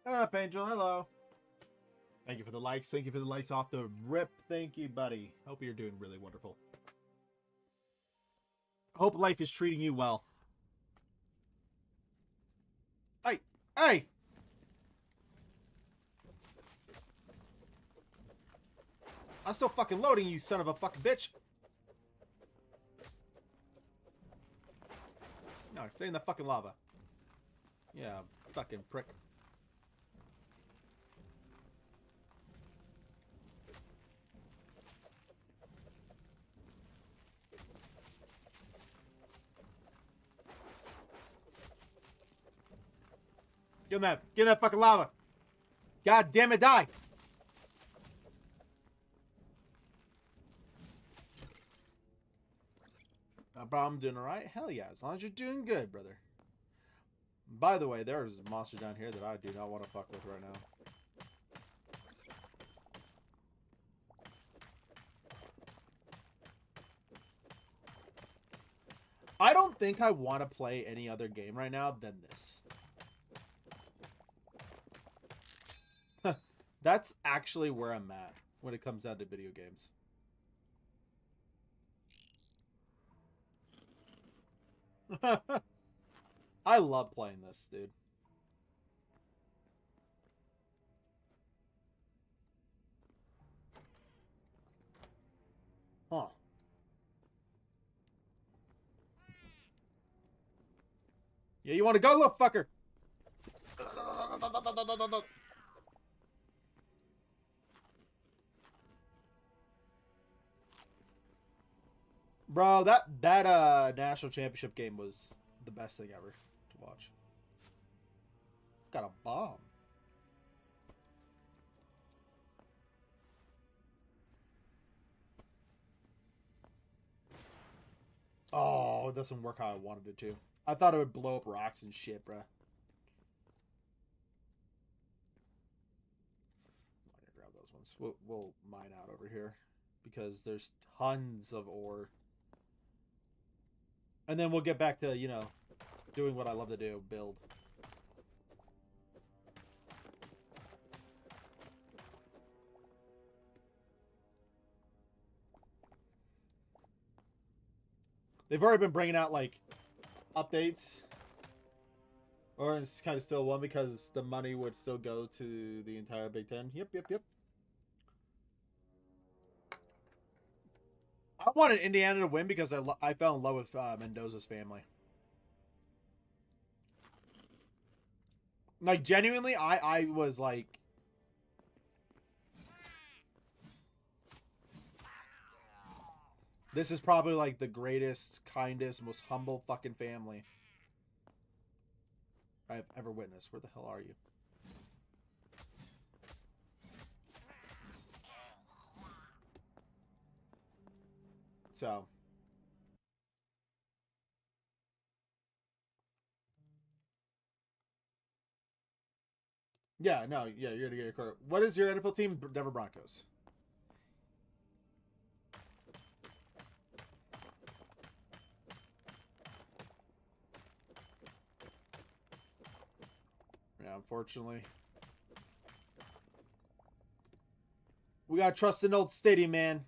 Up, Angel. Hello. Thank you for the likes. Thank you for the likes off the rip. Thank you, buddy. Hope you're doing really wonderful. Hope life is treating you well. Hey! Hey! I'm still fucking loading, you son of a fucking bitch. No, stay in the fucking lava. Yeah, fucking prick. Give him that. Give him that fucking lava. God damn it, die. Bro, I'm doing alright. Hell yeah, as long as you're doing good, brother. By the way, there's a monster down here that I do not want to fuck with right now. I don't think I want to play any other game right now than this. That's actually where I'm at when it comes down to video games. I love playing this, dude. Huh. Yeah, you want to go, little fucker? Bro, that national championship game was the best thing ever to watch. Got a bomb. Oh, it doesn't work how I wanted it to. I thought it would blow up rocks and shit, bruh. I'm gonna grab those ones. We'll mine out over here because there's tons of ore. And then we'll get back to, you know, doing what I love to do, build. They've already been bringing out, like, updates. Or it's kind of still one because the money would still go to the entire Big Ten. Yep. I wanted Indiana to win because I fell in love with Mendoza's family. Like, genuinely, I was like... This is probably, like, the greatest, kindest, most humble fucking family I've ever witnessed. Where the hell are you? So... Yeah, no, yeah, you're gonna get your car. What is your NFL team? Denver Broncos. Yeah, unfortunately. We gotta trust an old stadium, man.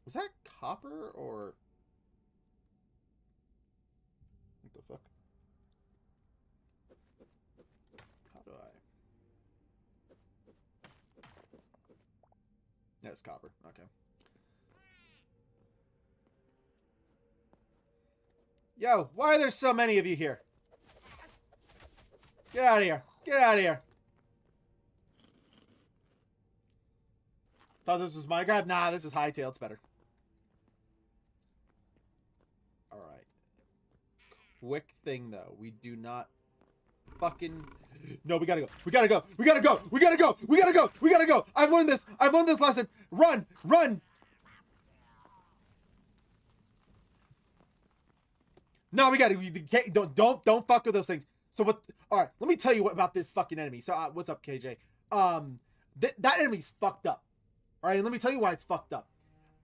Is that copper or... What the fuck? How do I... Yeah, it's copper. Okay. Yo, why are there so many of you here? Get out of here. Get out of here. Thought this was Minecraft? Nah, this is Hytale. It's better. Alright. Quick thing, though. We do not fucking... No, we gotta go. We gotta go. We gotta go. We gotta go. We gotta go. We gotta go. I've learned this. I've learned this lesson. Run. Run. No, we gotta... Don't fuck with those things. So what... Alright, let me tell you about this fucking enemy. So, what's up, KJ? That enemy's fucked up. Alright, and let me tell you why it's fucked up.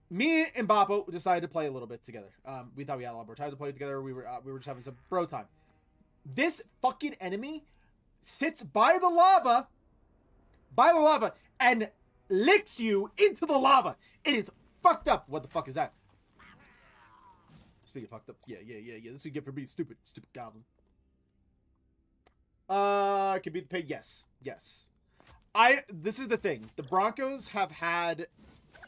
Me and Bappo decided to play a little bit together. We thought we had a lot more time to play together. We were just having some bro time. This fucking enemy sits by the lava, and licks you into the lava. It is fucked up. What the fuck is that? Speaking of fucked up, yeah. This we get for being stupid goblin. Could be the pay. Yes. This is the thing. The Broncos have had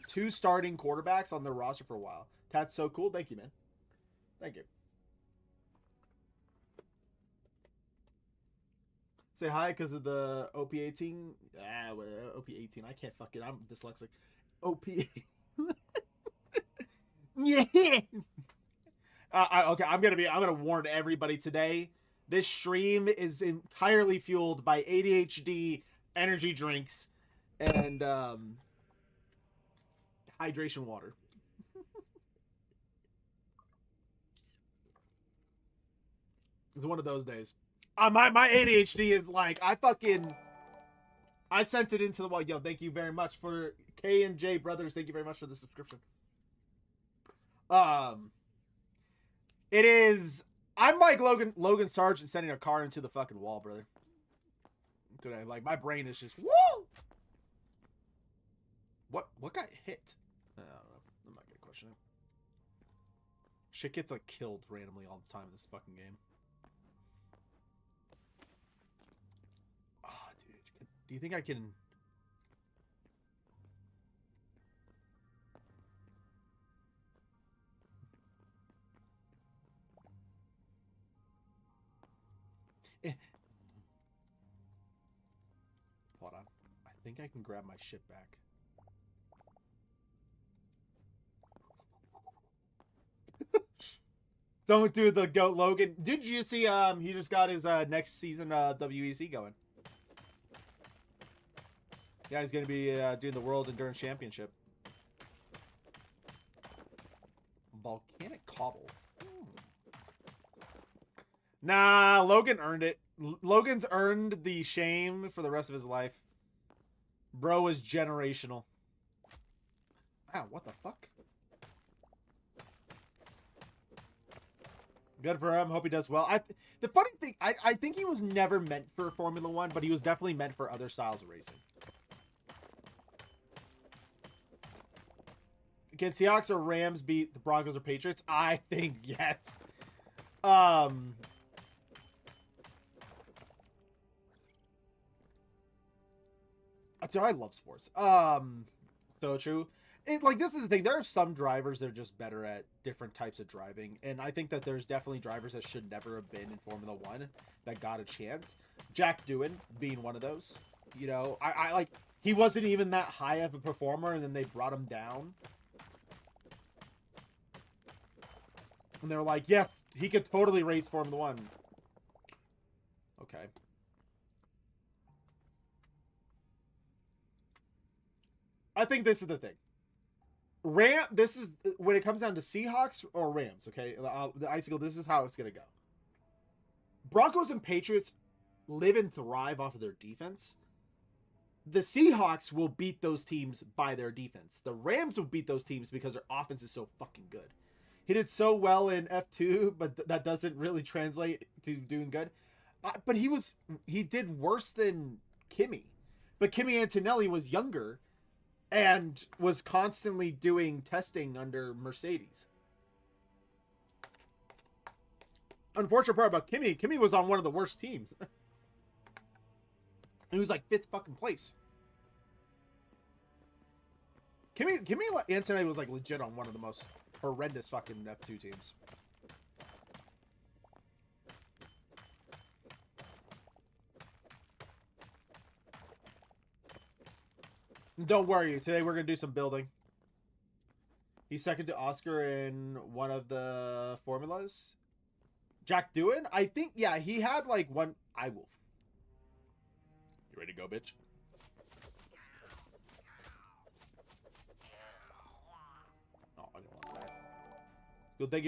2 starting quarterbacks on their roster for a while. That's so cool. Thank you, man. Thank you. Say hi because of the OP18. OP18. I can't fucking. I'm dyslexic. OP. Yeah. Okay, I'm gonna warn everybody today. This stream is entirely fueled by ADHD, energy drinks, and hydration water. It's one of those days. My ADHD is like I sent it into the wall. Yo, thank you very much for K and J Brothers. Thank you very much for the subscription. It is. I'm like Logan Sargent sending a car into the fucking wall, brother. Today, like my brain is just whoa. What got hit? I don't know. I'm not gonna question it. Shit gets like killed randomly all the time in this fucking game. Oh, dude. Do you think I can? Hold on. I think I can grab my shit back. Don't do the goat Logan. Did you see he just got his next season WEC going? Yeah, he's gonna be doing the World Endurance Championship. Volcanic Cobble. Nah, Logan earned it. Logan's earned the shame for the rest of his life. Bro is generational. Wow, what the fuck? Good for him. Hope he does well. The funny thing, I think he was never meant for Formula 1, but he was definitely meant for other styles of racing. Can Seahawks or Rams beat the Broncos or Patriots? I think yes. Dude, I love sports. So true. Like this is the thing. There are some drivers that are just better at different types of driving, and I think that there's definitely drivers that should never have been in Formula 1 that got a chance. Jack Doohan being one of those. You know, I like he wasn't even that high of a performer, and then they brought him down, and they were like, "Yes, he could totally race Formula 1." Okay. I think this is the thing. This is when it comes down to Seahawks or Rams, okay? The Icicle, this is how it's going to go. Broncos and Patriots live and thrive off of their defense. The Seahawks will beat those teams by their defense. The Rams will beat those teams because their offense is so fucking good. He did so well in F2, but that doesn't really translate to doing good. But he did worse than Kimi. But Kimi Antonelli was younger and was constantly doing testing under Mercedes. Unfortunate part about Kimi was on one of the worst teams. He was like 5th fucking place. Kimi Antonelli was like legit on one of the most horrendous fucking F2 teams. Don't worry, today we're going to do some building. He's second to Oscar in one of the formulas. Jack Doohan? I think, yeah, he had like one. I will. You ready to go, bitch? Oh, I didn't want that. Good, thank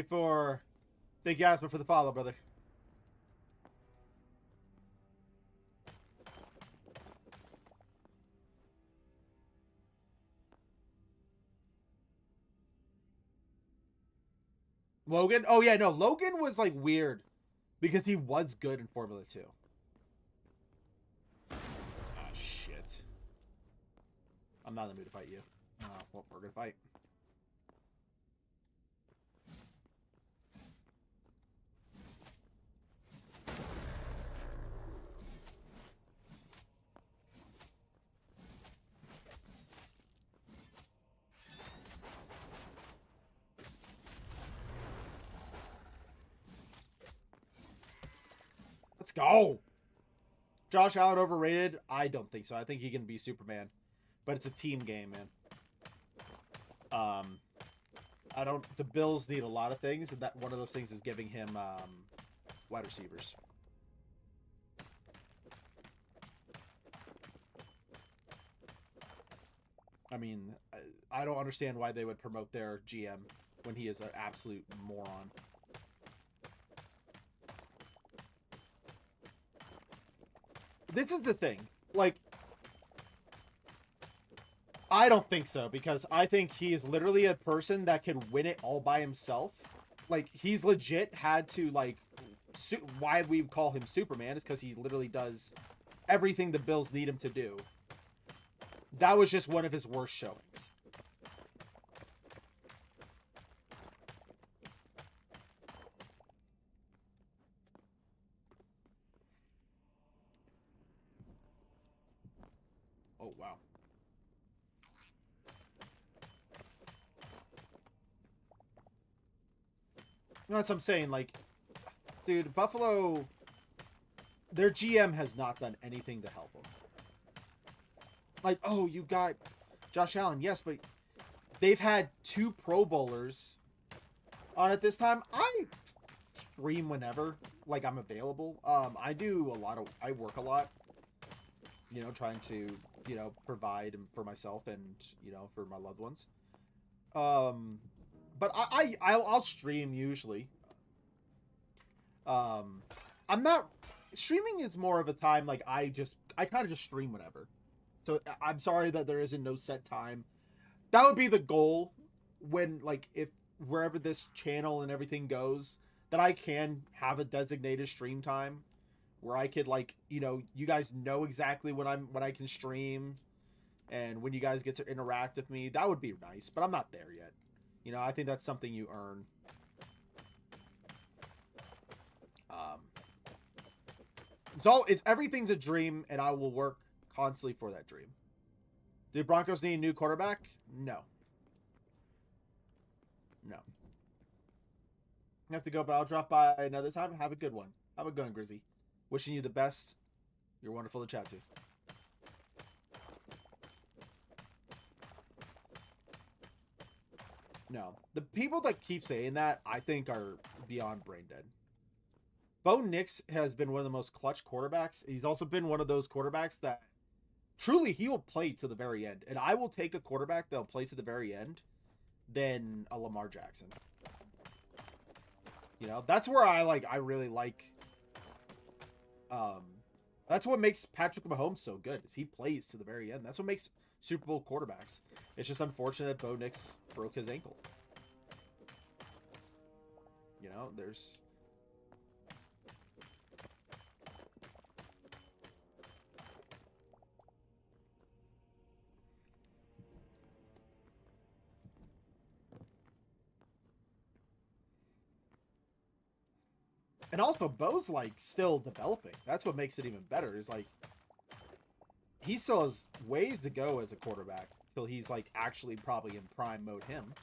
you, Asper, for the follow, brother. Logan? Oh, yeah, no. Logan was, like, weird. because he was good in Formula 2. Ah, shit. I'm not in the mood to fight you. Well, we're gonna fight. Let's go. Josh Allen overrated? I don't think so. I think he can be Superman, but it's a team game, man. I don't. The Bills need a lot of things, and that one of those things is giving him wide receivers. I mean, I don't understand why they would promote their GM when he is an absolute moron. This is the thing. Like, I don't think so, because I think he is literally a person that could win it all by himself. Like, he's legit had to, like, why we call him Superman is because he literally does everything the Bills need him to do. That was just one of his worst showings. Oh, wow. That's what I'm saying. Like, dude, Buffalo, their GM has not done anything to help them. Like, oh, you got Josh Allen. Yes, but they've had 2 Pro Bowlers on it this time. I stream whenever, like, I'm available. I work a lot, you know, trying to, you know, provide for myself and, you know, for my loved ones. But I'll stream usually. I'm not streaming is more of a time like I kind of just stream whenever. So I'm sorry that there isn't no set time. That would be the goal when, like, if wherever this channel and everything goes, that I can have a designated stream time where I could, like, you know, you guys know exactly when I can stream and when you guys get to interact with me. That would be nice, but I'm not there yet. You know, I think that's something you earn. It's everything's a dream, and I will work constantly for that dream. Do Broncos need a new quarterback? No. No. I have to go, but I'll drop by another time. Have a good one. Have a good one, Grizzy. Wishing you the best. You're wonderful to chat to. No. The people that keep saying that, I think, are beyond brain dead. Bo Nix has been one of the most clutch quarterbacks. He's also been one of those quarterbacks that truly he will play to the very end. And I will take a quarterback that'll play to the very end than a Lamar Jackson. You know, that's where I really like. That's what makes Patrick Mahomes so good, is he plays to the very end. That's what makes Super Bowl quarterbacks. It's just unfortunate that Bo Nix broke his ankle. You know, there's... And also, Bo's, like, still developing. That's what makes it even better, is, like, he still has ways to go as a quarterback till he's, like, actually probably in prime mode him.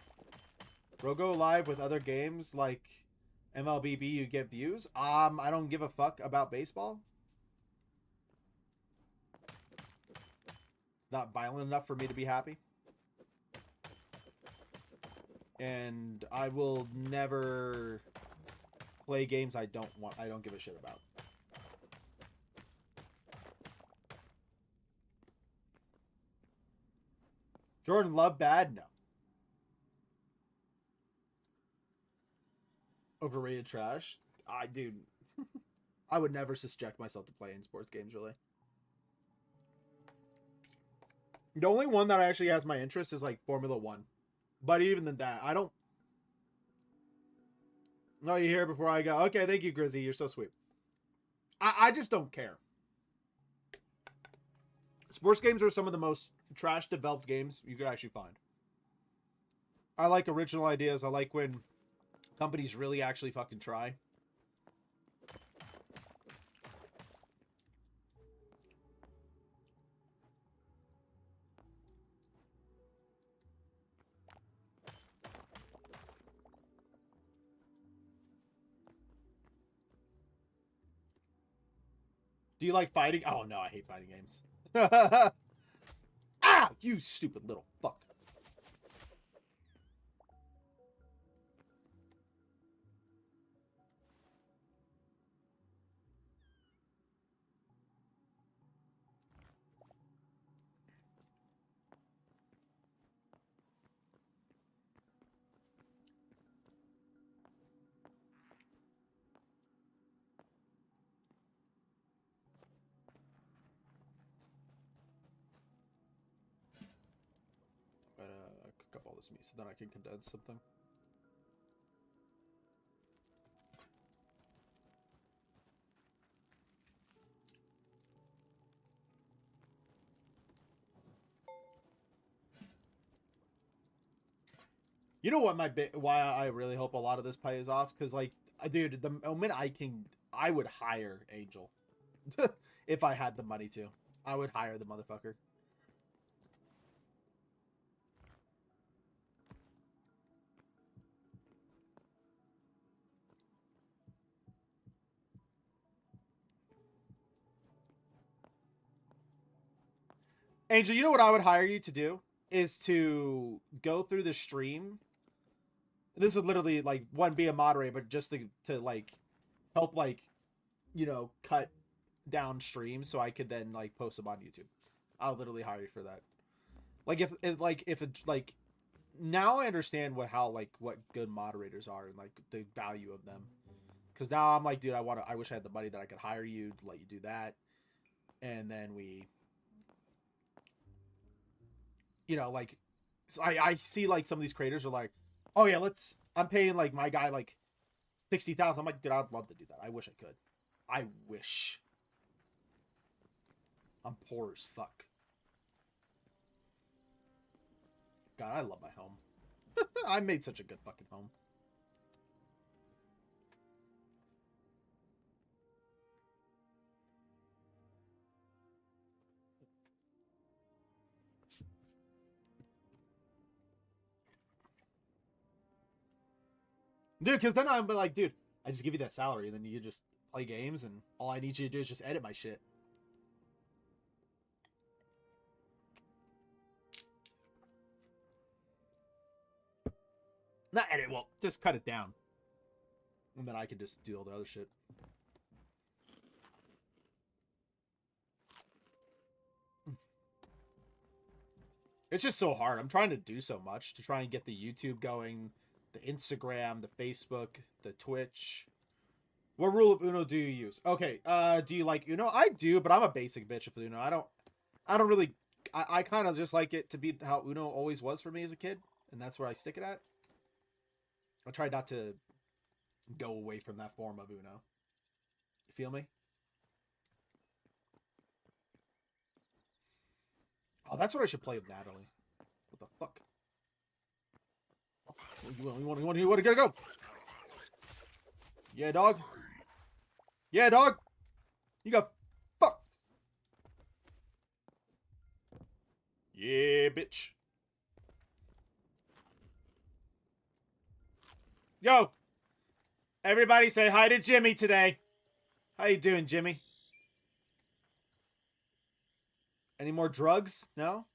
Bro, go live with other games like MLBB, you get views. I don't give a fuck about baseball. It's not violent enough for me to be happy. And I will never play games I don't give a shit about. Jordan Love bad? No. Overrated trash? Dude, I would never subject myself to playing sports games, really. The only one that actually has my interest is, like, Formula 1. But even than that, I don't... No, you're here before I go. Okay, thank you, Grizzy. You're so sweet. I just don't care. Sports games are some of the most trash developed games you could actually find. I like original ideas. I like when companies really actually fucking try. Do you like fighting? Oh no, I hate fighting games. Ah, you stupid little fuck. Cook up all this meat so then I can condense something. You know what why I really hope a lot of this pays off? Because like, dude, the moment I would hire Angel if I had the money to. I would hire the motherfucker. Angel, you know what I would hire you to do is to go through the stream. This would literally like one be a moderator, but just to like help like cut down streams so I could then like post them on YouTube. I'll literally hire you for that. Like if it like now I understand what good moderators are and like the value of them. Because now I'm like, dude, I wish I had the money that I could hire you to let you do that, and then we, like, so I see like some of these creators are like, oh yeah, I'm paying like my guy like 60,000. I'm like, dude, I'd love to do that. I wish I could. I wish. I'm poor as fuck. God, I love my home. I made such a good fucking home. Dude, because then I'm like, dude, I just give you that salary and then you just play games and all I need you to do is just edit my shit. Not edit, well, just cut it down. And then I can just do all the other shit. It's just so hard. I'm trying to do so much to try and get the YouTube going, the Instagram, the Facebook, the Twitch. What rule of Uno do you use? Okay, do you like Uno? I do, but I'm a basic bitch of Uno. I don't really, I kind of just like it to be how Uno always was for me as a kid, and that's where I stick it at. I try not to go away from that form of Uno. You feel me? Oh, that's what I should play with Natalie. What the fuck? You want to go? Yeah, dog. Yeah, dog. You got fucked. Yeah, bitch. Yo. Everybody say hi to Jimmy today. How you doing, Jimmy? Any more drugs? No?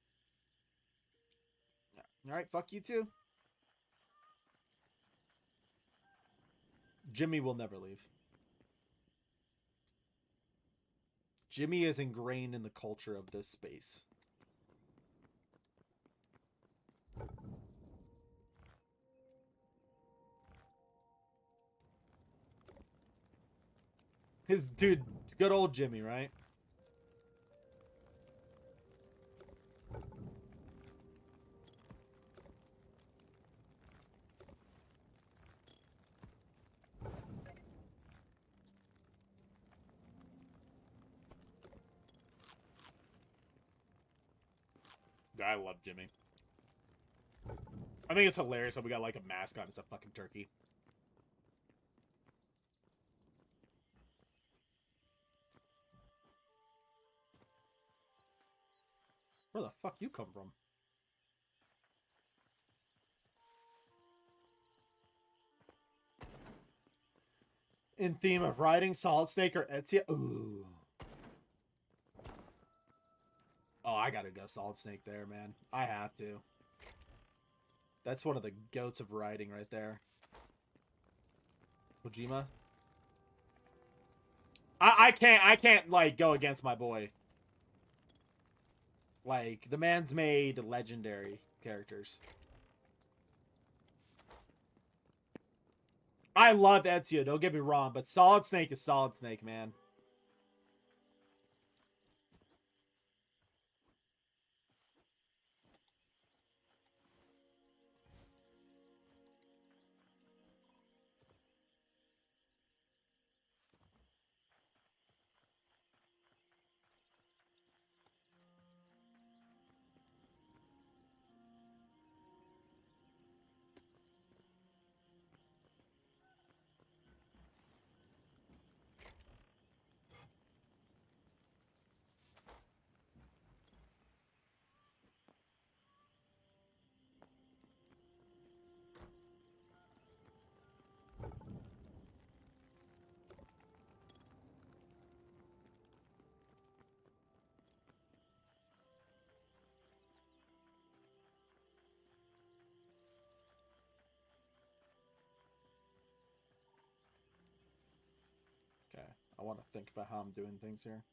All right, fuck you too. Jimmy will never leave. Jimmy is ingrained in the culture of this space. His dude, good old Jimmy, right? I love Jimmy. I think it's hilarious that we got like a mascot. It's a fucking turkey. Where the fuck you come from? In theme of riding, Solid Snake or Ezio? Ooh. Oh, I gotta go Solid Snake there, man. I have to. That's one of the goats of riding right there. Kojima. I can't like go against my boy. Like, the man's made legendary characters. I love Ezio, don't get me wrong, but Solid Snake is Solid Snake, man. Okay, I want to think about how I'm doing things here.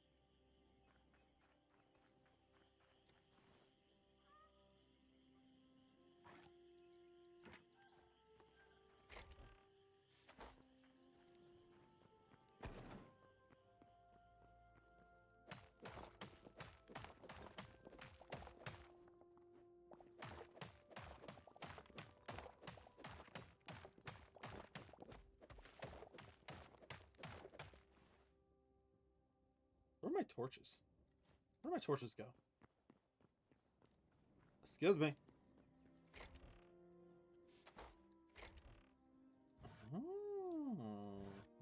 Where are my torches? Where do my torches go? Excuse me. Oh,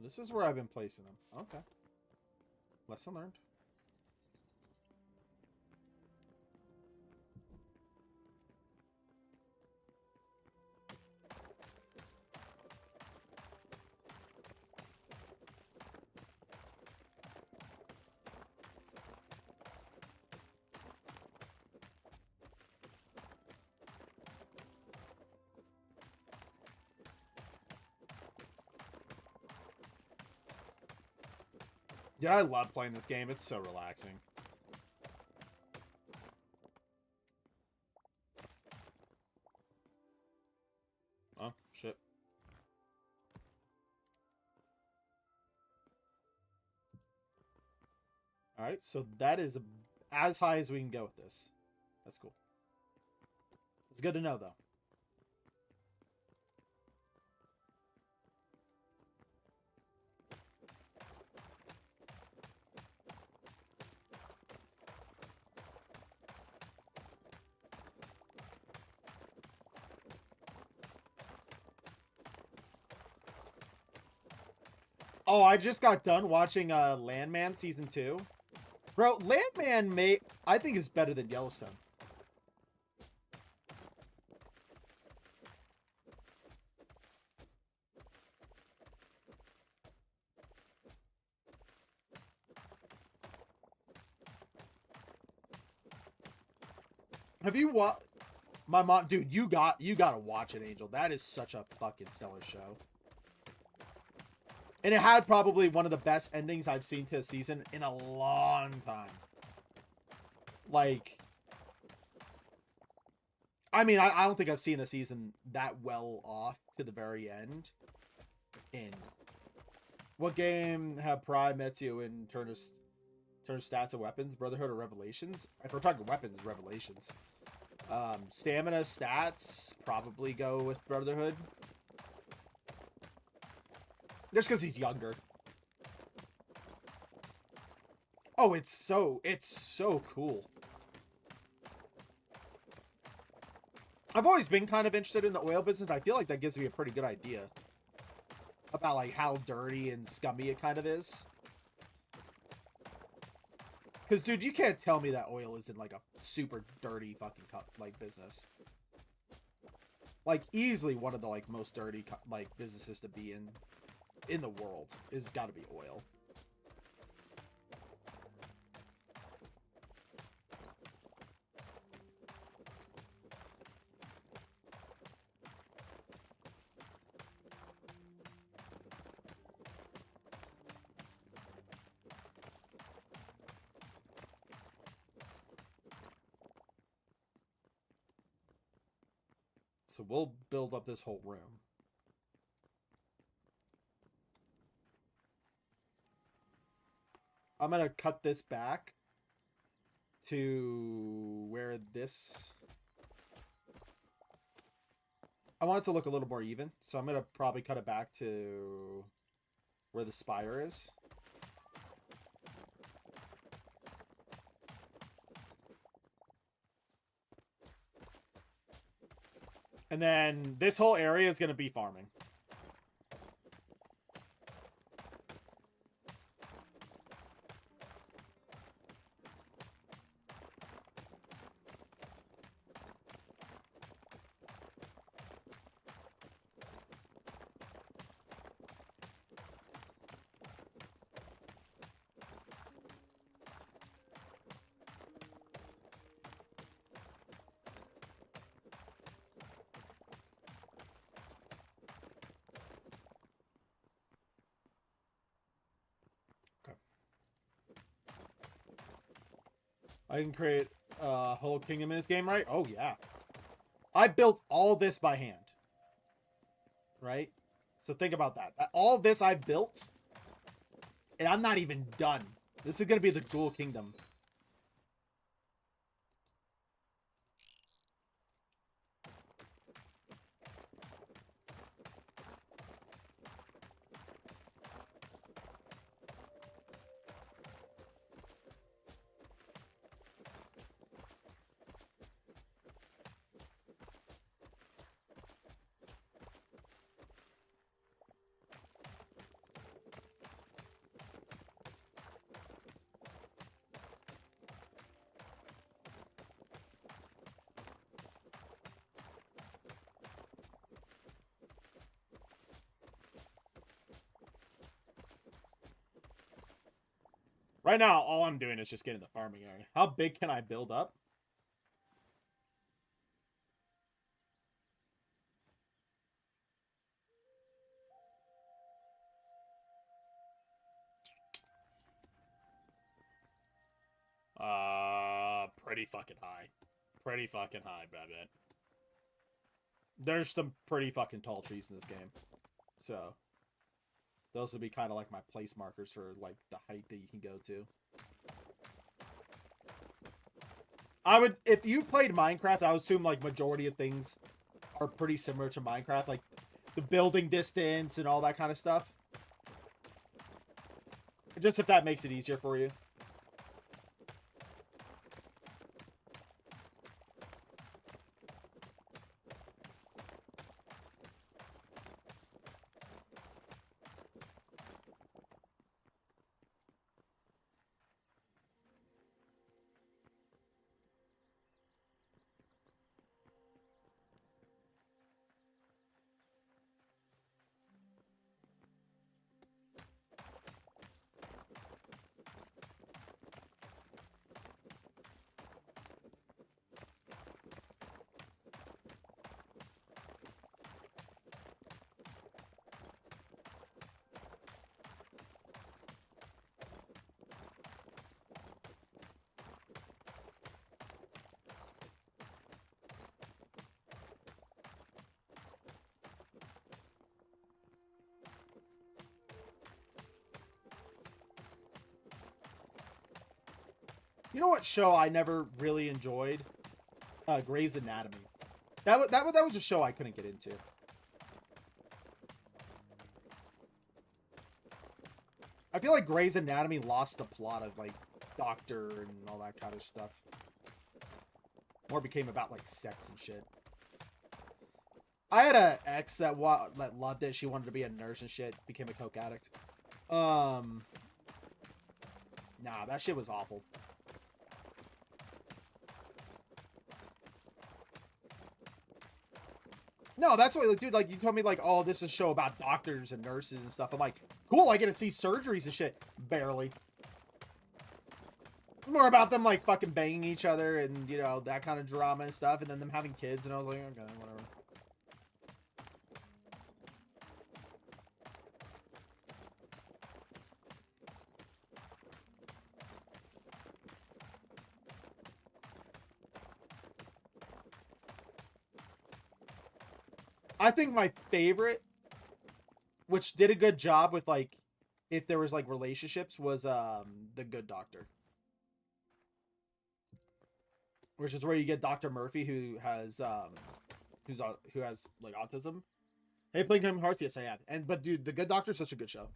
this is where I've been placing them. Okay. Lesson learned. Yeah, I love playing this game. It's so relaxing. Oh, shit. Alright, so that is as high as we can go with this. That's cool. It's good to know, though. Oh, I just got done watching Landman Season 2. Bro, Landman I think is better than Yellowstone. Have you watched... My mom... Dude, you gotta watch it, Angel. That is such a fucking stellar show. And it had probably one of the best endings I've seen to a season in a long time. Like... I mean, I don't think I've seen a season that well off to the very end. In... What game have Prime, Ezio, and Turner's stats and weapons? Brotherhood or Revelations? If we're talking weapons, Revelations. Stamina stats, probably go with Brotherhood. Just because he's younger. Oh, it's so cool. I've always been kind of interested in the oil business. I feel like that gives me a pretty good idea about like how dirty and scummy it kind of is. Because, dude, you can't tell me that oil isn't like a super dirty fucking like business. Like easily one of the like most dirty like businesses to be in the world is got to be oil. So we'll build up this whole room. I'm going to cut this back to where this... I want it to look a little more even. So I'm going to probably cut it back to where the spire is. And then this whole area is going to be farming. I can create a whole kingdom in this game, right? Oh, yeah. I built all this by hand. Right? So think about that. All this I've built, and I'm not even done. This is going to be the Ghoul Kingdom. Right now, all I'm doing is just getting the farming area. How big can I build up? Pretty fucking high. Pretty fucking high, Babette. There's some pretty fucking tall trees in this game. So, those would be kind of like my place markers for, like, the height that you can go to. I would, if you played Minecraft, I would assume, like, majority of things are pretty similar to Minecraft. Like, the building distance and all that kind of stuff. Just if that makes it easier for you. You know what show I never really enjoyed? Grey's Anatomy. That was a show I couldn't get into. I feel like Grey's Anatomy lost the plot of, like, doctor and all that kind of stuff. More became about, like, sex and shit. I had a ex that loved it. She wanted to be a nurse and shit. Became a coke addict. Nah, that shit was awful. No, that's what, like, dude, like, you told me, like, oh, this is a show about doctors and nurses and stuff. I'm like, cool, I get to see surgeries and shit. Barely. More about them, like, fucking banging each other and, you know, that kind of drama and stuff, and then them having kids, and I was like, okay, whatever. I think my favorite, which did a good job with, like, if there was, like, relationships, was The Good Doctor. Which is where you get Dr. Murphy, who has like autism. Hey, playing Kingdom Hearts? Yes, I have. But dude, The Good Doctor is such a good show.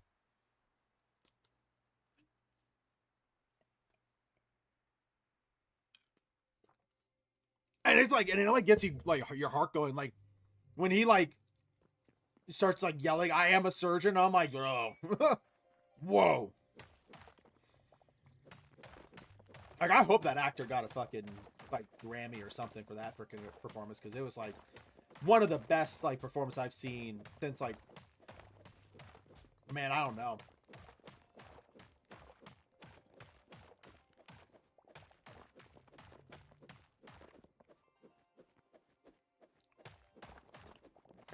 And it's like, and it like gets you like your heart going. Like when he like starts like yelling, "I am a surgeon." I'm like, oh, whoa. Like I hope that actor got a fucking like Grammy or something for that freaking performance, because it was like one of the best like performances I've seen since like, man, I don't know.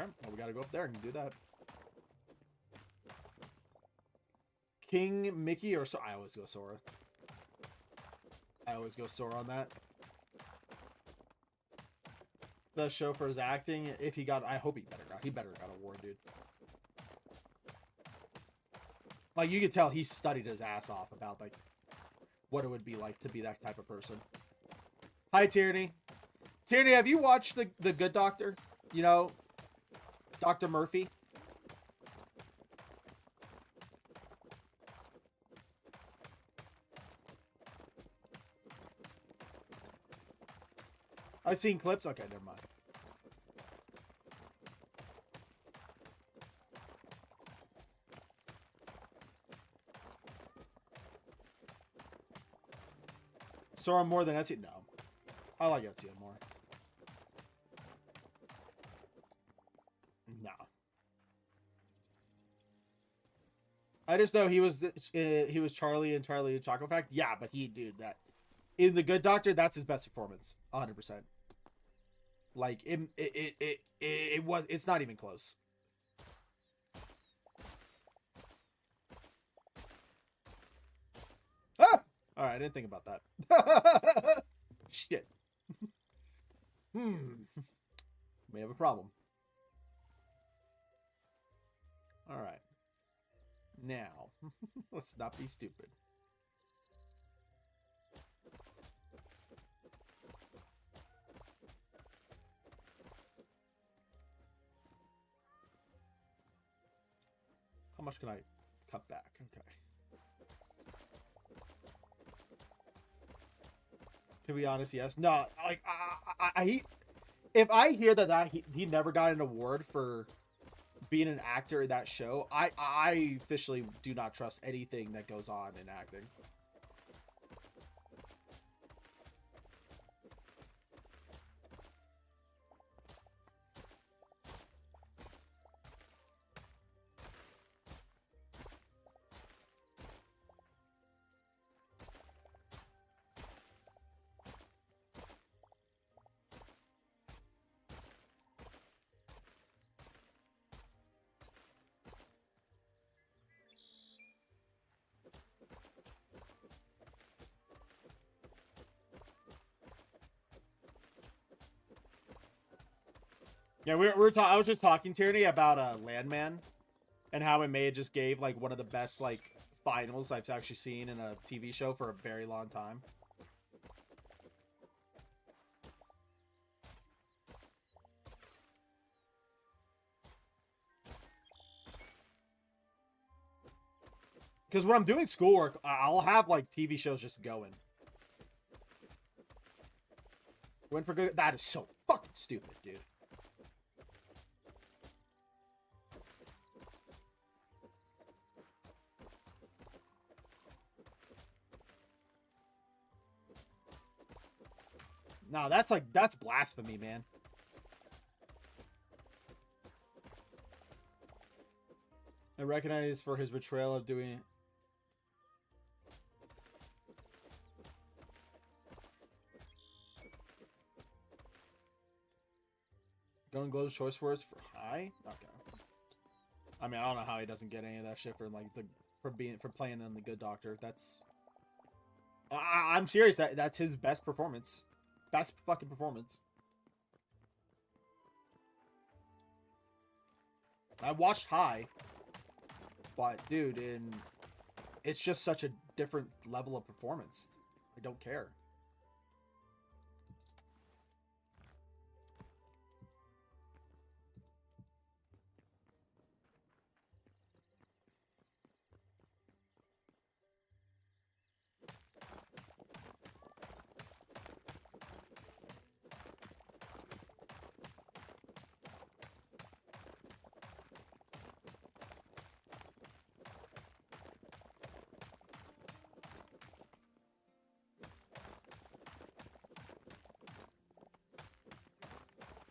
Okay, well, we gotta go up there and do that. King, Mickey, or so I always go Sora. I always go Sora on that. The show for his acting. If he got, I hope he better got an award, dude. Like you could tell he studied his ass off about like what it would be like to be that type of person. Hi, Tierney. Tierney, have you watched the Good Doctor? You know, Dr. Murphy. I've seen clips. Okay, never mind. Sora more than Etsy? No. I like Etsy more. Nah. I just know he was Charlie in Charlie and Chocolate Factory. Yeah, but dude, that in The Good Doctor, that's his best performance, 100%. Like it's not even close. Ah! All right, I didn't think about that. Shit. May have a problem. All right. Now, let's not be stupid. How much can I cut back? Okay. To be honest, yes. No, like if I hear that he never got an award for being an actor in that show, I officially do not trust anything that goes on in acting. Yeah, I was just talking, Tierney, about Landman and how it may have just gave like one of the best like finals I've actually seen in a TV show for a very long time. Because when I'm doing schoolwork, I'll have like TV shows just going. Went for good. That is so fucking stupid, dude. No, that's blasphemy, man. I recognize for his betrayal of doing. Golden Globe's choice words for high? Okay. I mean, I don't know how he doesn't get any of that shit for like for playing in the Good Doctor. That's I'm serious. That's his best performance. Best fucking performance. I watched High, but dude, it's just such a different level of performance. I don't care.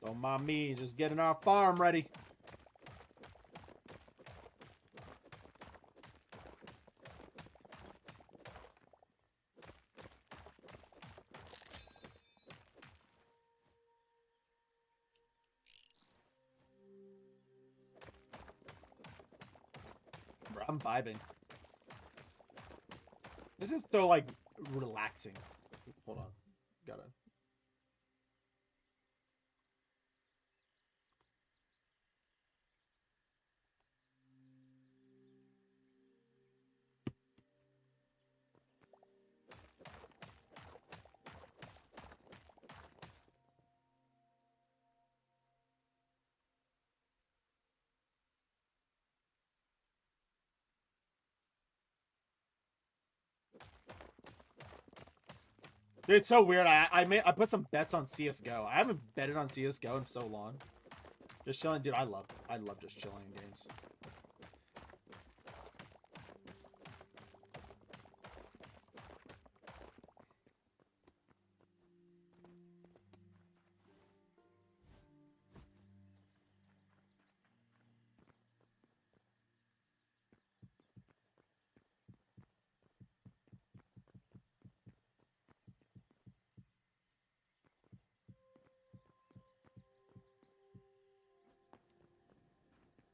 Don't mind me, just getting our farm ready. Bro, I'm vibing. This is so, like, relaxing. Hold on. Gotta... Dude, it's so weird. I put some bets on CS:GO. I haven't betted on CS:GO in so long. Just chilling, dude. I love just chilling in games.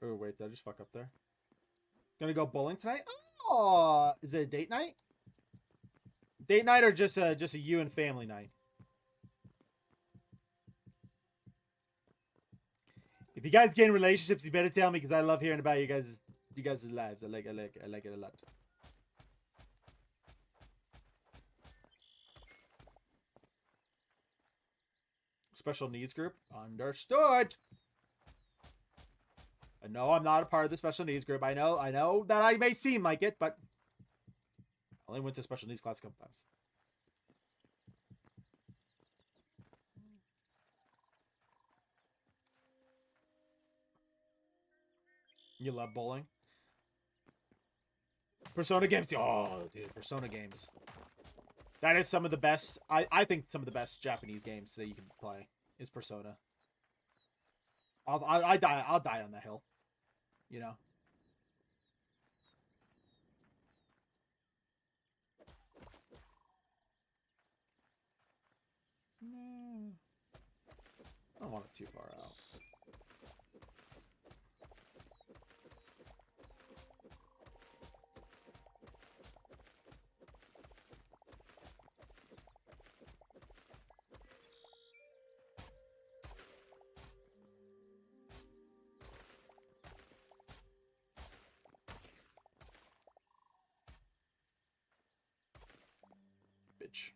Oh wait, did I just fuck up there? Gonna go bowling tonight? Oh, is it a date night? Date night or just a you and family night? If you guys get in relationships, you better tell me because I love hearing about you guys' lives. I like it a lot. Special needs group? Understood. I know I'm not a part of the special needs group. I know that I may seem like it, but I only went to special needs class a couple times. You love bowling? Persona games. Oh, dude, Persona games. That is some of the best. I think some of the best Japanese games that you can play is Persona. I'll die on that hill. You know. I don't want it too far out. Bitch.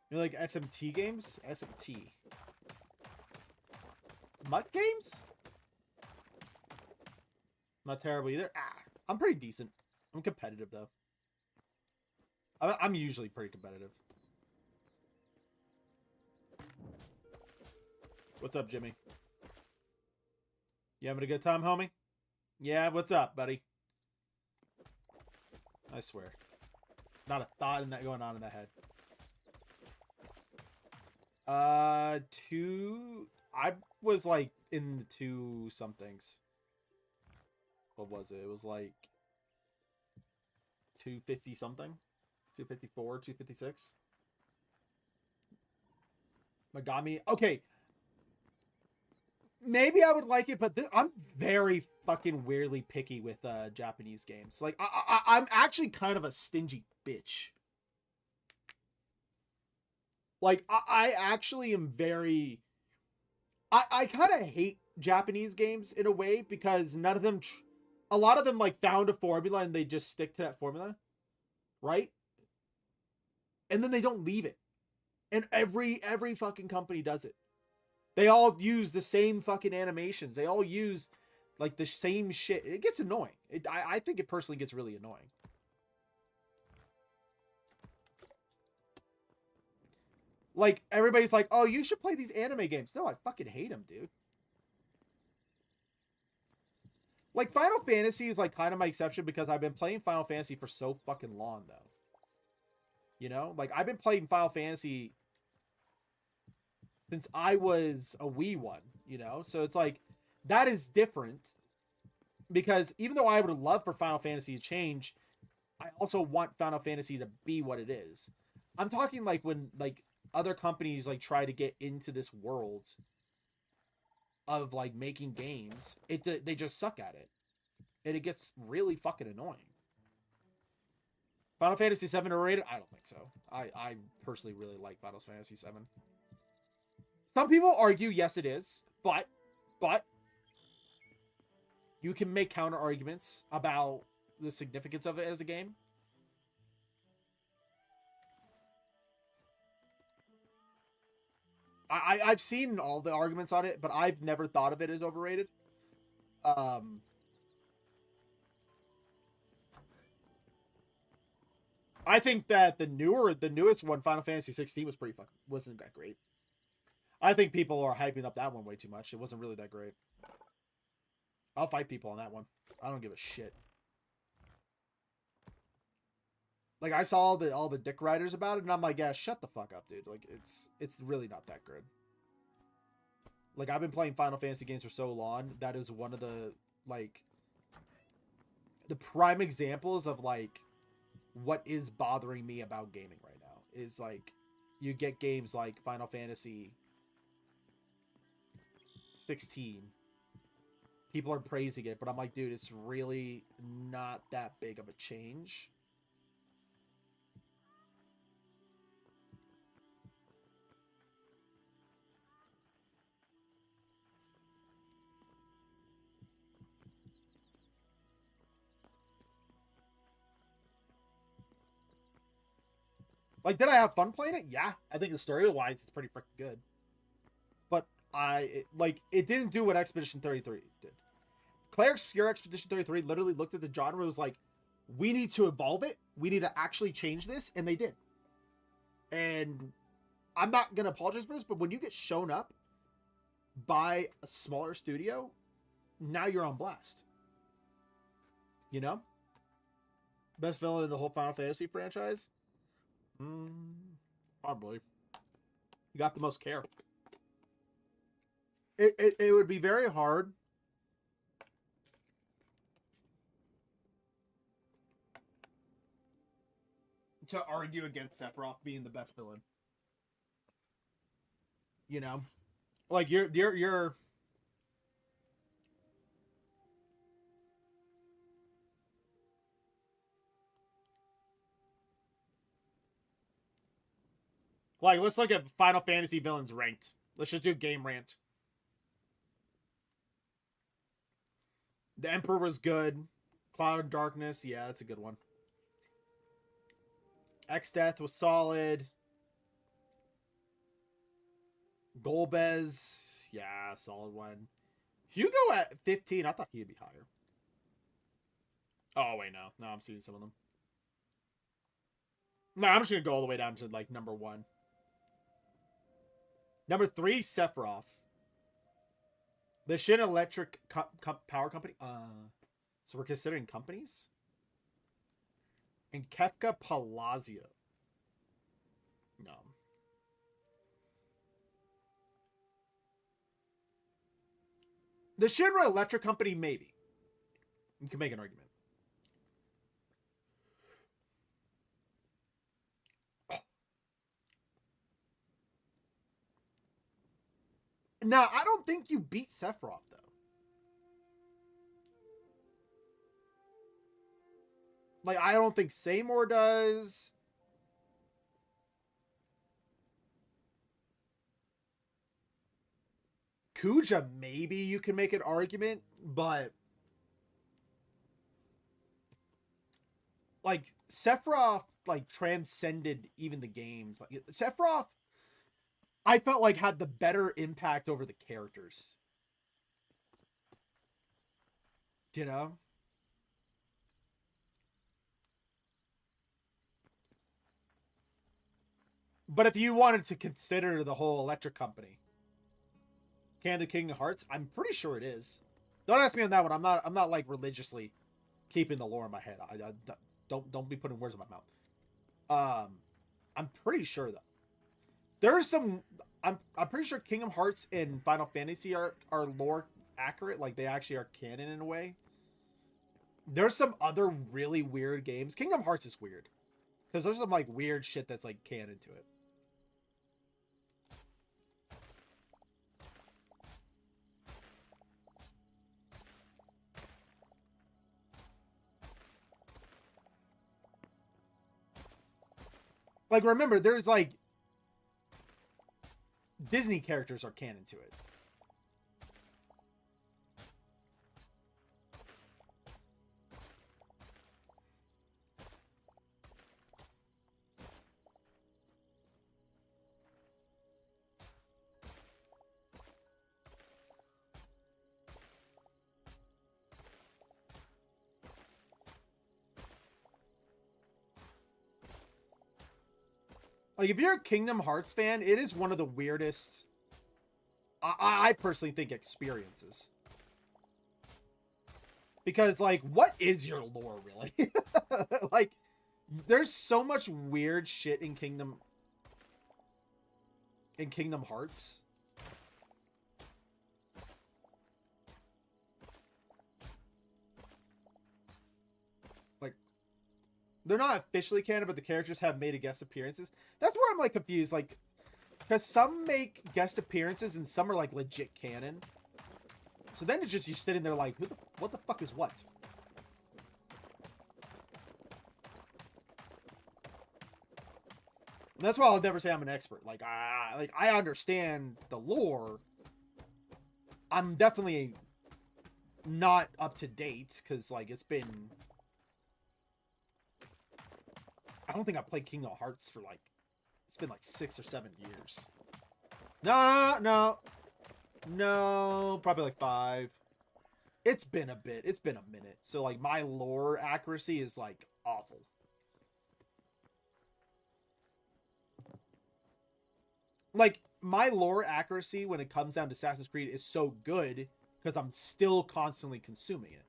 You like SMT games? SMT. Mutt games? Not terrible either. I'm pretty decent. I'm competitive though. I'm usually pretty competitive. What's up, Jimmy? You having a good time, homie? Yeah, what's up, buddy? I swear. Not a thought in that going on in that head. Two. I was like in the two somethings. What was it? It was like 250 something, 254, 256. Megami. Okay. Maybe I would like it, but I'm very fucking weirdly picky with Japanese games. Like, I'm actually kind of a stingy bitch. Like, I actually am very... I kind of hate Japanese games in a way because none of them... a lot of them, like, found a formula and they just stick to that formula. Right? And then they don't leave it. And every fucking company does it. They all use the same fucking animations. They all use, like, the same shit. It gets annoying. I think it personally gets really annoying. Like, everybody's like, oh, you should play these anime games. No, I fucking hate them, dude. Like, Final Fantasy is, like, kind of my exception because I've been playing Final Fantasy for so fucking long, though. You know? Like, I've been playing Final Fantasy since I was a wee one, you know? So it's like, that is different. Because even though I would love for Final Fantasy to change, I also want Final Fantasy to be what it is. I'm talking, like, when, like, other companies, like, try to get into this world of, like, making games, they just suck at it. And it gets really fucking annoying. Final Fantasy 7 overrated? I don't think so. I personally really like Final Fantasy 7. Some people argue, yes, it is. But you can make counter arguments about the significance of it as a game. I've seen all the arguments on it, but I've never thought of it as overrated. I think that the newest one, Final Fantasy 16, wasn't that great. I think people are hyping up that one way too much. It wasn't really that great. I'll fight people on that one. I don't give a shit. Like, I saw all the dick riders about it, and I'm like, yeah, shut the fuck up, dude. Like, it's really not that good. Like, I've been playing Final Fantasy games for so long. That is one of the, like, the prime examples of, like, what is bothering me about gaming right now. Is, like, you get games like Final Fantasy 16. People are praising it, but I'm like, dude, it's really not that big of a change. Like, did I have fun playing it? Yeah. I think the story-wise is pretty freaking good. But it didn't do what Expedition 33 did. Cleric's Pure Expedition 33 literally looked at the genre and was like, we need to evolve it. We need to actually change this. And they did. And I'm not going to apologize for this, but when you get shown up by a smaller studio, now you're on blast. You know? Best villain in the whole Final Fantasy franchise? Probably. You got the most care. It would be very hard to argue against Sephiroth being the best villain. You know? Like, you're like, let's look at Final Fantasy villains ranked. Let's just do game rant. The Emperor was good. Cloud of Darkness, yeah, that's a good one. X-Death was solid. Golbez, yeah, solid one. Hugo at 15, I thought he'd be higher. Oh, wait, no. No, I'm seeing some of them. No, I'm just going to go all the way down to, like, number 1. Number 3, Sephiroth. The Shin Electric Power Company. So we're considering companies? And Kefka Palazzo. No. The Shinra Electric Company, maybe. You can make an argument. Now, I don't think you beat Sephiroth, though. Like, I don't think Seymour does. Kuja, maybe you can make an argument, but like Sephiroth like transcended even the games. Like Sephiroth, I felt like had the better impact over the characters. You know? But if you wanted to consider the whole Electric Company, Candy King of Hearts, I'm pretty sure it is. Don't ask me on that one. I'm not like religiously keeping the lore in my head. I don't be putting words in my mouth. I'm pretty sure though. There's some. I'm pretty sure Kingdom Hearts and Final Fantasy are lore accurate. Like they actually are canon in a way. There's some other really weird games. Kingdom Hearts is weird because there's some like weird shit that's like canon to it. Like remember, there's like Disney characters are canon to it. Like if you're a Kingdom Hearts fan, it is one of the weirdest I personally think experiences. Because like what is your lore really? Like there's so much weird shit in Kingdom Hearts. Like they're not officially canon, but the characters have made a guest appearances. That's where I'm like confused, like because some make guest appearances and some are like legit canon. So then it's just you sitting there like, what the fuck is what? And that's why I'll never say I'm an expert. Like I understand the lore. I'm definitely not up to date because like it's been. I don't think I played Kingdom Hearts for like. It's been like 6 or 7 years. No, probably like 5. It's been a bit. It's been a minute. So like my lore accuracy is like awful. Like my lore accuracy when it comes down to Assassin's Creed is so good because I'm still constantly consuming it.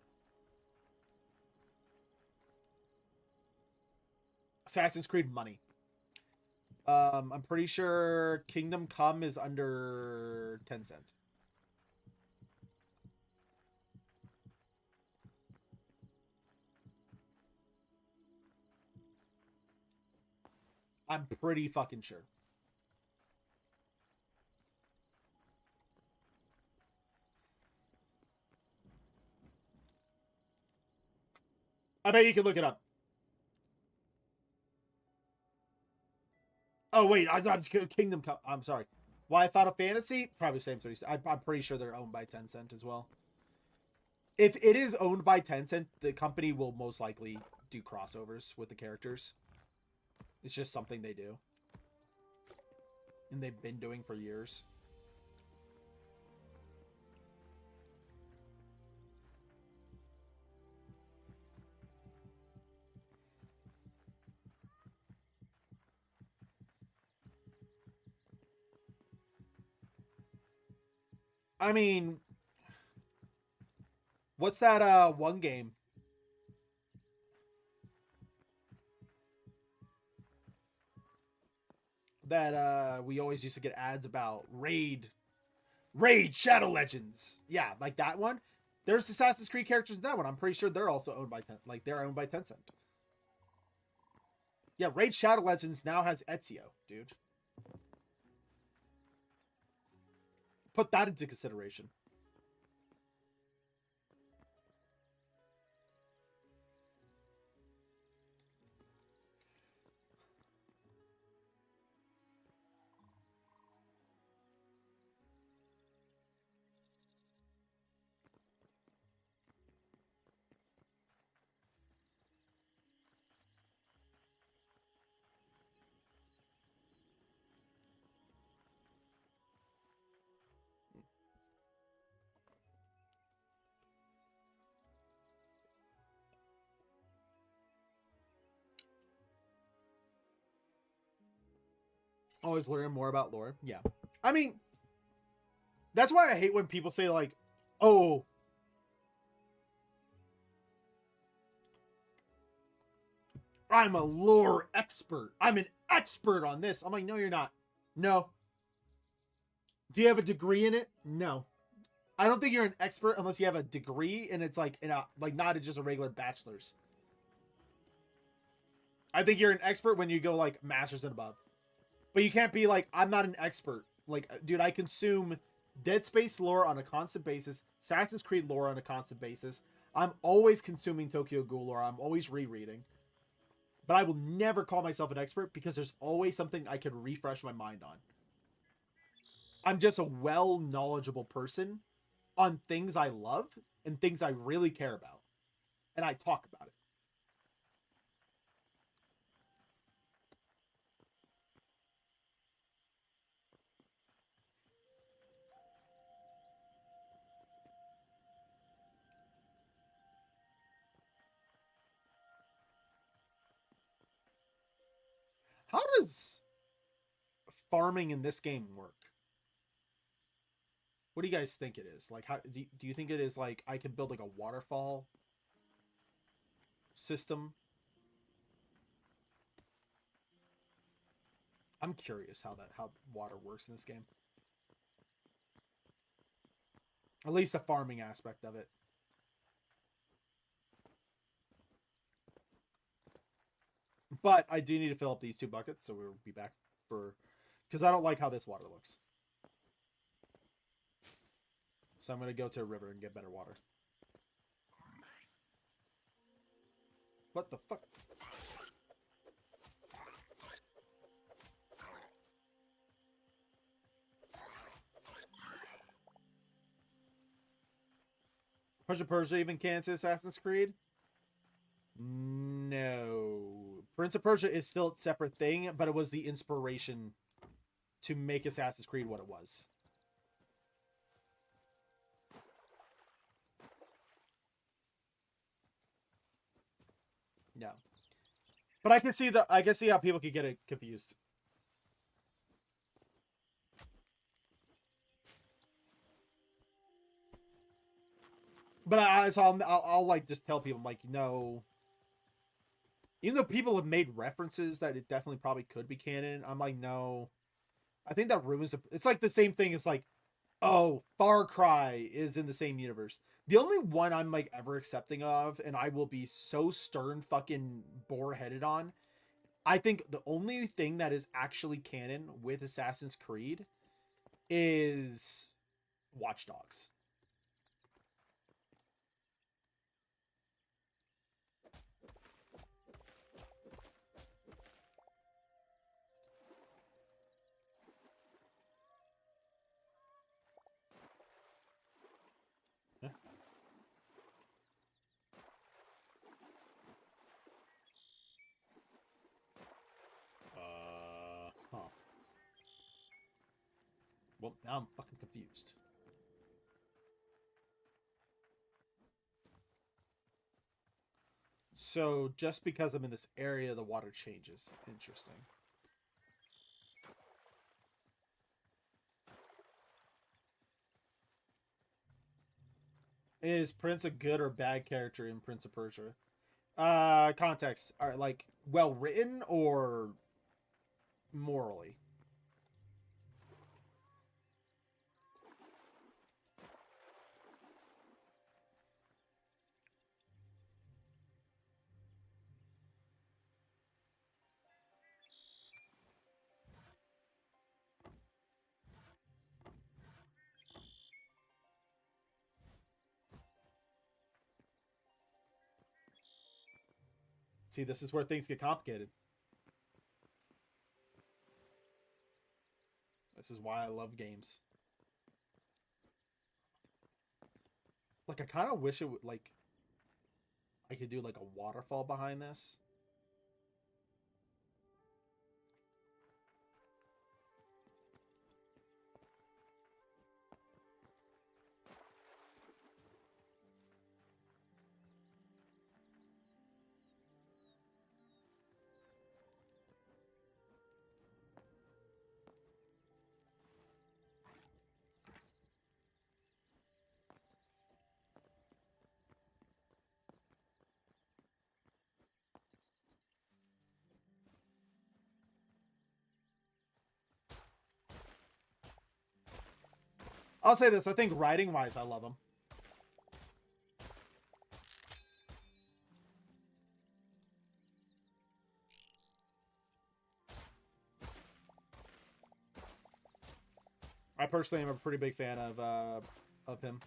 Assassin's Creed money. I'm pretty sure Kingdom Come is under Tencent. I'm pretty fucking sure. I bet you can look it up. Oh wait, I'm Kingdom Come. I'm sorry. Why Final Fantasy? Probably same 30. I'm pretty sure they're owned by Tencent as well. If it is owned by Tencent, the company will most likely do crossovers with the characters. It's just something they do. And they've been doing for years. I mean, what's that one game? that we always used to get ads about. Raid Shadow Legends. Yeah, like that one. There's Assassin's Creed characters in that one. I'm pretty sure they're also owned by they're owned by Tencent. Yeah, Raid Shadow Legends now has Ezio, dude. Put that into consideration. Always learning more about lore. Yeah. I mean, that's why I hate when people say, like, oh, I'm a lore expert. I'm an expert on this. I'm like, no, you're not. No. Do you have a degree in it? No. I don't think you're an expert unless you have a degree and it's like not just a regular bachelor's. I think you're an expert when you go like master's and above. But you can't be like, I'm not an expert. Like, dude, I consume Dead Space lore on a constant basis, Assassin's Creed lore on a constant basis. I'm always consuming Tokyo Ghoul lore. I'm always rereading. But I will never call myself an expert because there's always something I could refresh my mind on. I'm just a well knowledgeable person on things I love and things I really care about. And I talk about it. How does farming in this game work? What do you guys think it is? Like, how do you think it is like I can build like a waterfall system? I'm curious how water works in this game. At least the farming aspect of it. But I do need to fill up these 2 buckets, so we'll be back for because I don't like how this water looks. So I'm gonna go to a river and get better water. What the fuck? Prince of Persia even canon Assassin's Creed? No. Prince of Persia is still a separate thing, but it was the inspiration to make Assassin's Creed what it was. No. But I can see how people could get it confused. But I'll like just tell people, I'm like, no. Even though people have made references that it definitely probably could be canon, I'm like, no. I think that ruins it. It's like the same thing as like, oh, Far Cry is in the same universe. The only one I'm like ever accepting of, and I will be so stern fucking bore-headed on, I think the only thing that is actually canon with Assassin's Creed is Watch Dogs. Huh. Well, now I'm fucking confused. So just because I'm in this area, the water changes. Interesting. Is Prince a good or bad character in Prince of Persia? Context. Are like well written or morally? See, this is where things get complicated. This is why I love games. Like, I kind of wish it would, like, I could do, like, a waterfall behind this. I'll say this. I think writing-wise, I love them. I personally am a pretty big fan of him.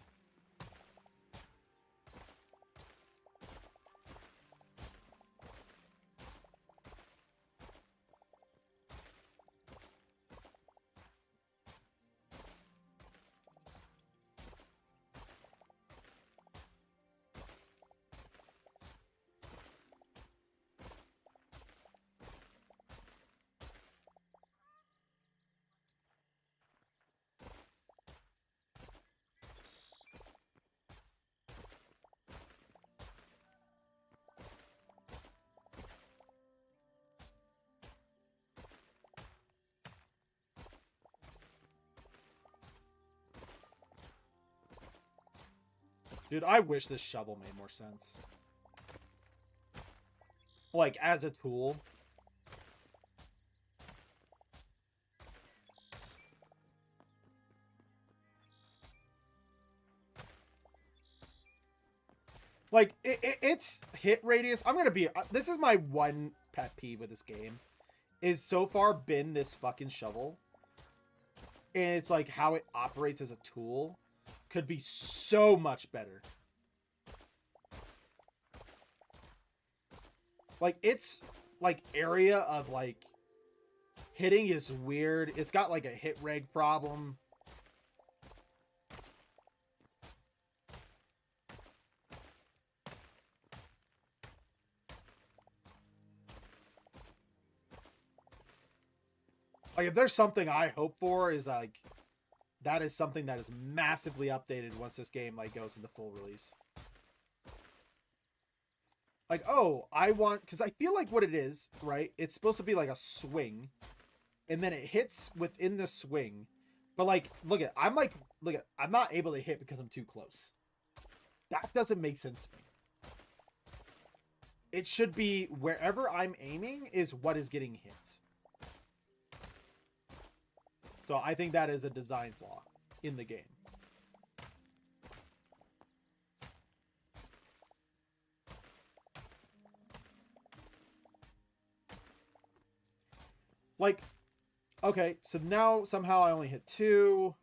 Dude, I wish this shovel made more sense. Like, as a tool. Like, it's hit radius. I'm gonna be... this is my one pet peeve with this game. Is so far been this fucking shovel. And it's like how it operates as a tool. Could be so much better. Like, it's, like, area of, like, hitting is weird. It's got, like, a hit reg problem. Like, if there's something I hope for is, like... that is something that is massively updated once this game, like, goes into full release. Like, oh, I want... because I feel like what it is, right? It's supposed to be like a swing. And then it hits within the swing. But, like, look at... I'm like... look at... I'm not able to hit because I'm too close. That doesn't make sense to me. It should be wherever I'm aiming is what is getting hit. So I think that is a design flaw in the game. Like, okay, so now somehow I only hit 2.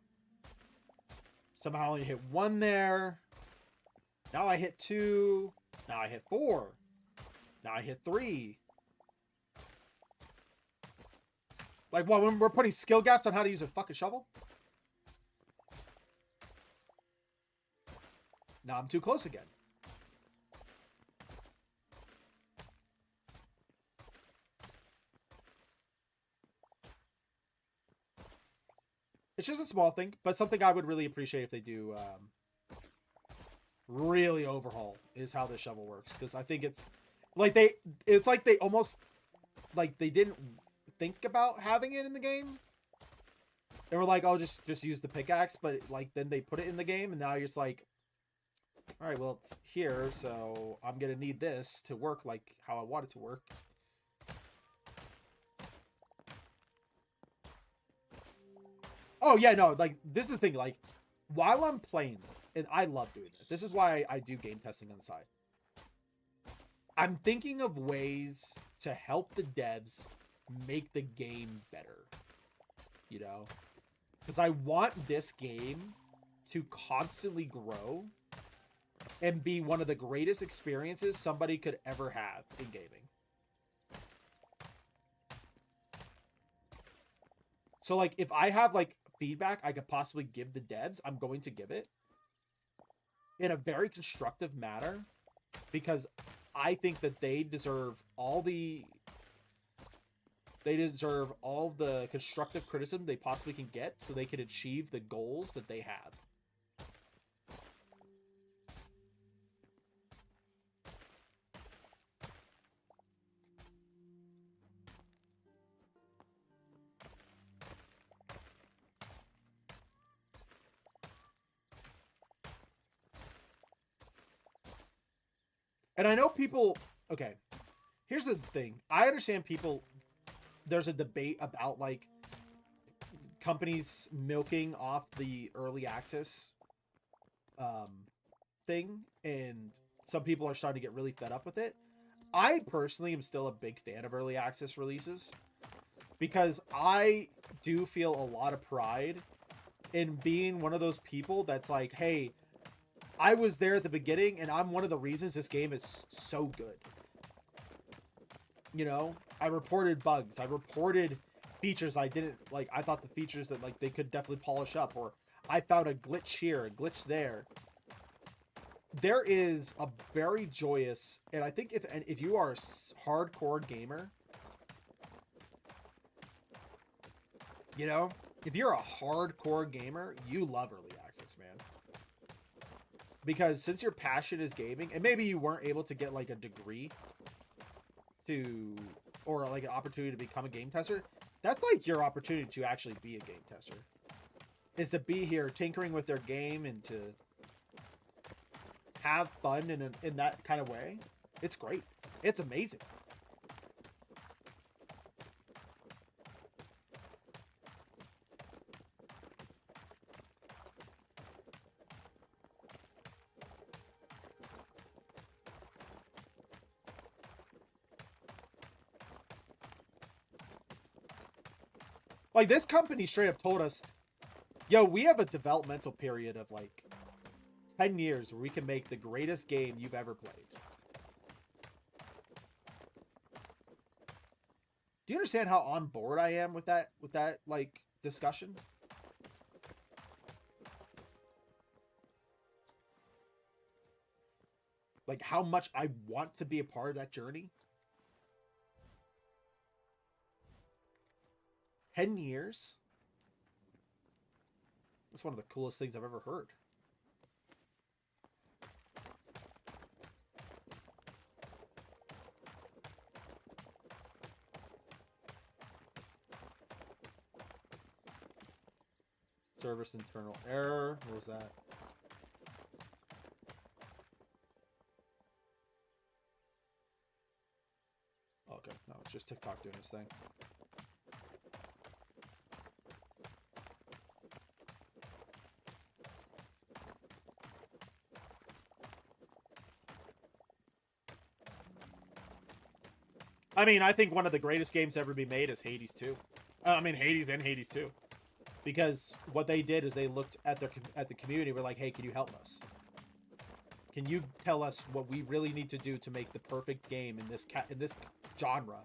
Somehow I only hit 1 there. Now I hit 2. Now I hit 4. Now I hit 3. Like, what, when we're putting skill gaps on how to use a fucking shovel? Now I'm too close again. It's just a small thing, but something I would really appreciate if they do really overhaul is how this shovel works. Because I think it's like they almost, like, they didn't think about having it in the game. They were like, oh, just use the pickaxe, but like then they put it in the game, and now you're just like, all right, well, it's here, so I'm gonna need this to work like how I want it to work. Oh yeah, no, like, this is the thing, like, while I'm playing this, and I love doing this is why I do game testing on the side, I'm thinking of ways to help the devs make the game better, you know, because I want this game to constantly grow and be one of the greatest experiences somebody could ever have in gaming. So like if I have like feedback I could possibly give the devs, I'm going to give it in a very constructive manner because I think that they deserve all the constructive criticism they possibly can get so they can achieve the goals that they have. And I know people, okay, here's the thing. I understand people, there's a debate about like companies milking off the early access thing, and some people are starting to get really fed up with it. I personally am still a big fan of early access releases because I do feel a lot of pride in being one of those people that's like, hey, I was there at the beginning and I'm one of the reasons this game is so good. You know, I reported bugs. I reported features I didn't like. I thought the features that like they could definitely polish up, or I found a glitch here, a glitch there. There is a very joyous, and I think if you are a hardcore gamer, you know, if you're a hardcore gamer, you love early access, man. Because since your passion is gaming, and maybe you weren't able to get like a degree to, or like an opportunity to become a game tester, that's like your opportunity to actually be a game tester. Is to be here tinkering with their game and to have fun in that kind of way. It's great. It's amazing. Like, this company straight up told us, yo, we have a developmental period of like 10 years where we can make the greatest game you've ever played. Do you understand how on board I am with that like discussion? Like how much I want to be a part of that journey? 10 years? That's one of the coolest things I've ever heard. Service internal error. What was that? Okay, no, it's just TikTok doing its thing. I mean, I think one of the greatest games ever be made is Hades 2. I mean, Hades and Hades 2. Because what they did is they looked at the community. We're like, hey, can you help us? Can you tell us what we really need to do to make the perfect game in this genre?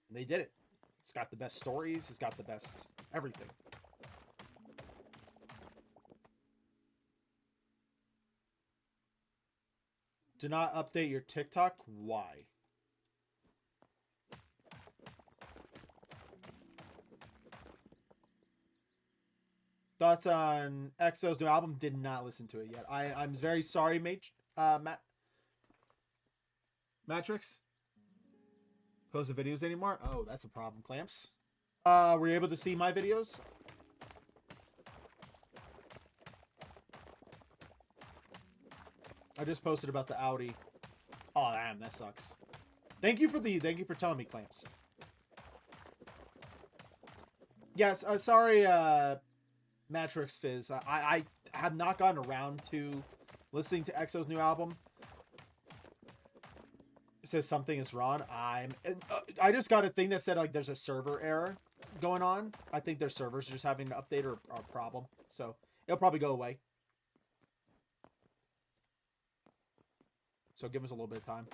And they did it. It's got the best stories. It's got the best everything. Do not update your TikTok. Why? Thoughts on EXO's new album? Did not listen to it yet. I'm very sorry, Matrix. Post the videos anymore? Oh, that's a problem, Clamps. Were you able to see my videos? I just posted about the Audi. Oh, damn, that sucks. Thank you for telling me, Clamps. Yes, sorry, Matrix Fizz. I have not gotten around to listening to EXO's new album. It says something is wrong. I just got a thing that said like there's a server error going on. I think their servers are just having an update or a problem. So it'll probably go away. So give us a little bit of time.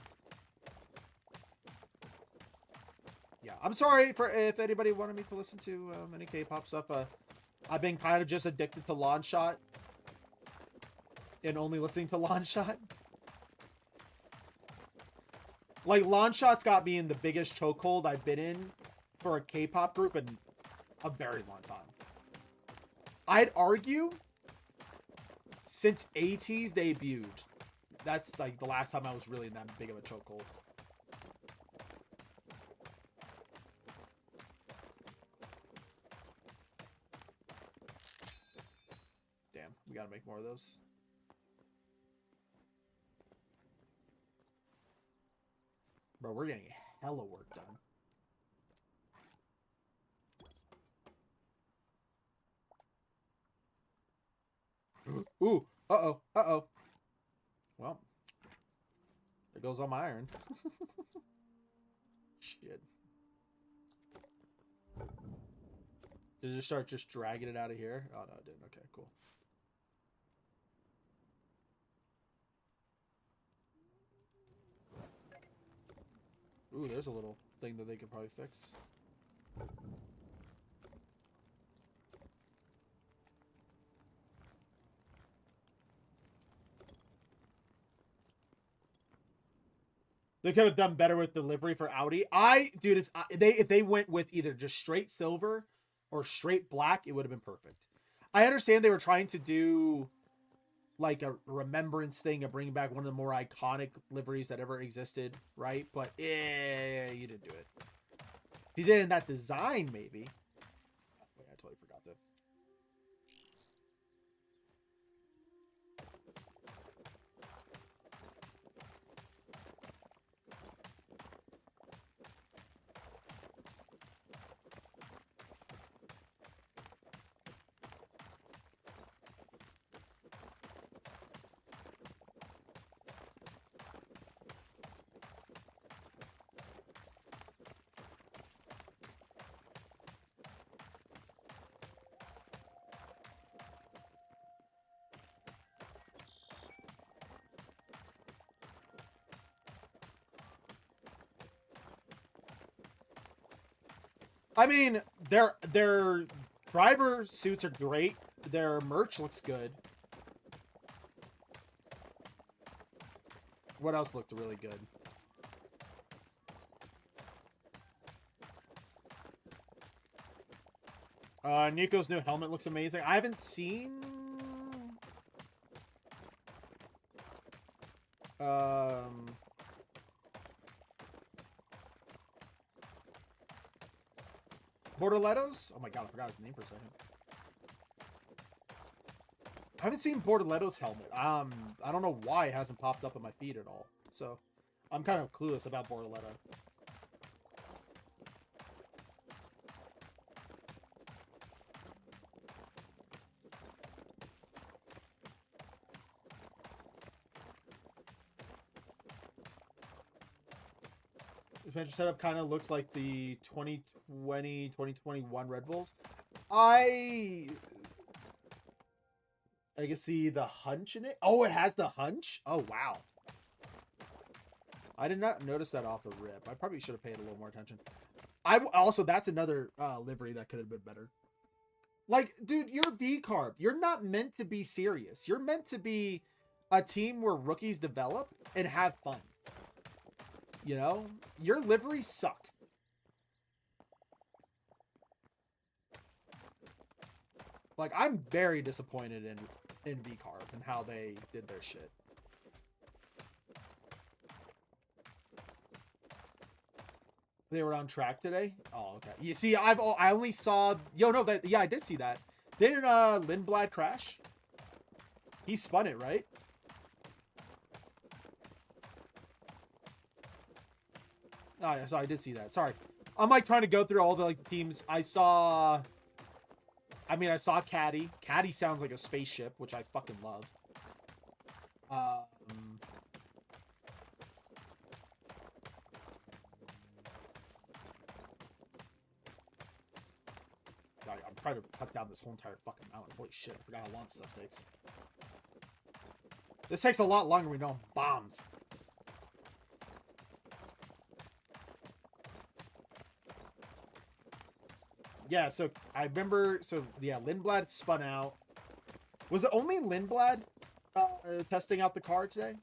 yeah, I'm sorry for if anybody wanted me to listen to any K-pop stuff. I've been kind of just addicted to Lawn Shot and only listening to Lawn Shot. Like, Lawn Shot's got me in the biggest chokehold I've been in for a K-pop group in a very long time. I'd argue since AT's debuted, that's like the last time I was really in that big of a chokehold. Damn, we gotta make more of those. Bro, we're getting hella work done. Ooh, uh-oh, uh-oh. Well, there goes all my iron. Shit. Did it start just dragging it out of here? Oh, no, it didn't. Okay, cool. Ooh, there's a little thing that they could probably fix. They could have done better with delivery for Audi. Dude, it's if they went with either just straight silver or straight black, it would have been perfect. I understand they were trying to do like a remembrance thing of bringing back one of the more iconic liveries that ever existed, right? But yeah, you didn't do it. If you did in that design, maybe. Wait, I totally forgot that. I mean, their driver suits are great. Their merch looks good. What else looked really good? Nico's new helmet looks amazing. I haven't seen... Borderletto's? Oh my god, I forgot his name for a second. I haven't seen Borderletto's helmet. I don't know why it hasn't popped up in my feed at all. So, I'm kind of clueless about Borderletto. Adventure setup kind of looks like the 2020, 2021 Red Bulls. I can see the hunch in it. Oh, it has the hunch? Oh, wow. I did not notice that off the rip. I probably should have paid a little more attention. Also, that's another livery that could have been better. Like, dude, you're V-Carb. You're not meant to be serious. You're meant to be a team where rookies develop and have fun. You know? Your livery sucks. Like, I'm very disappointed in V-Carb and how they did their shit. They were on track today? Oh, okay. You see, I only saw... Yo, no, yeah, I did see that. Didn't Lindblad crash? He spun it, right? Oh, yeah, so I did see that. Sorry. I'm, like, trying to go through all the, like, teams. I saw Caddy. Caddy sounds like a spaceship, which I fucking love. I'm trying to cut down this whole entire fucking mountain. Holy shit, I forgot how long this stuff takes. This takes a lot longer when we don't have bombs. Yeah, so I remember, so yeah, Lindblad spun out. Was it only Lindblad testing out the car today?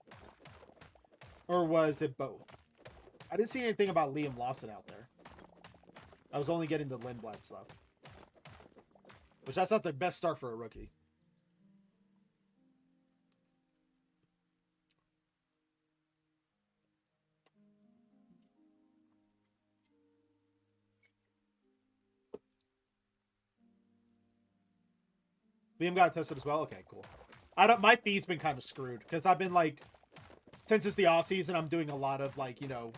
Or was it both? I didn't see anything about Liam Lawson out there. I was only getting the Lindblad stuff. Which that's not the best start for a rookie. Liam got tested as well? Okay, cool. My feed's been kind of screwed because I've been like, since it's the off season, I'm doing a lot of like, you know,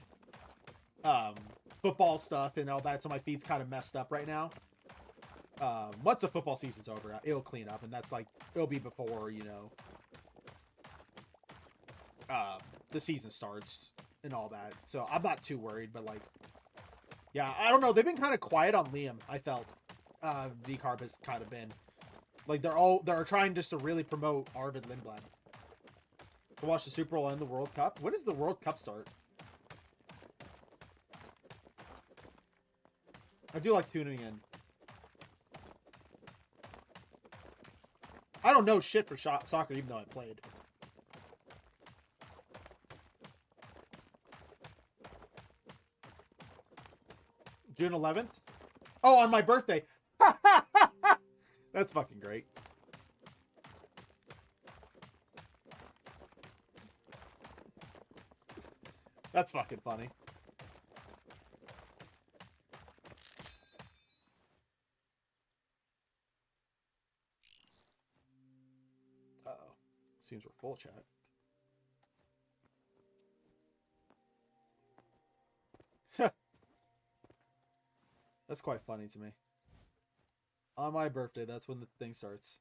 football stuff and all that, so my feed's kind of messed up right now. Once the football season's over, it'll clean up, and that's like, it'll be before, you know, the season starts and all that. So I'm not too worried, but like, yeah, I don't know. They've been kind of quiet on Liam, I felt. V-Carb has kind of been. Like, they're trying just to really promote Arvid Lindblad. To watch the Super Bowl and the World Cup. When does the World Cup start? I do like tuning in. I don't know shit for soccer, even though I played. June 11th? Oh, on my birthday. That's fucking great. That's fucking funny. Uh-oh. Seems we're full, chat. That's quite funny to me. On my birthday, that's when the thing starts.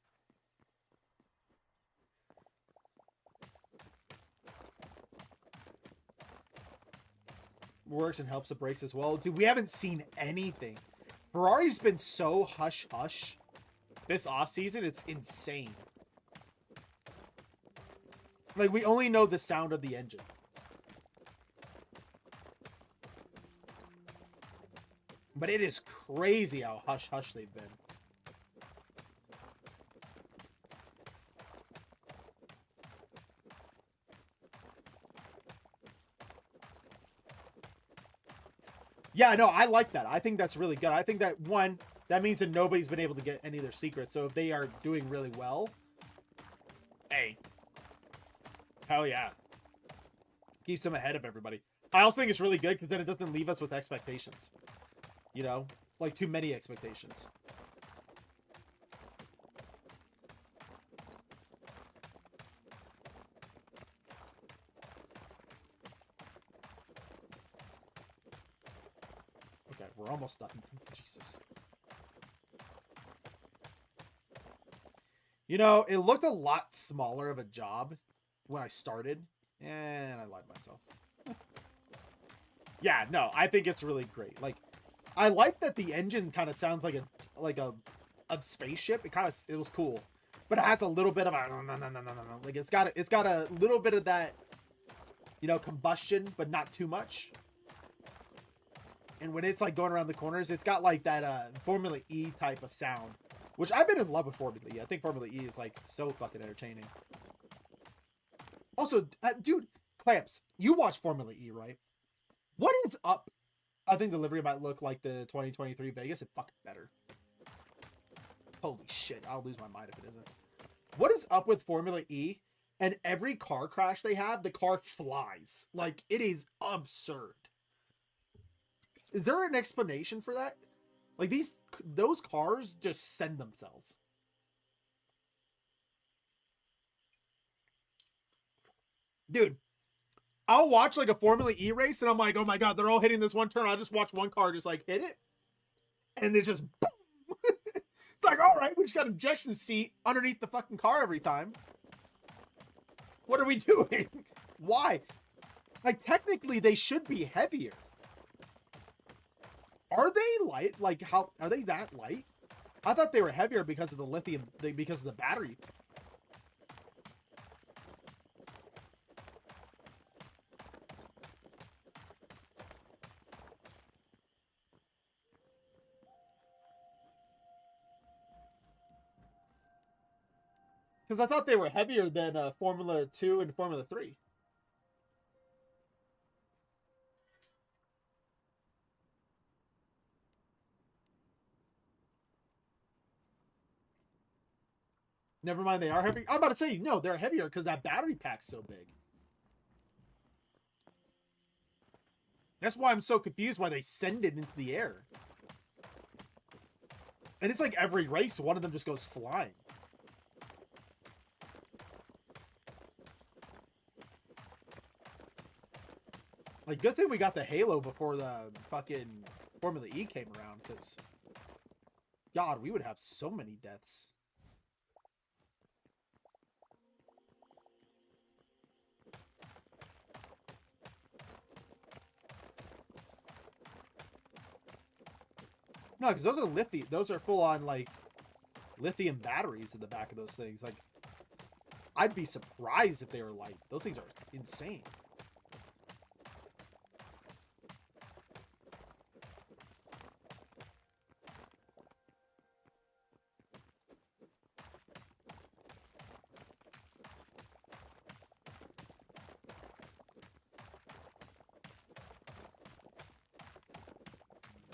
Works and helps the brakes as well. Dude, we haven't seen anything. Ferrari's been so hush-hush this offseason. It's insane. Like, we only know the sound of the engine. But it is crazy how hush-hush they've been. Yeah, no, I like that. I think that's really good. I think that, one, that means that nobody's been able to get any of their secrets. So if they are doing really well, hey, hell yeah. Keeps them ahead of everybody. I also think it's really good because then it doesn't leave us with expectations. You know? Like, too many expectations. Okay, we're almost done. Jesus. You know, it looked a lot smaller of a job when I started, and I lied to myself. Yeah, no, I think it's really great. Like, I like that the engine kind of sounds like a spaceship. It was cool, but it has a little bit of a like it's got a little bit of that, you know, combustion, but not too much. And when it's like going around the corners, it's got like that Formula E type of sound, which I've been in love with Formula E. I think Formula E is like so fucking entertaining. Also, dude, Clamps, you watch Formula E, right? What is up? I think the livery might look like the 2023 Vegas. It's fucking better. Holy shit, I'll lose my mind if it isn't. What is up with Formula E? And every car crash they have, the car flies. Like, it is absurd. Is there an explanation for that? Like, those cars just send themselves. Dude, I'll watch like a Formula E race and I'm like, oh my god, they're all hitting this one turn. I'll just watch one car just like hit it. And it's just boom. It's like, all right, we just got an ejection seat underneath the fucking car every time. What are we doing? Why? Like, technically, they should be heavier. Are they light? Like, how are they that light? I thought they were heavier because of the lithium, because of the battery. Because I thought they were heavier than Formula 2 and Formula 3. Never mind, they are heavy. I'm about to say, no, they're heavier because that battery pack's so big. That's why I'm so confused why they send it into the air. And it's like every race, one of them just goes flying. Like, good thing we got the Halo before the fucking Formula E came around, because God, we would have so many deaths. No, because those are lithium. Those are full on like lithium batteries in the back of those things. Like, I'd be surprised if they were light. Those things are insane.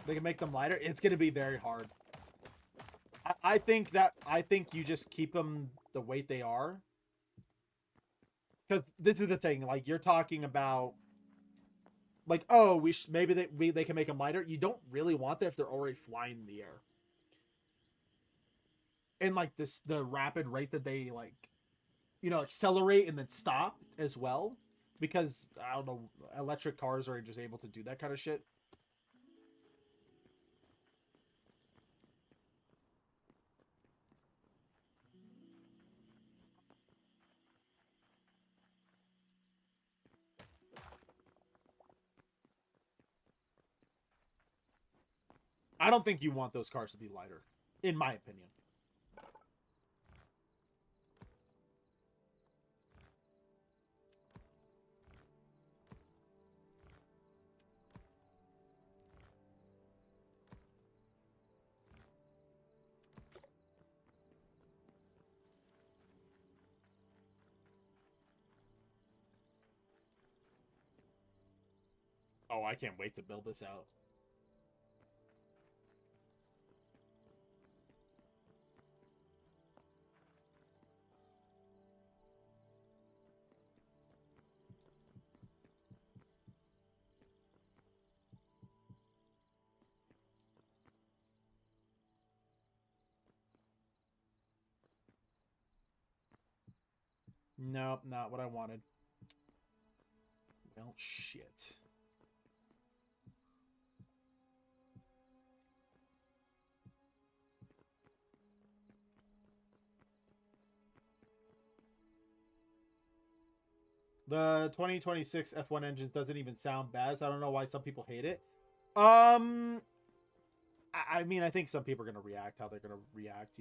They can make them lighter. It's going to be very hard. I think you just keep them the weight they are. Because this is the thing. Like, you're talking about, like, oh, maybe they can make them lighter. You don't really want that if they're already flying in the air. And like the rapid rate that they like, accelerate and then stop as well. Because I don't know, electric cars are just able to do that kind of shit. I don't think you want those cars to be lighter, in my opinion. Oh, I can't wait to build this out. Nope, not what I wanted. Well, shit. The 2026 F1 engines doesn't even sound bad, so I don't know why some people hate it. I mean, I think some people are going to react how they're going to react,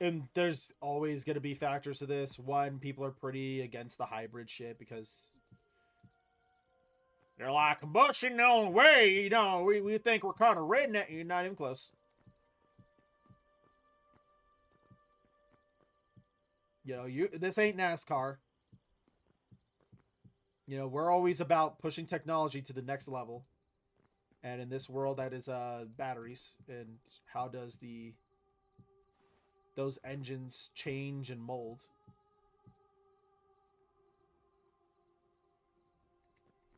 And there's always going to be factors to this. One, people are pretty against the hybrid shit because they're like, combustion the only way, we think we're kind of redneck. You're not even close. This ain't NASCAR. We're always about pushing technology to the next level. And in this world, that is batteries. And how does those engines change and mold?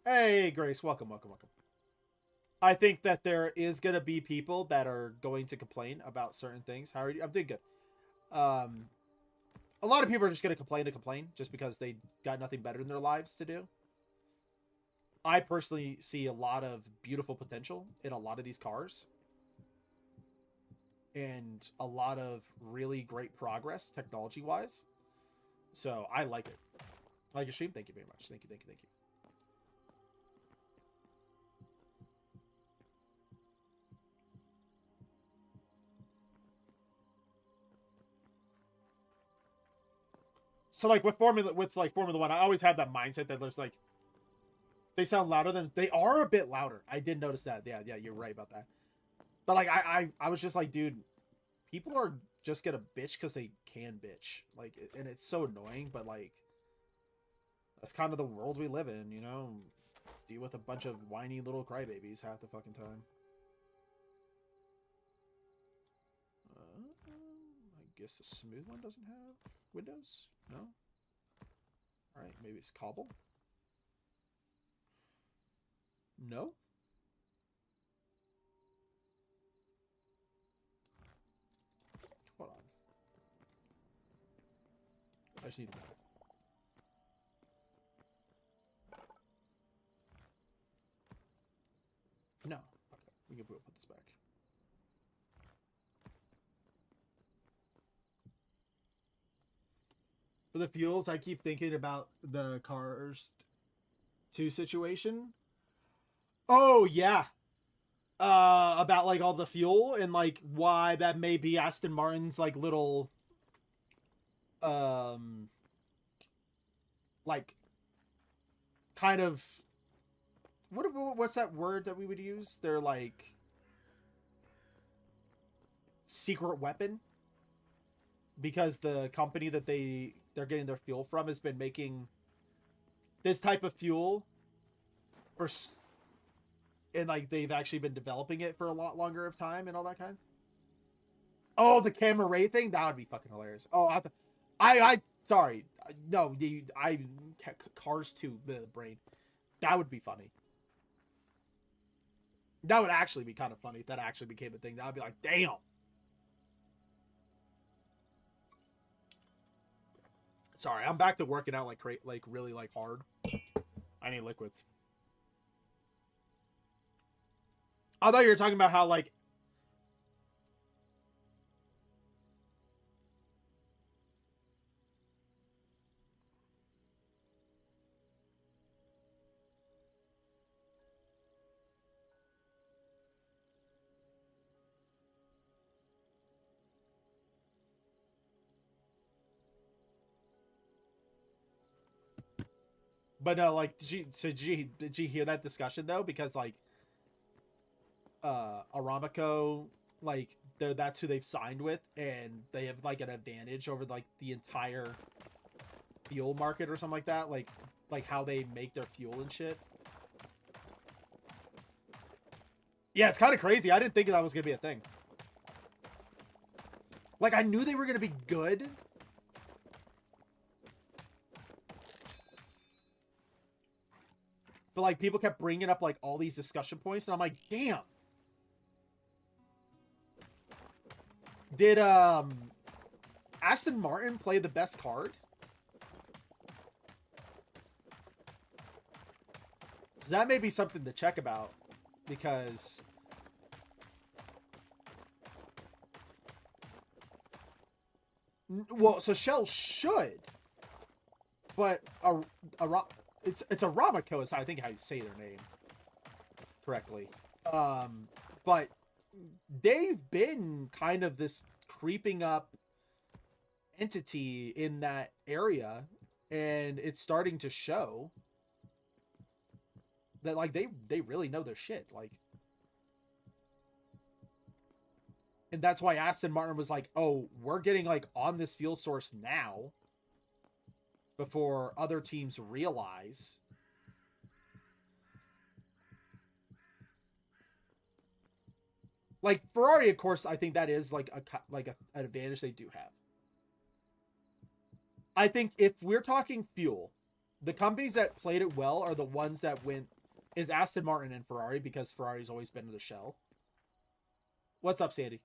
Hey, Grace, welcome. I think that there is going to be people that are going to complain about certain things. How are you? I'm doing good. A lot of people are just going to complain just because they got nothing better in their lives to do. I personally see a lot of beautiful potential in a lot of these cars. And a lot of really great progress technology-wise. So, I like it. Like your stream? Thank you very much. Thank you. So, like, with Formula 1, I always have that mindset that there's, like, they sound louder than... They are a bit louder. I did notice that. Yeah, you're right about that. But, like, I was just like, dude, people are just get a bitch because they can bitch. Like, and it's so annoying, but like, that's kind of the world we live in, you know? Deal with a bunch of whiny little crybabies half the fucking time. I guess the smooth one doesn't have windows? No? Alright, maybe it's cobble? No? Hold on. I just need to know. No. Okay, we can put this back. For the fuels, I keep thinking about the Cars 2 situation. Oh, yeah. About like all the fuel and like why that may be Aston Martin's like little like kind of what's that word that we would use? They're like secret weapon, because the company that they're getting their fuel from has been making this type of fuel for, and like they've actually been developing it for a lot longer of time and all that kind. Oh, the camera ray thing, that would be fucking hilarious. Oh, I sorry, no, I Cars 2, the brain, that would be funny. That would actually be kind of funny if that actually became a thing. That would be like, damn. Sorry, I'm back to working out like really like hard. I need liquids. I thought you were talking about how like but no, like did you hear that discussion though? Because like Aramco, like that's who they've signed with, and they have like an advantage over like the entire fuel market or something like that, like how they make their fuel and shit. Yeah, it's kind of crazy. I didn't think that was gonna be a thing. Like, I knew they were gonna be good, but like people kept bringing up like all these discussion points, and I'm like, damn. Did Aston Martin play the best card? So that may be something to check about, because well, so Shell should, but it's Aramco is I think how you say their name correctly. But they've been kind of this creeping up entity in that area, and it's starting to show that like they really know their shit, like, and that's why Aston Martin was like, oh, we're getting like on this fuel source now before other teams realize. Like Ferrari, of course, I think that is like an advantage they do have. I think if we're talking fuel, the companies that played it well are the ones that went is Aston Martin and Ferrari, because Ferrari's always been to the shell. What's up, Sandy?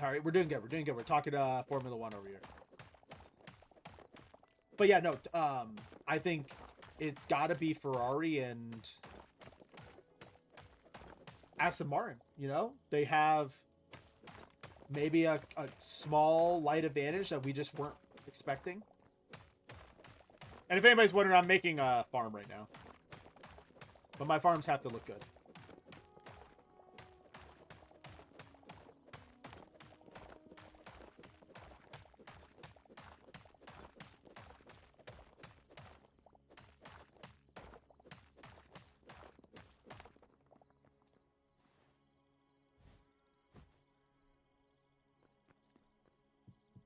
All right, we're doing good. We're doing good. We're talking Formula One over here. But yeah, no, I think it's got to be Ferrari and Aston Martin. You know, they have maybe a small light advantage that we just weren't expecting. And if anybody's wondering, I'm making a farm right now, but my farms have to look good.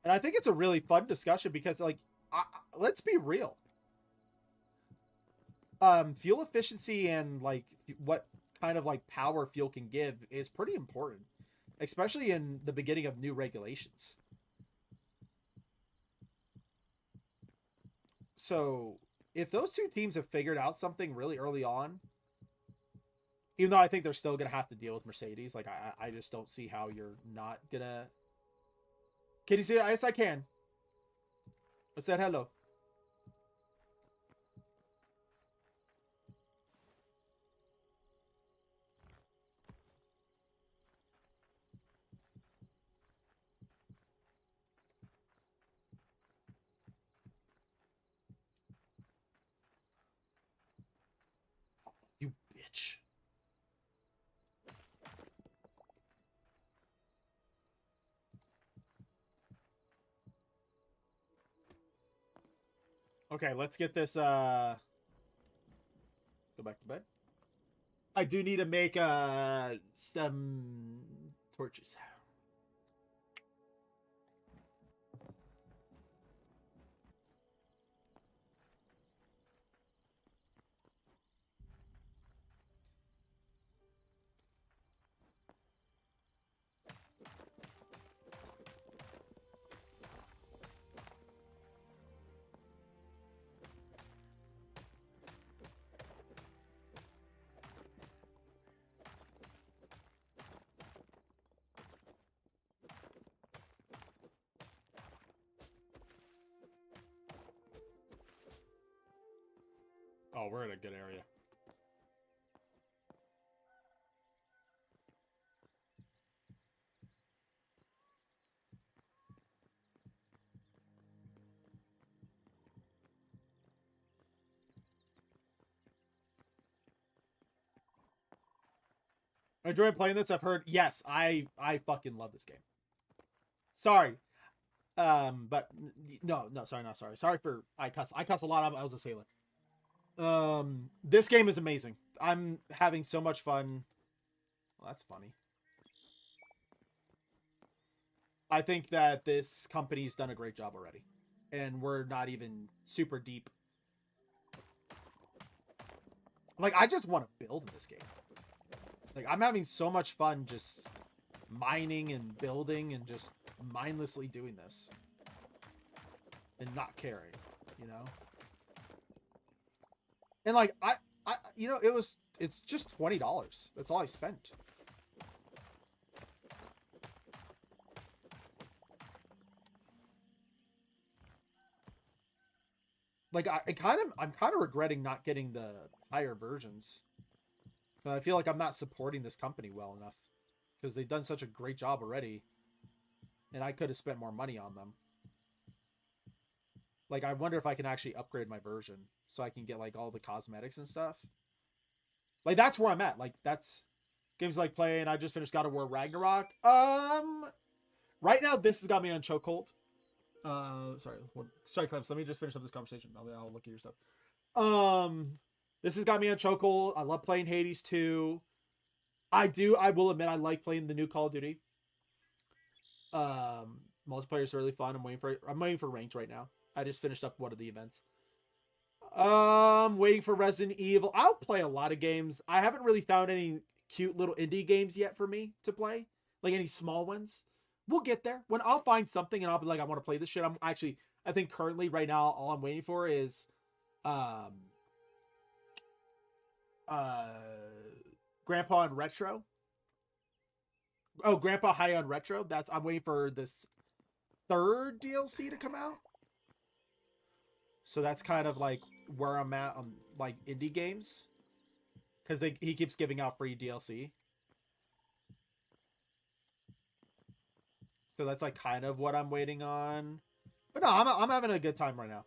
And I think it's a really fun discussion because, like, let's be real. Fuel efficiency and, like, what kind of, like, power fuel can give is pretty important, especially in the beginning of new regulations. So, if those two teams have figured out something really early on, even though I think they're still going to have to deal with Mercedes, like, I just don't see how you're not going to... Can you see it? Yes, I can. I said hello. You bitch. Okay, let's get this, go back to bed. I do need to make, some torches. Oh, we're in a good area. I enjoy playing this. I've heard, yes, I fucking love this game. Sorry. But no, sorry, not sorry. Sorry for I cuss a lot. I was a sailor. This game is amazing. I'm having so much fun. Well, that's funny. I think that this company's done a great job already, and we're not even super deep. Like, I just want to build in this game. Like, I'm having so much fun just mining and building and just mindlessly doing this and not caring, you know. And like you know, it's just $20. That's all I spent. Like, I'm kind of regretting not getting the higher versions. I feel like I'm not supporting this company well enough because they've done such a great job already, and I could have spent more money on them. Like, I wonder if I can actually upgrade my version so I can get like all the cosmetics and stuff. Like, that's where I'm at. Like, that's games like playing. I just finished God of War Ragnarok. Right now this has got me on chokehold. Sorry, Clem. So let me just finish up this conversation. I'll look at your stuff. This has got me on chokehold. I love playing Hades 2. I will admit I like playing the new Call of Duty. Multiplayer is really fun. I'm waiting for ranked right now. I just finished up one of the events. Waiting for Resident Evil. I'll play a lot of games. I haven't really found any cute little indie games yet for me to play. Like any small ones. We'll get there. When I'll find something and I'll be like, I want to play this shit. I think currently right now all I'm waiting for is Grandpa on Retro. Oh, Grandpa High on Retro. I'm waiting for this third DLC to come out. So that's kind of like where I'm at on like indie games, because he keeps giving out free DLC. So that's like kind of what I'm waiting on. But no, I'm having a good time right now.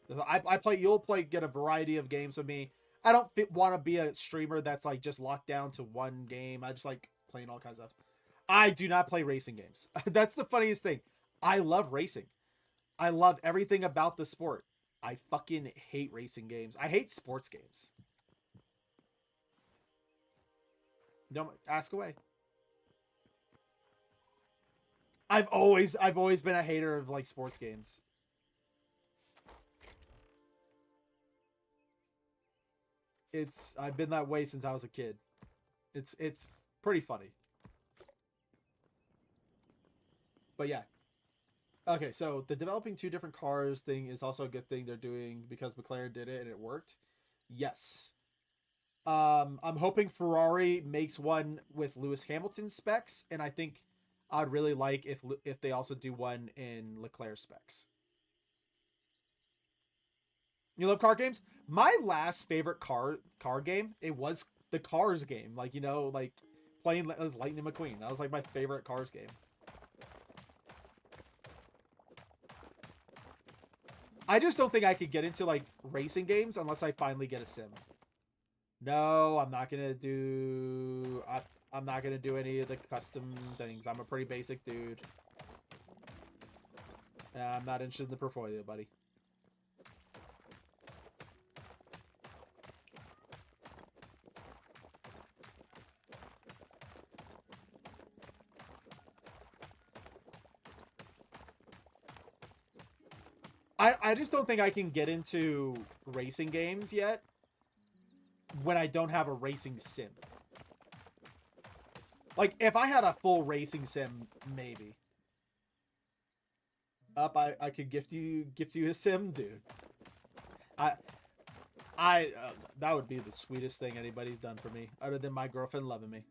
You'll get a variety of games with me. I don't want to be a streamer that's like just locked down to one game. I just like playing all kinds of stuff. I do not play racing games. That's the funniest thing. I love racing. I love everything about the sport. I fucking hate racing games. I hate sports games. Don't ask away. I've always been a hater of like sports games. I've been that way since I was a kid. It's pretty funny. But yeah. Okay, so the developing two different cars thing is also a good thing they're doing because McLaren did it and it worked. Yes. I'm hoping Ferrari makes one with Lewis Hamilton specs, and I think I'd really like if they also do one in Leclerc specs. You love car games? My last favorite car game, it was the Cars game. Like, like playing as Lightning McQueen. That was like my favorite Cars game. I just don't think I could get into like racing games unless I finally get a sim. No, I'm not gonna do. I'm not gonna do any of the custom things. I'm a pretty basic dude. I'm not interested in the portfolio, buddy. I just don't think I can get into racing games yet when I don't have a racing sim. Like, if I had a full racing sim, maybe. I could gift you a sim, dude. I that would be the sweetest thing anybody's done for me, other than my girlfriend loving me.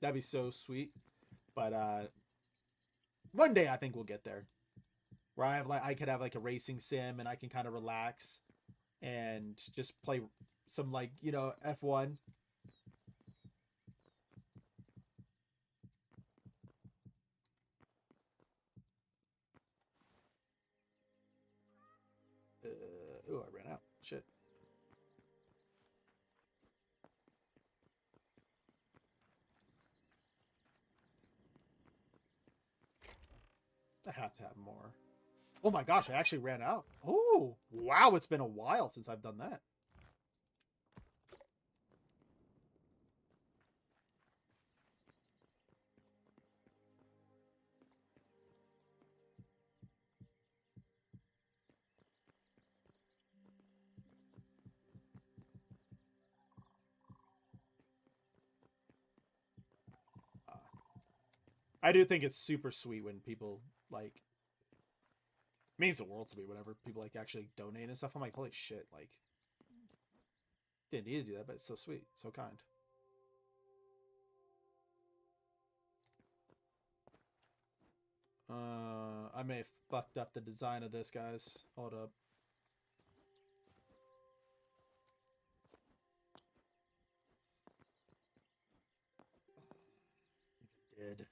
That'd be so sweet. But one day I think we'll get there, where I could have like a racing sim and I can kind of relax and just play some like F1. Oh, I ran out. Shit. I have to have more. Oh my gosh, I actually ran out. Oh, wow, it's been a while since I've done that. Uh, I do think it's super sweet when people like means the world to me whenever people like actually donate and stuff. I'm like, holy shit, like didn't need to do that, but it's so sweet, so kind. I may have fucked up the design of this, guys. Hold up. Did.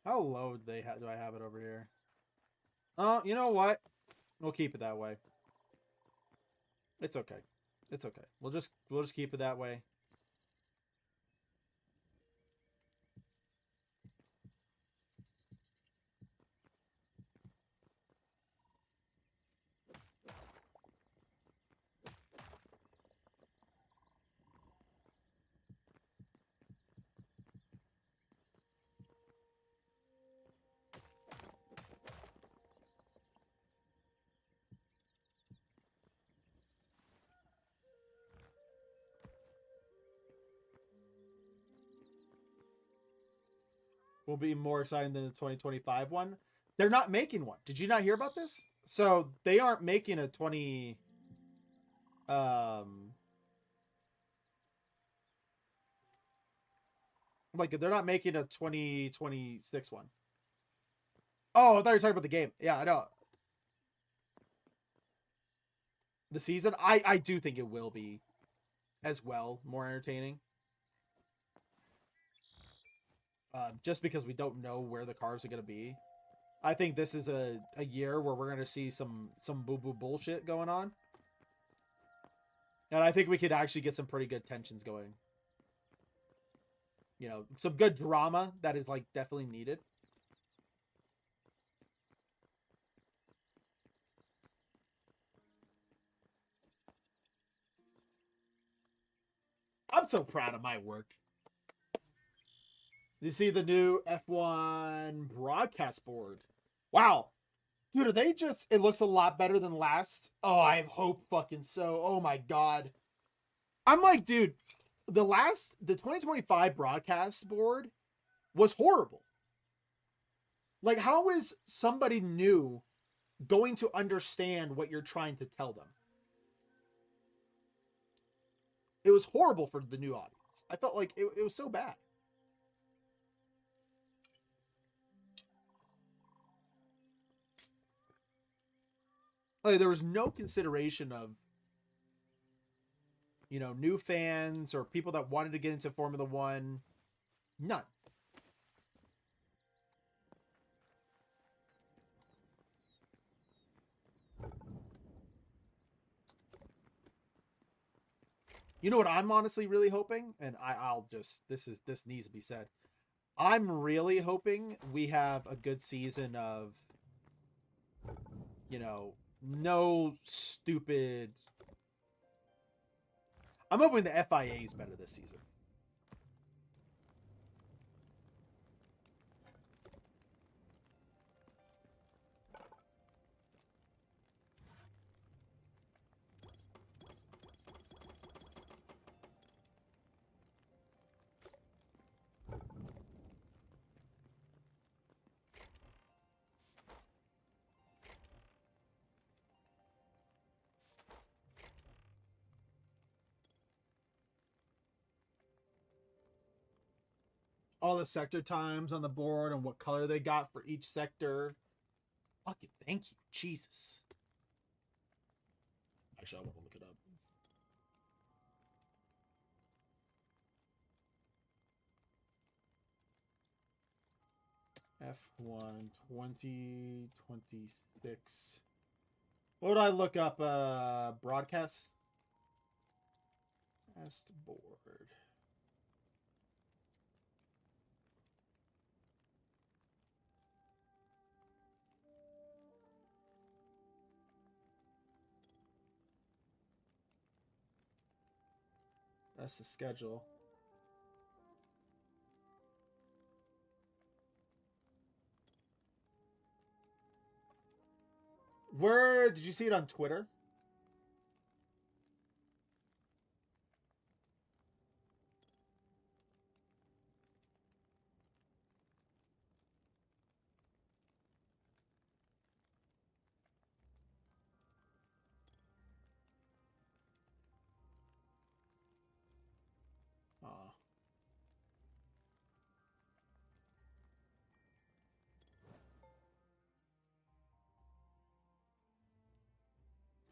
How low do I have it over here? Oh, you know what? We'll keep it that way. It's okay. It's okay. We'll just keep it that way. Will be more exciting than the 2025 one. They're not making one. Did you not hear about this? So they aren't making a 20 um like they're not making a 2026 one. Oh, I thought you were talking about the game. Yeah, I know. The season, I do think it will be as well more entertaining. just because we don't know where the cars are going to be. I think this is a year where we're going to see some boo-boo bullshit going on. And I think we could actually get some pretty good tensions going. You know, some good drama that is, like, definitely needed. I'm so proud of my work. You see the new F1 broadcast board. Wow. Dude, are they just... It looks a lot better than last. Oh, I hope fucking so. Oh, my God. I'm like, dude, the 2025 broadcast board was horrible. Like, how is somebody new going to understand what you're trying to tell them? It was horrible for the new audience. I felt like it was so bad. Like, there was no consideration of, you know, new fans or people that wanted to get into Formula One. None. You know what I'm honestly really hoping, and I'll just this needs to be said. I'm really hoping we have a good season of, you know, no stupid. I'm hoping the FIA is better this season. All the sector times on the board and what color they got for each sector. Fucking thank you, Jesus. Actually, I want to look it up. F1 2026. What would I look up? Broadcast? Cast board. That's the schedule. Where did you see it on Twitter?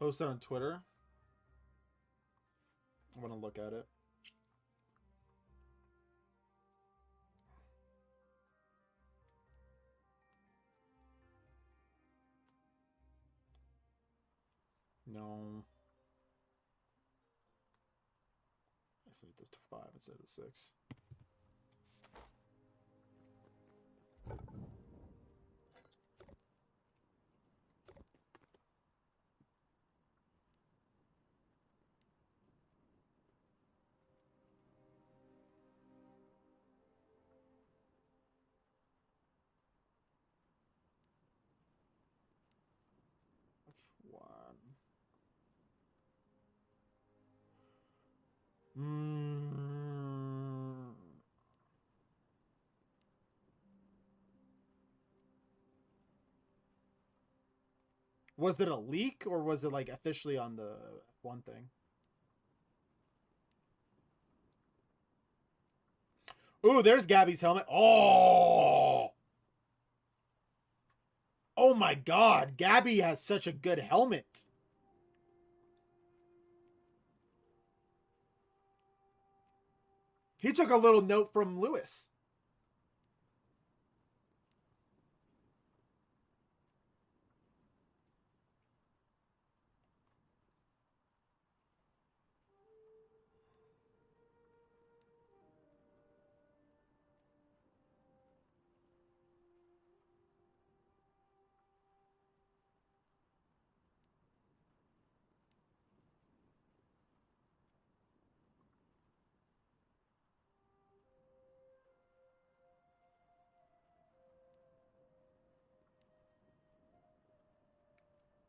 Post it on Twitter. I want to look at it. No. I sent this to 5 instead of 6. F1. Was it a leak or was it like officially on the one thing? Ooh, there's Gabby's helmet. Oh! Oh my God. Gabby has such a good helmet. He took a little note from Lewis.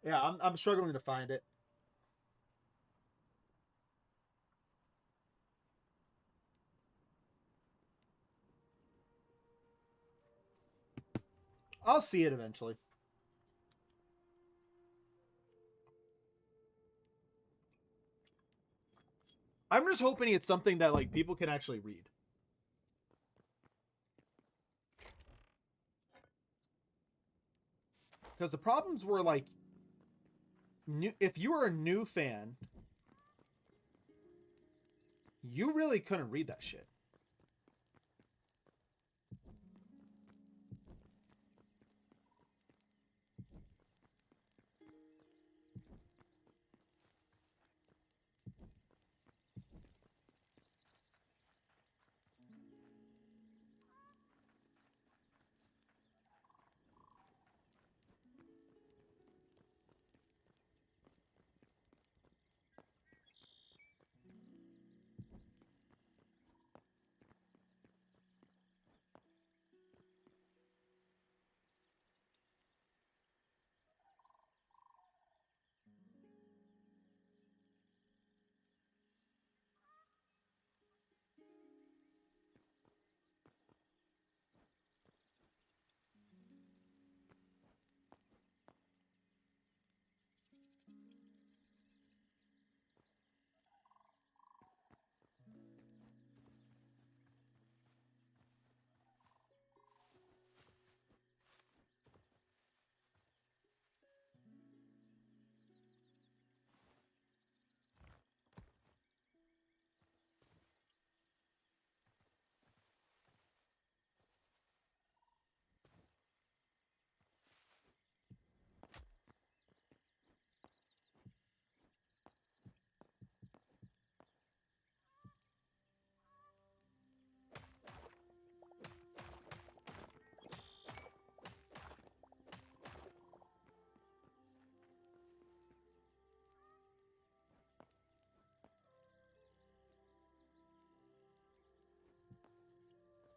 Yeah, I'm struggling to find it. I'll see it eventually. I'm just hoping it's something that like people can actually read. Because the problems were like, if you were a new fan, you really couldn't read that shit.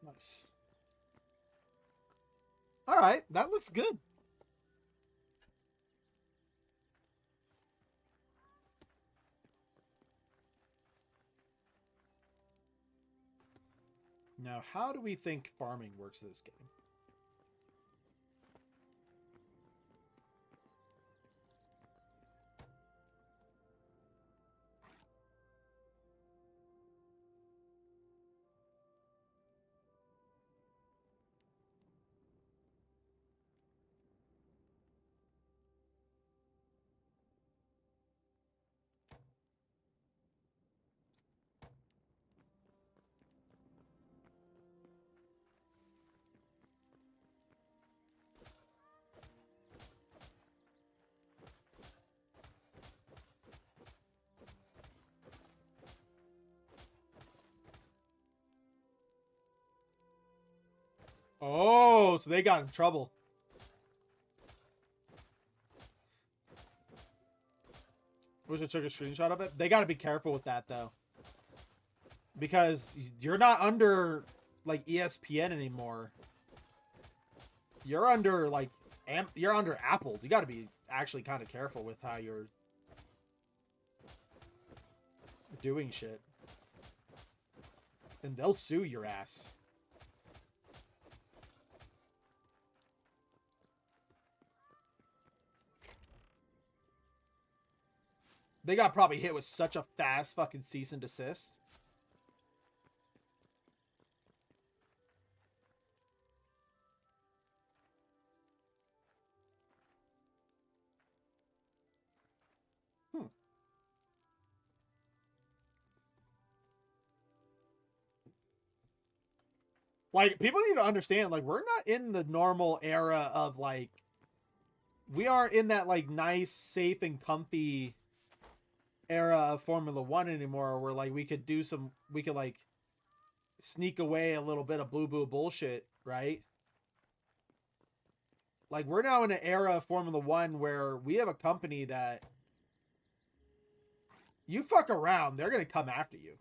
Nice. All right, that looks good. Now, how do we think farming works in this game? Oh, so they got in trouble. Wish I took a screenshot of it. They got to be careful with that, though. Because you're not under, like, ESPN anymore. You're under, like, you're under Apple. You got to be actually kind of careful with how you're doing shit. And they'll sue your ass. They got probably hit with such a fast fucking cease and desist. Like, people need to understand, like, we're not in the normal era of, like, we aren't in that, like, nice, safe, and comfy era of Formula One anymore where, like, we could, like, sneak away a little bit of boo-boo bullshit, right? Like, we're now in an era of Formula One where we have a company that you fuck around, they're going to come after you.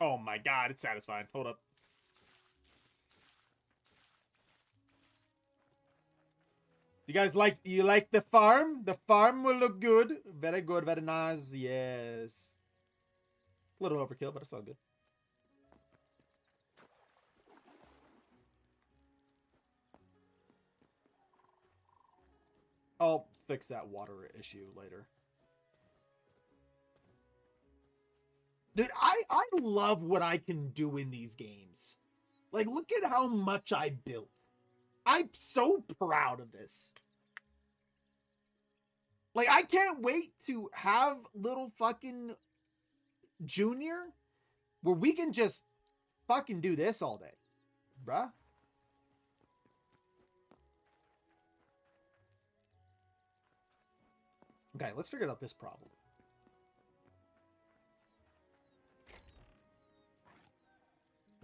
Oh my god, it's satisfying. Hold up. You guys like the farm? The farm will look good. Very good, very nice. Yes. A little overkill, but it's all good. I'll fix that water issue later. Dude, I love what I can do in these games. Like, look at how much I built. I'm so proud of this. Like, I can't wait to have little fucking Junior where we can just fucking do this all day. Bruh. Okay, let's figure out this problem.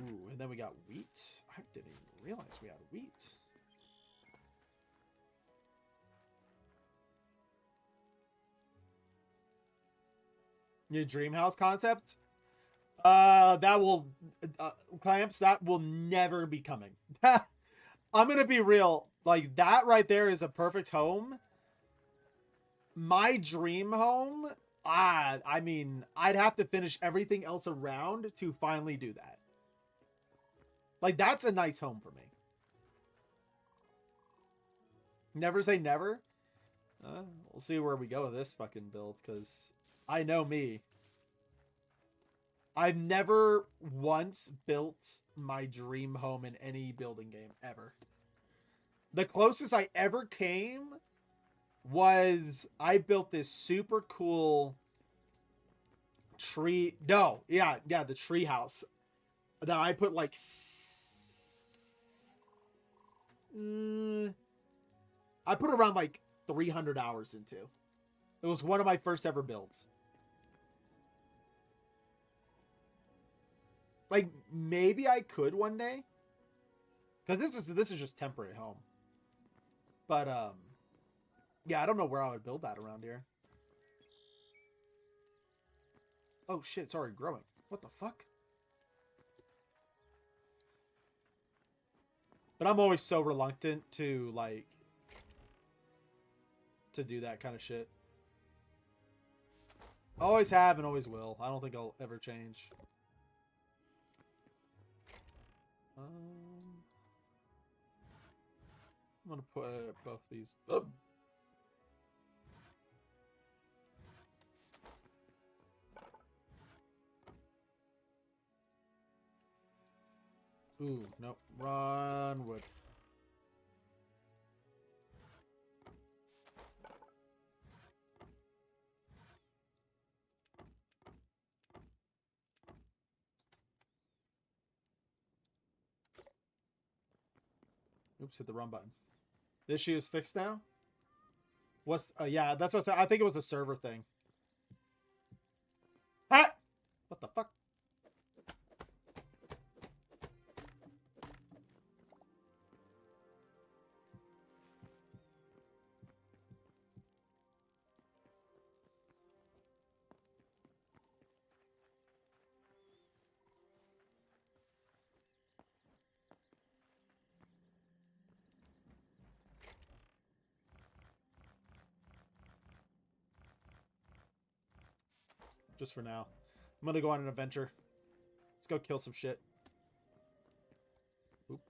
Ooh, and then we got wheat. I didn't even realize we had wheat. Your dream house concept? That will, Clamps, that will never be coming. I'm gonna be real. Like, that right there is a perfect home. My dream home, I mean, I'd have to finish everything else around to finally do that. Like, that's a nice home for me. Never say never. We'll see where we go with this fucking build, because I know me. I've never once built my dream home in any building game, ever. The closest I ever came was I built this super cool tree. No, yeah, the tree house that I put like I put around like 300 hours into. It was one of my first ever builds. Like, maybe I could one day, because this is just temporary home. But yeah, I don't know where I would build that around here. Oh shit, it's already growing. What the fuck? But I'm always so reluctant to, like, to do that kind of shit. Always have and always will. I don't think I'll ever change. I'm gonna put both these. Oh. Ooh, nope. Run wood. Oops, hit the run button. The issue is fixed now? What's yeah, that's what I think it was the server thing. Ah! What the fuck? Just for now. I'm gonna go on an adventure. Let's go kill some shit. Oop.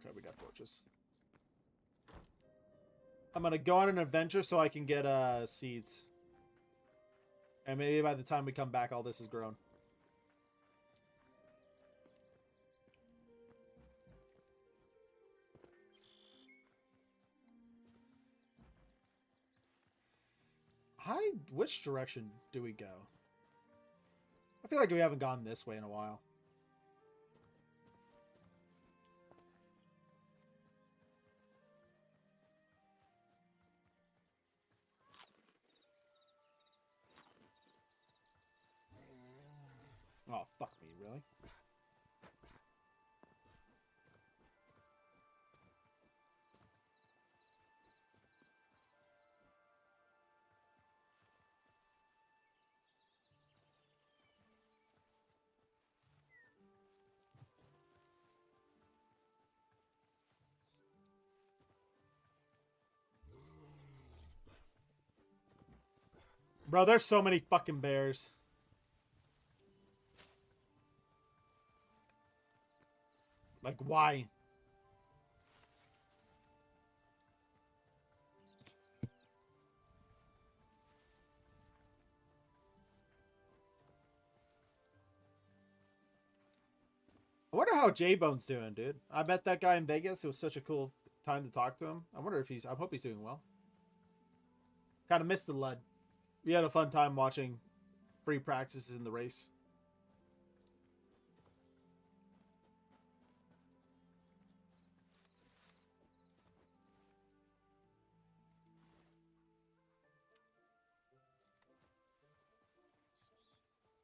Okay, we got torches. I'm gonna go on an adventure so I can get seeds. And maybe by the time we come back, all this is grown. Which direction do we go? I feel like we haven't gone this way in a while. Oh, fuck me, really? Bro, there's so many fucking bears. Like, why? I wonder how J-Bone's doing, dude. I met that guy in Vegas. It was such a cool time to talk to him. I wonder if I hope he's doing well. Kind of missed the Lud. We had a fun time watching free practices in the race.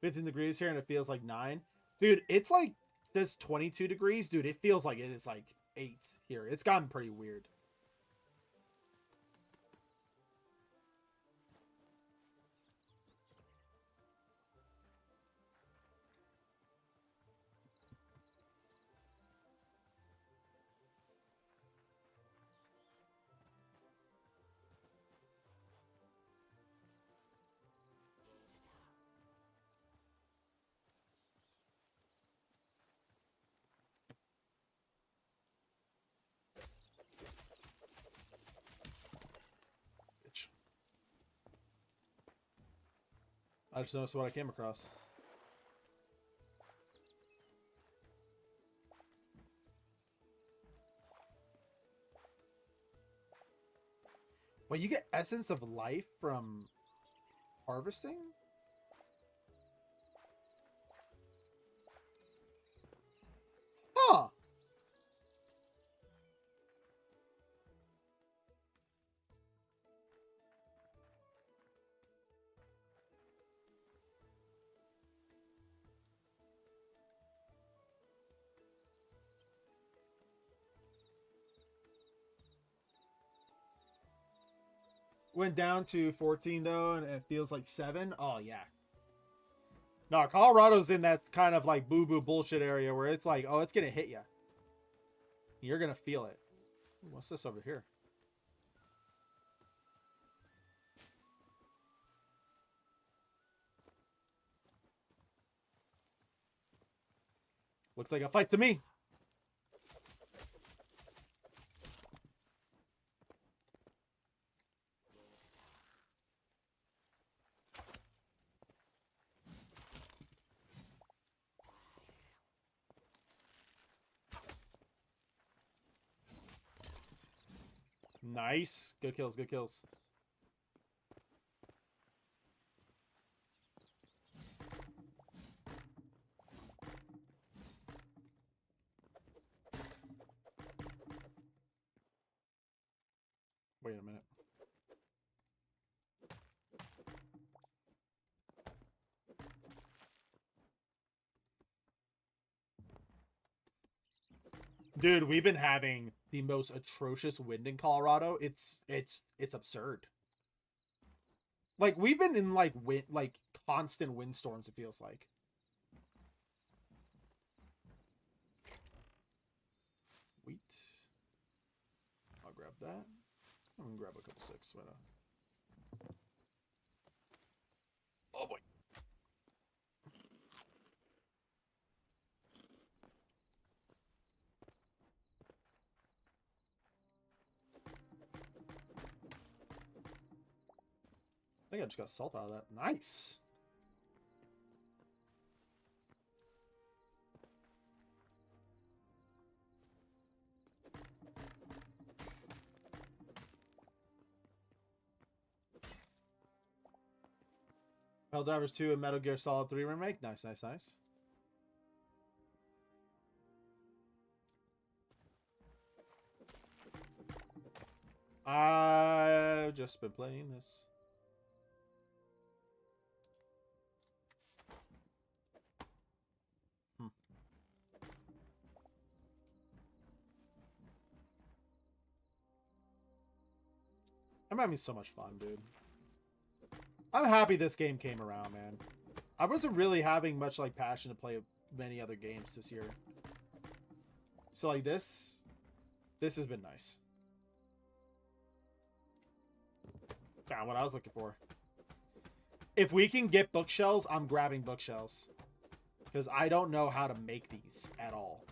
"15 degrees here and it feels like 9." Dude, it's like this 22 degrees. Dude, it feels like it is like 8 here. It's gotten pretty weird. I just noticed what I came across. Wait, you get essence of life from harvesting? Huh. Went down to 14 though, and it feels like 7. Oh yeah. No, Colorado's in that kind of like boo-boo bullshit area where it's like, oh, it's gonna hit you. You're gonna feel it. What's this over here? Looks like a fight to me. Nice. Good kills, good kills. Wait a minute. Dude, we've been having the most atrocious wind in Colorado. It's absurd. Like we've been in like constant windstorms, it feels like. Wheat. I'll grab that. I'm gonna grab a couple 6. Why not? Oh boy. I think I just got salt out of that. Nice. Helldivers 2 and Metal Gear Solid 3 remake. Nice, nice, nice. I've just been playing this. I'm having so much fun, dude. I'm happy this game came around, man. I wasn't really having much like passion to play many other games this year. So like this has been nice. Found what I was looking for. If we can get bookshells, I'm grabbing bookshells. Because I don't know how to make these at all.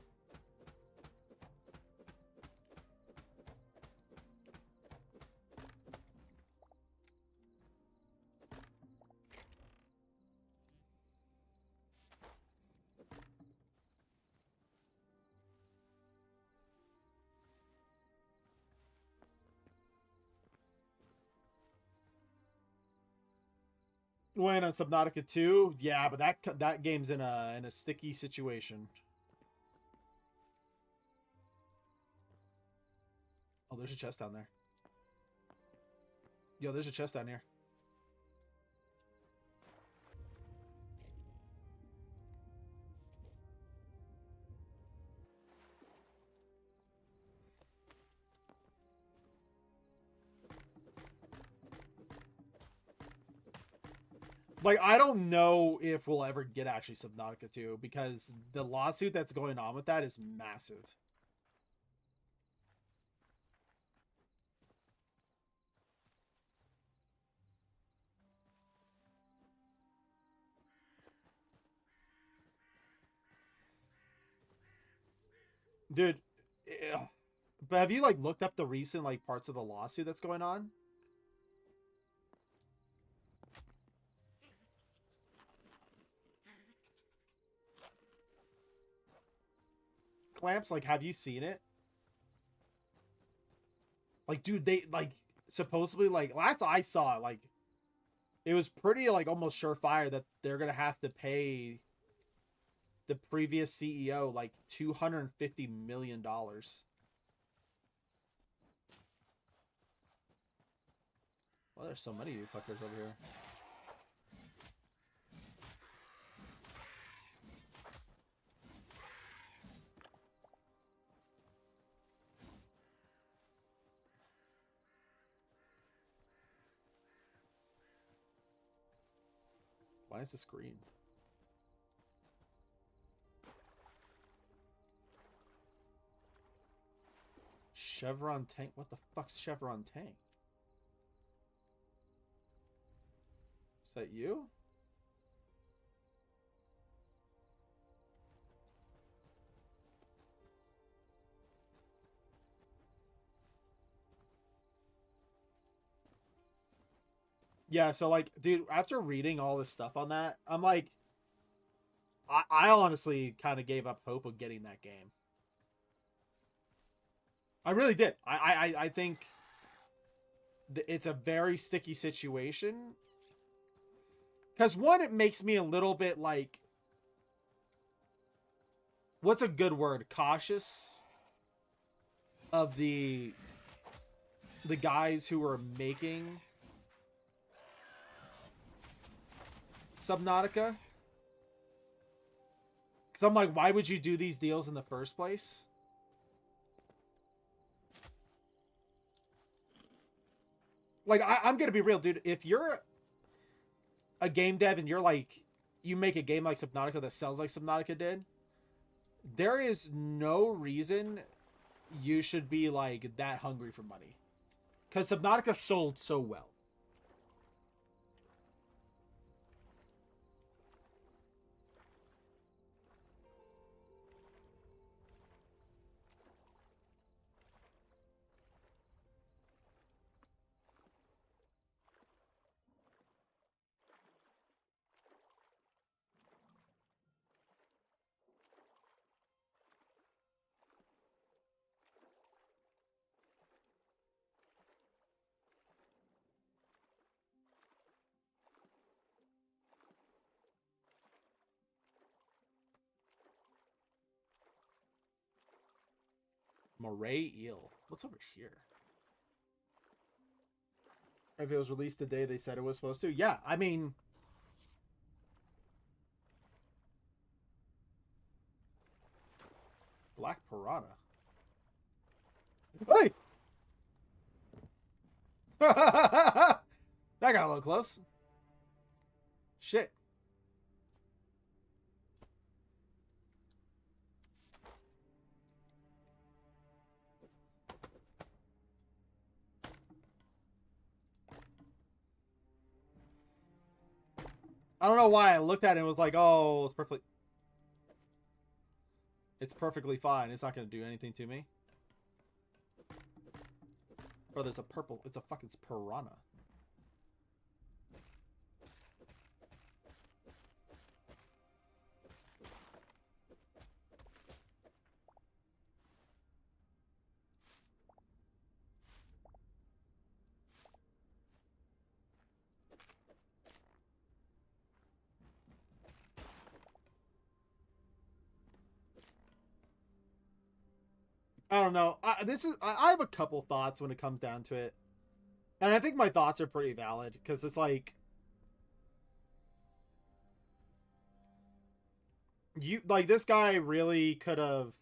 When on Subnautica 2, yeah, but that game's in a sticky situation. Oh, there's a chest down there. Yo, there's a chest down here. Like, I don't know if we'll ever get actually Subnautica 2 because the lawsuit that's going on with that is massive. Dude, but have you like looked up the recent like parts of the lawsuit that's going on? Clamps, like, have you seen it? Like, dude, they like supposedly like last I saw it, like it was pretty like almost surefire that they're gonna have to pay the previous CEO like $250 million. Well, there's so many of you fuckers over here. Why is the screen? Chevron tank? What the fuck's Chevron tank? Is that you? Yeah, so like, dude, after reading all this stuff on that, I'm like, I honestly kind of gave up hope of getting that game. I really did. I think it's a very sticky situation. Because one, it makes me a little bit like, what's a good word? Cautious of the guys who are making Subnautica. Because I'm like, why would you do these deals in the first place? Like, I'm going to be real, dude. If you're a game dev and you're like, you make a game like Subnautica that sells like Subnautica did, there is no reason you should be like that hungry for money. Because Subnautica sold so well. Moray eel. What's over here? If it was released the day they said it was supposed to. Yeah, I mean, black piranha. Hey! That got a little close. Shit. I don't know why I looked at it and was like, oh, it's perfectly fine. It's not going to do anything to me. Bro, there's a purple. It's a fucking piranha. I don't know. I have a couple thoughts when it comes down to it. And I think my thoughts are pretty valid because it's like this guy really could have,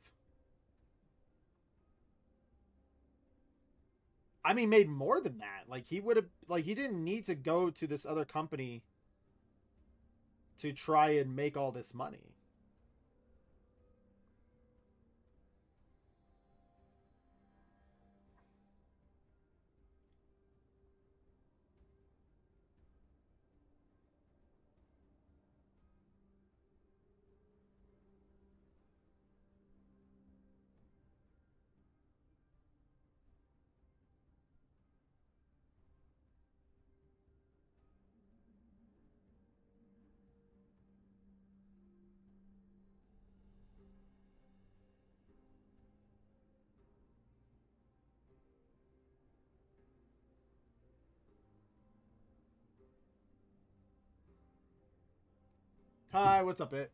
I mean, made more than that. Like he would have, like he didn't need to go to this other company to try and make all this money. Hi, what's up, it?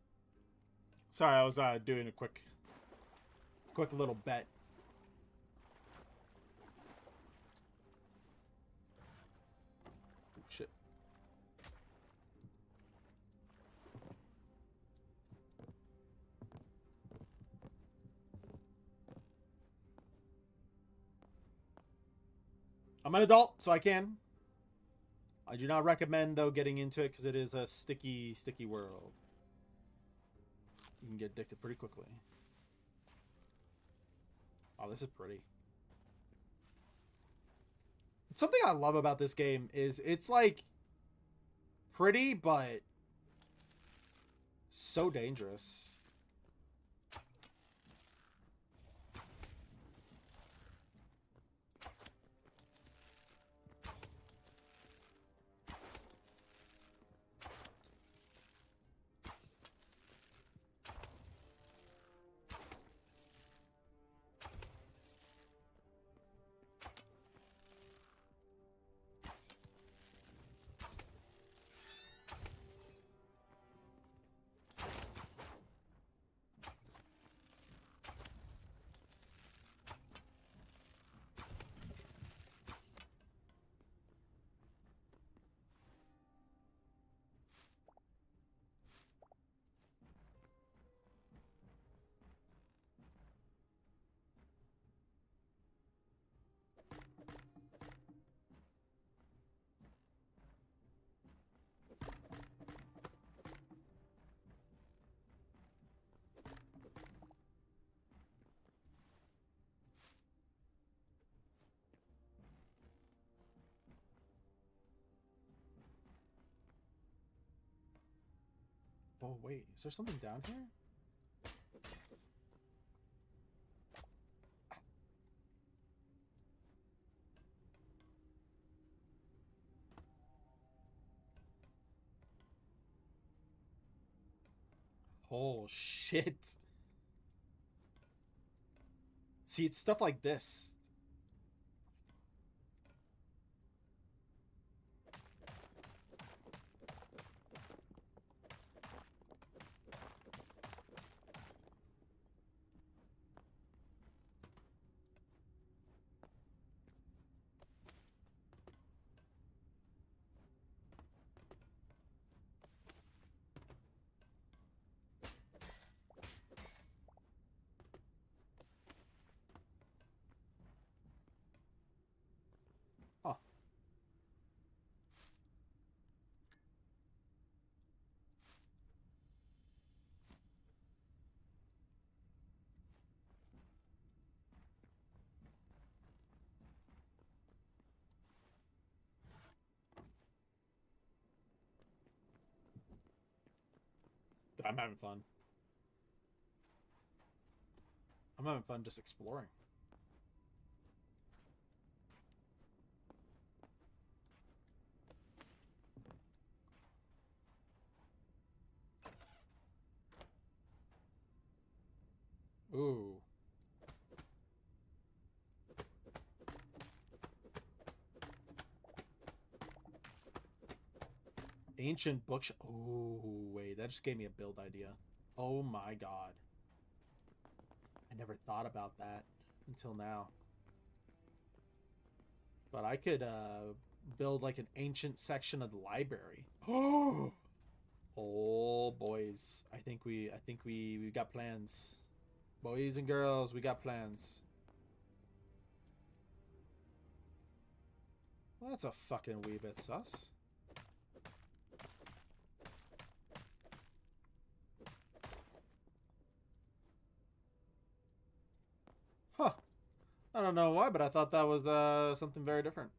Sorry, I was doing a quick little bet. Oh, shit. I'm an adult, so I can. I do not recommend, though, getting into it because it is a sticky, sticky world. You can get addicted pretty quickly. Oh, this is pretty. Something I love about this game is it's like pretty, but so dangerous. Oh, wait. Is there something down here? Oh, shit. See, it's stuff like this. I'm having fun. I'm having fun just exploring. Ooh. Ancient bookshelf. Oh, wait. That just gave me a build idea. Oh my god. I never thought about that until now. But I could build like an ancient section of the library. Oh, oh boys. I think we got plans. Boys and girls, we got plans. Well, that's a fucking wee bit sus. Huh. I don't know why, but I thought that was something very different.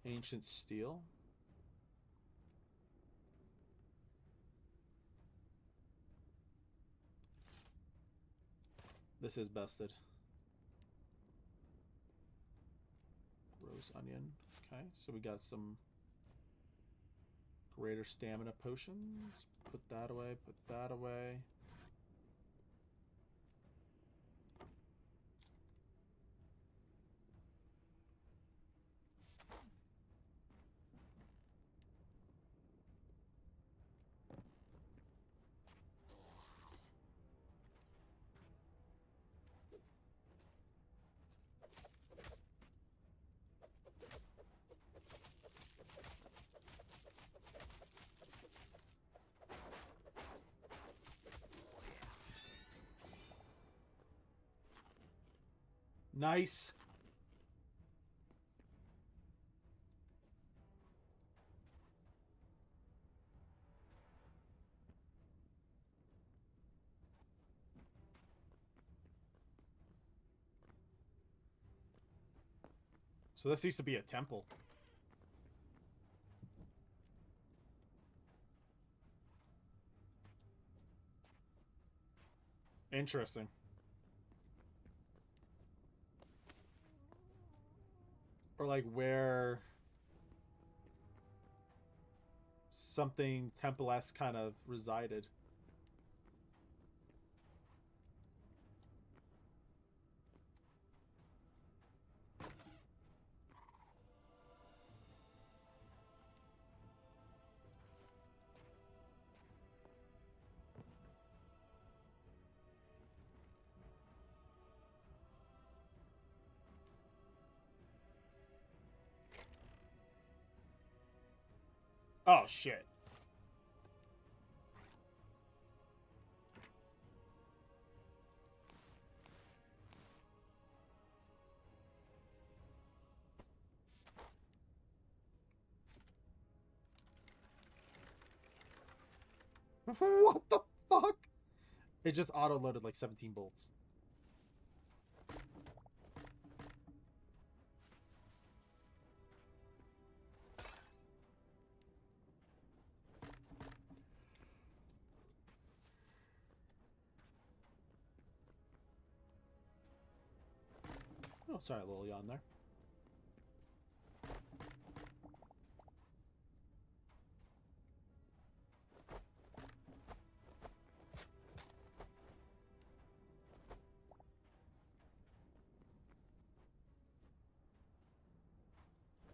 Ancient steel. This is bested. Rose onion. Okay, so we got some greater stamina potions. Put that away, put that away. Nice. So this used to be a temple. Interesting. Or like where something temple-esque kind of resided. Oh, shit. What the fuck? It just auto-loaded like 17 bolts. Oh, sorry, a little yawn there.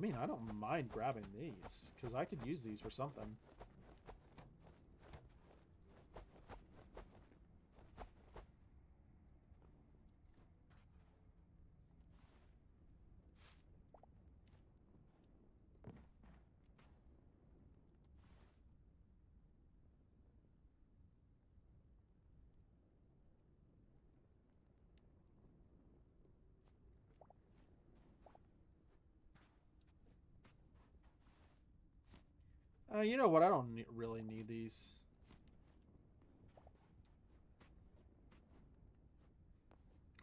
I mean, I don't mind grabbing these, because I could use these for something. You know what? I don't really need these.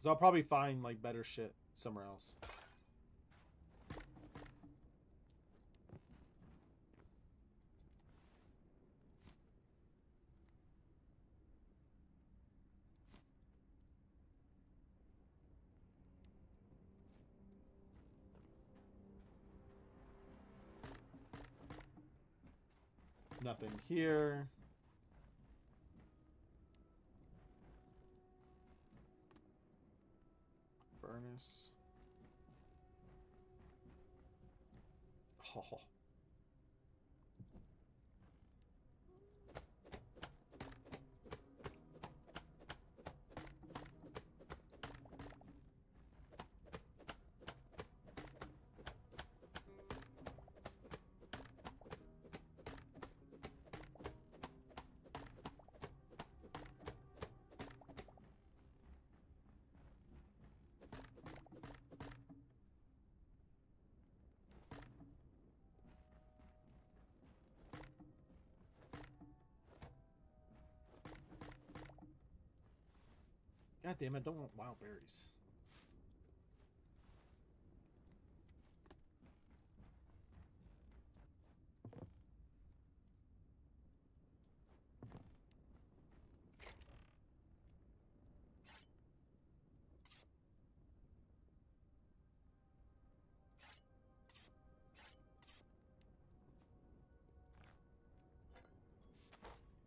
So I'll probably find, like, better shit somewhere else. Nothing here. Furnace. Oh. God damn it, I don't want wild berries.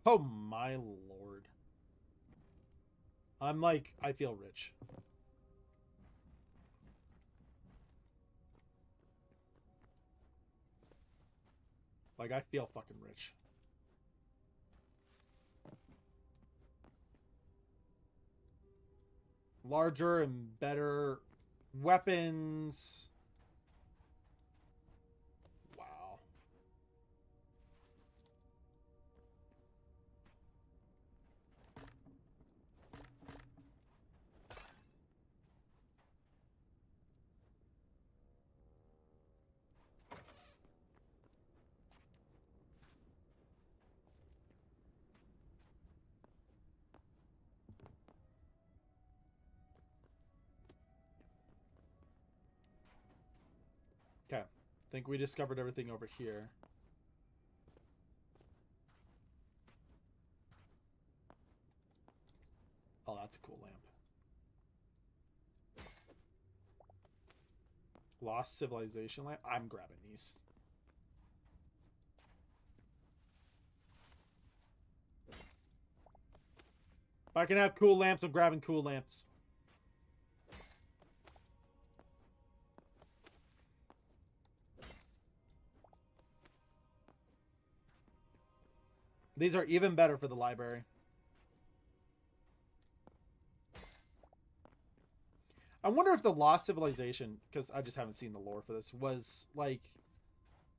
Oh my lord. I'm like, I feel rich. Like, I feel fucking rich. Larger and better weapons. Wow. Okay. I think we discovered everything over here. Oh, that's a cool lamp. Lost Civilization lamp. I'm grabbing these. If I can have cool lamps, I'm grabbing cool lamps. These are even better for the library. I wonder if the Lost Civilization, because I just haven't seen the lore for this, was like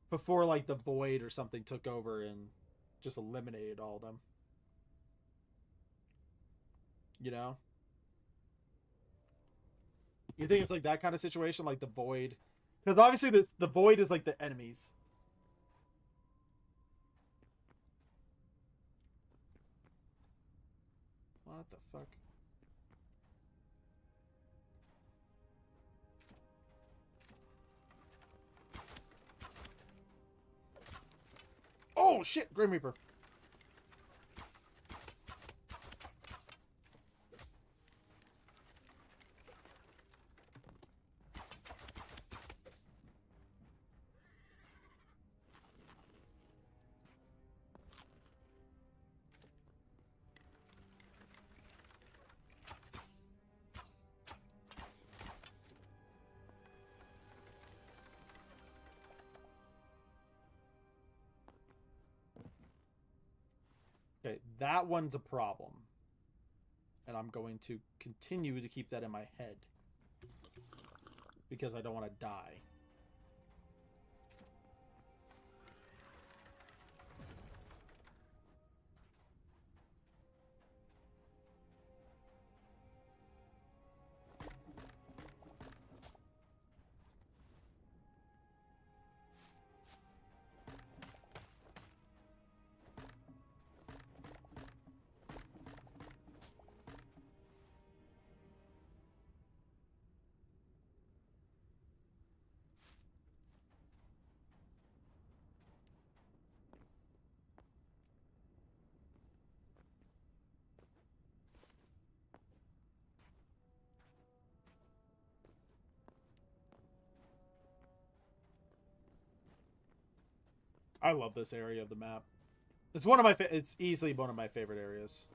before like the Void or something took over and just eliminated all of them. You know? You think it's like that kind of situation, like the Void? Because obviously the Void is like the enemies. What the fuck? Oh shit, Grim Reaper. Okay, that one's a problem. And I'm going to continue to keep that in my head. Because I don't want to die. I love this area of the map. It's one of my. It's easily one of my favorite areas.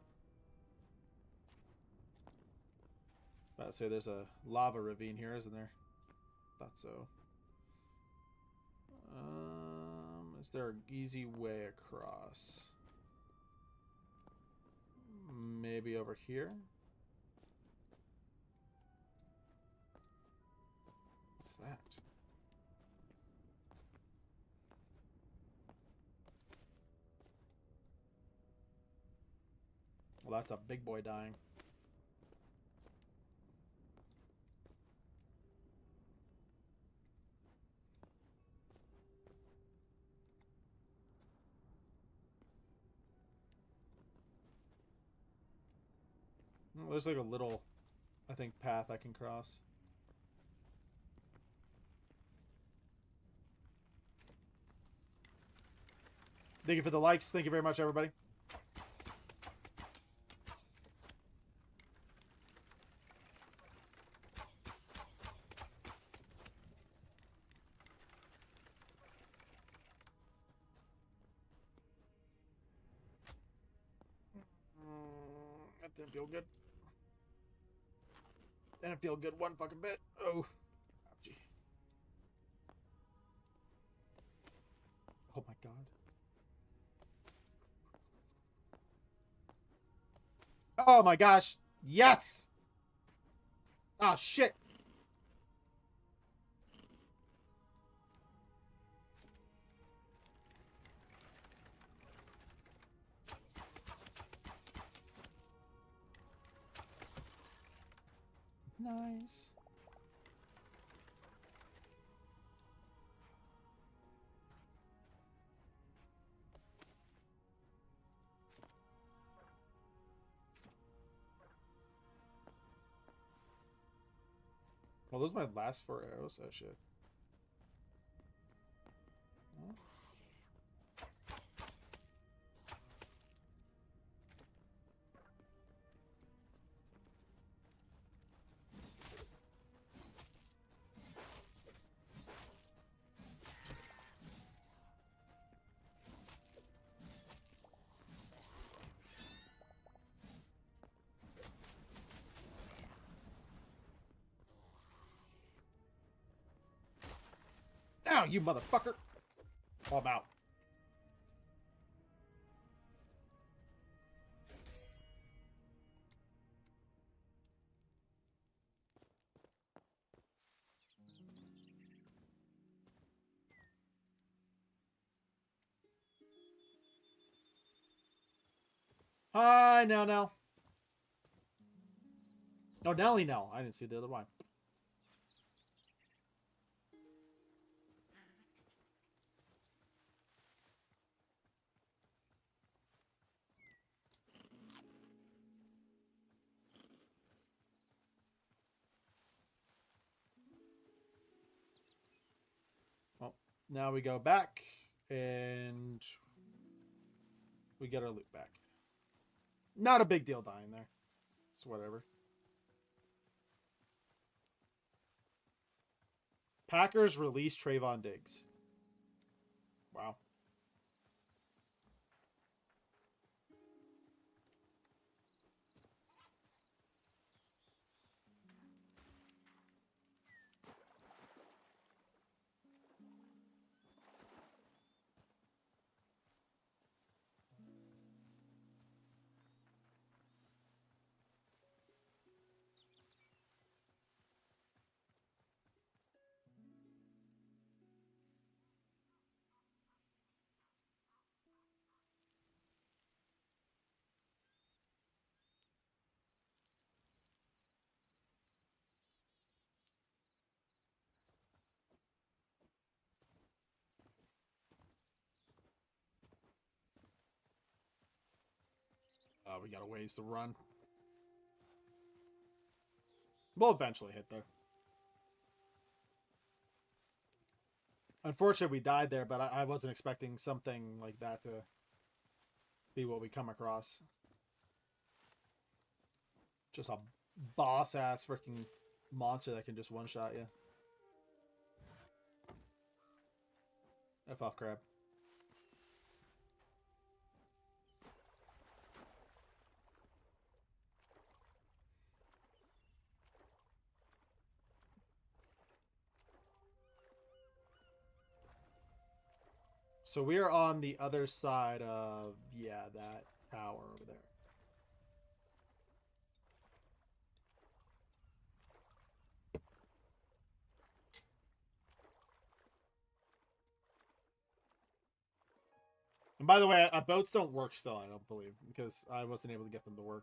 About to say there's a lava ravine here, isn't there? Thought so. Is there an easy way across? Maybe over here? What's that? Well, that's a big boy dying. Well, there's like a little, I think, path I can cross. Thank you for the likes. Thank you very much, everybody. That didn't feel good. Didn't feel good one fucking bit. Oh. Ouchie. Oh my god. Oh my gosh. Yes! Oh shit. Nice. Well, those are my last 4 arrows. Oh shit. Ow, you motherfucker! Oh, I'm out. Hi, now. Oh, Nelly, no. I didn't see the other one. Well, now we go back, and we get our loot back. Not a big deal dying there. It's whatever. Packers release Trayvon Diggs. Wow. We got a ways to run. We'll eventually hit there. Unfortunately, we died there, but I wasn't expecting something like that to be what we come across. Just a boss-ass freaking monster that can just one-shot you. F off, crab. So we are on the other side of, yeah, that tower over there. And by the way, boats don't work still, I don't believe, because I wasn't able to get them to work.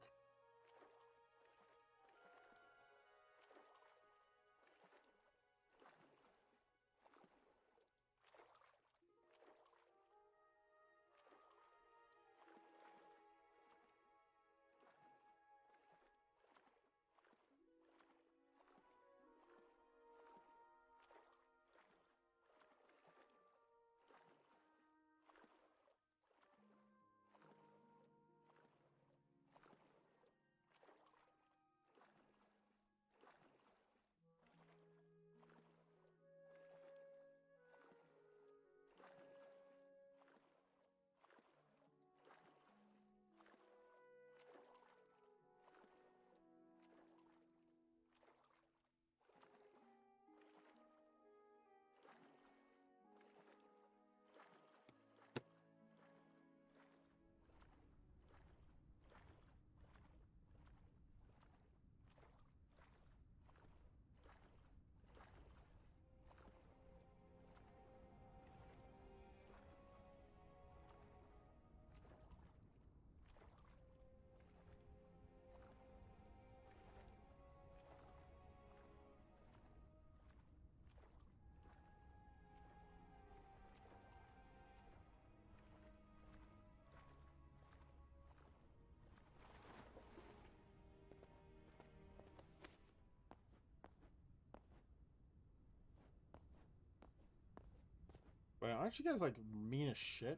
Wait, aren't you guys, like, mean as shit?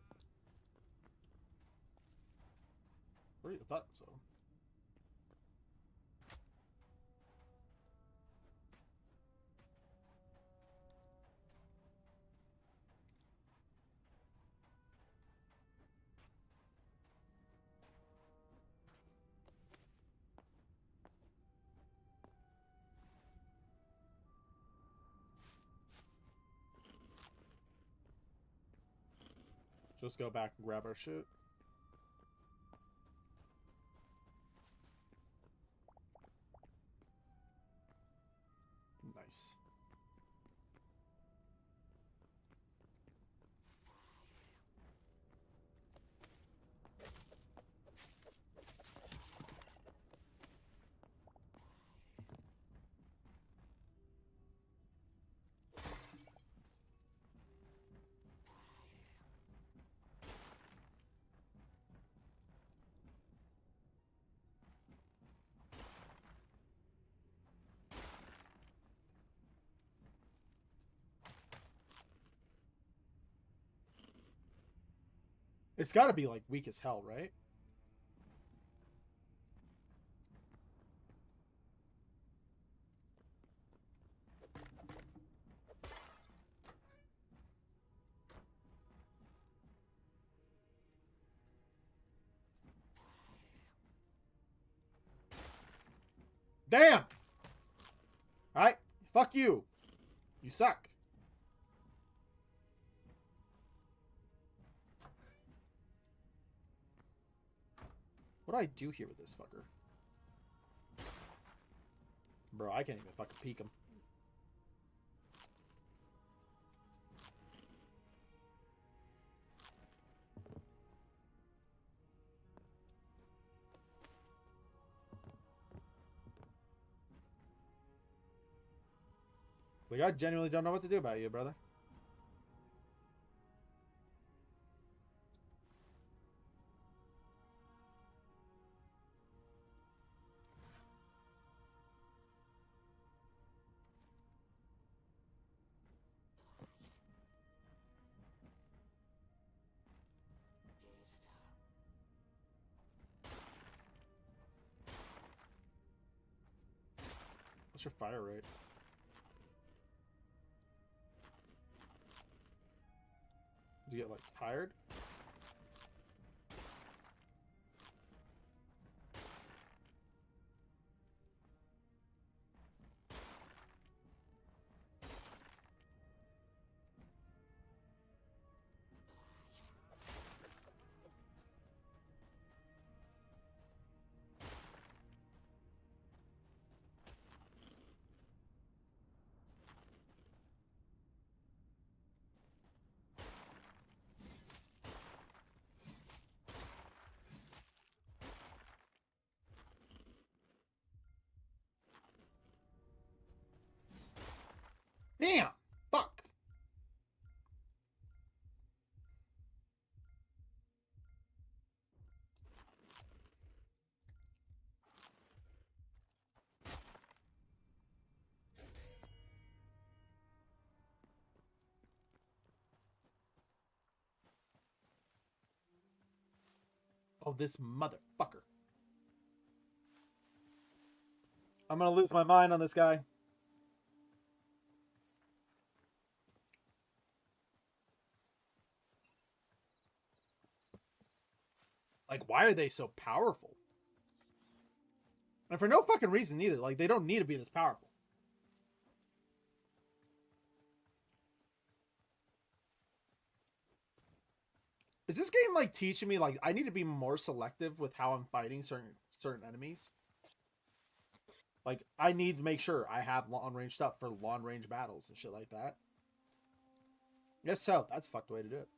I thought so. Just go back and grab our shit. Nice. It's got to be, like, weak as hell, right? Damn! Alright, fuck you. You suck. What do I do here with this fucker? Bro, I can't even fucking peek him. Like, I genuinely don't know what to do about you, brother. What's your fire rate? Do you get, like, tired? Oh, this motherfucker. I'm gonna lose my mind on this guy. Like, why are they so powerful? And for no fucking reason either. Like, they don't need to be this powerful. Is this game like teaching me like I need to be more selective with how I'm fighting certain enemies? Like, I need to make sure I have long range stuff for long range battles and shit like that. Yes, so that's a fucked way to do it.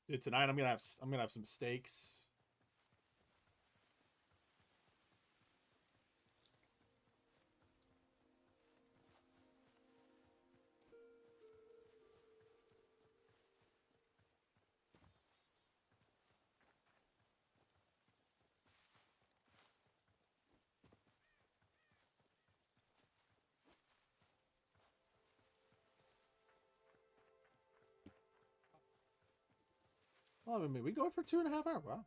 Dude, tonight I'm gonna have some steaks. Well, I mean, we go for 2.5 hours. Wow.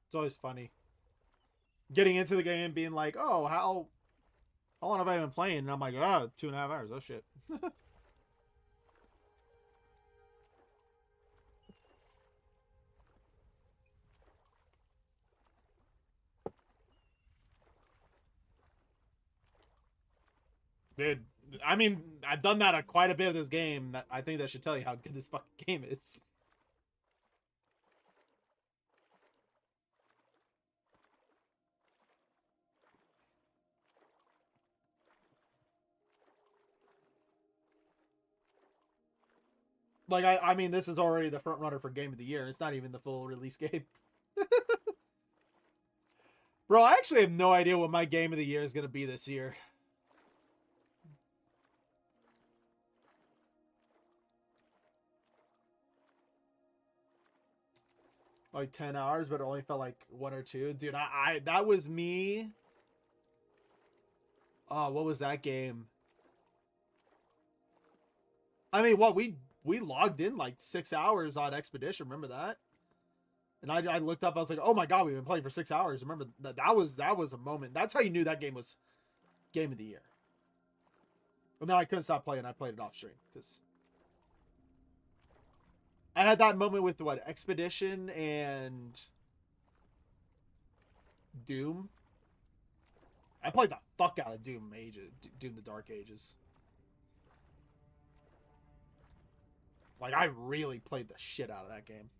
It's always funny getting into the game, being like, "Oh, how long have I been playing?" And I'm like, "Oh, 2.5 hours. Oh shit." Dude, I mean, I've done that quite a bit of this game. That I think that should tell you how good this fucking game is. Like, I mean, this is already the front runner for game of the year. It's not even the full release game. Bro, I actually have no idea what my game of the year is gonna be this year. Like 10 hours, but it only felt like 1 or 2. Dude, I that was me. Oh, what was that game? I mean, what we logged in like 6 hours on Expedition. Remember that? And I looked up. I was like, oh my god, we've been playing for 6 hours. Remember that was a moment. That's how you knew that game was game of the year. And then I couldn't stop playing. I played it off stream because I had that moment with what Expedition and Doom. I played the fuck out of Doom Doom the Dark Ages. Like, I really played the shit out of that game.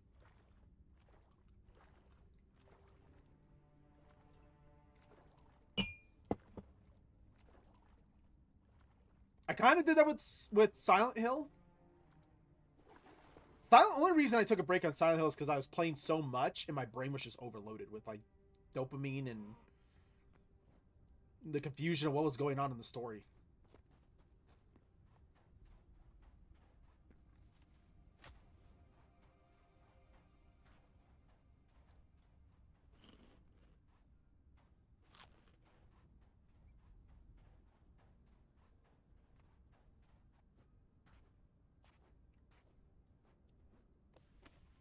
I kind of did that with Silent Hill. Only reason I took a break on Silent Hill is because I was playing so much and my brain was just overloaded with like dopamine and the confusion of what was going on in the story.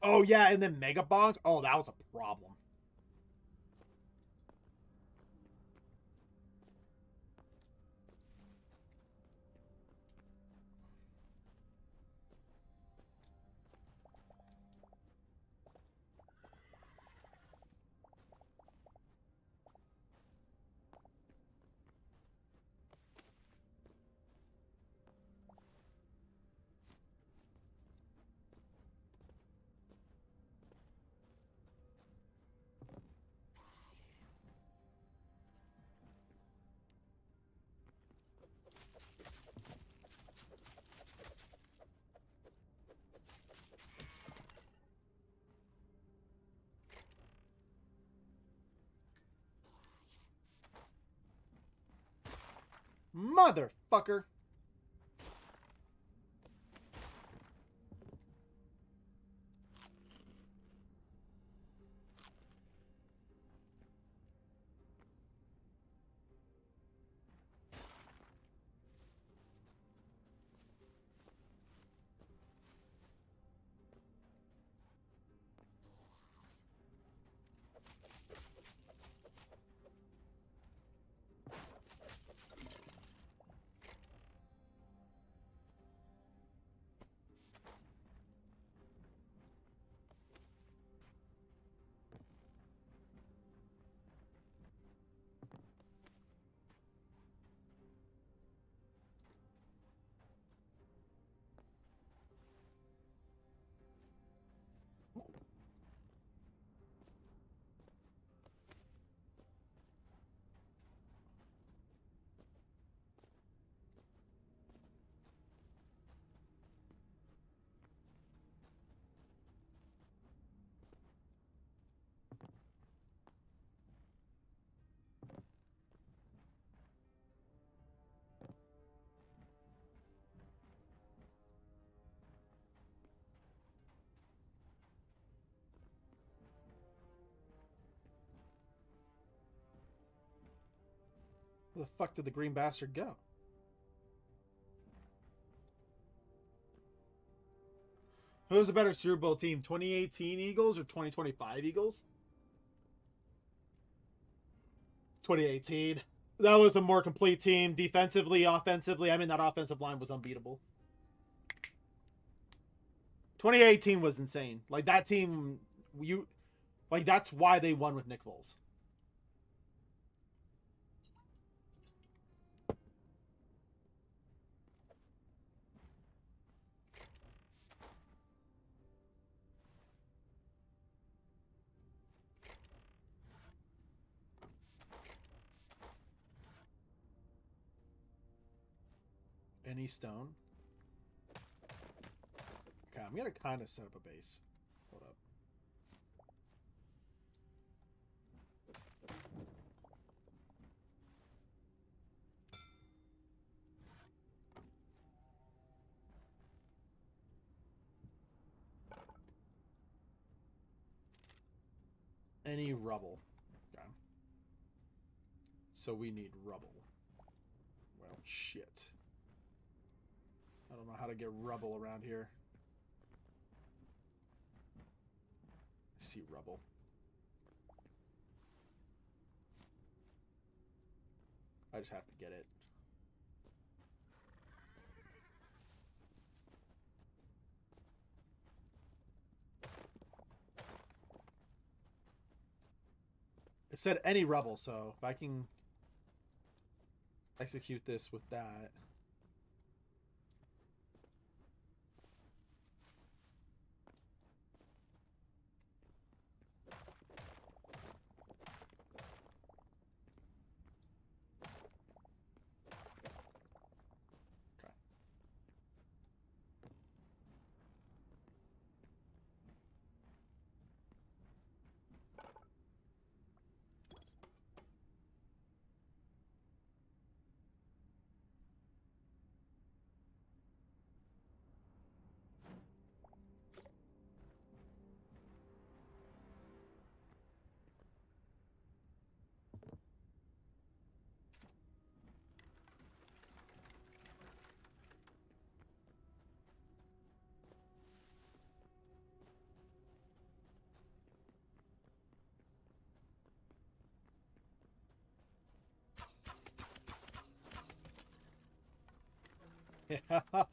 Oh yeah, and then Mega Bonk. Oh, that was a problem. Motherfucker. Where the fuck did the green bastard go? Who's a better Super Bowl team, 2018 Eagles or 2025 Eagles? 2018. That was a more complete team. Defensively, offensively, I mean, that offensive line was unbeatable. 2018 was insane. Like, that team, that's why they won with Nick Foles. Any stone? Okay, I'm gonna kind of set up a base. Hold up. Any rubble. Okay. So we need rubble. Well, shit. I don't know how to get rubble around here. I see rubble. I just have to get it. It said any rubble, so if I can execute this with that.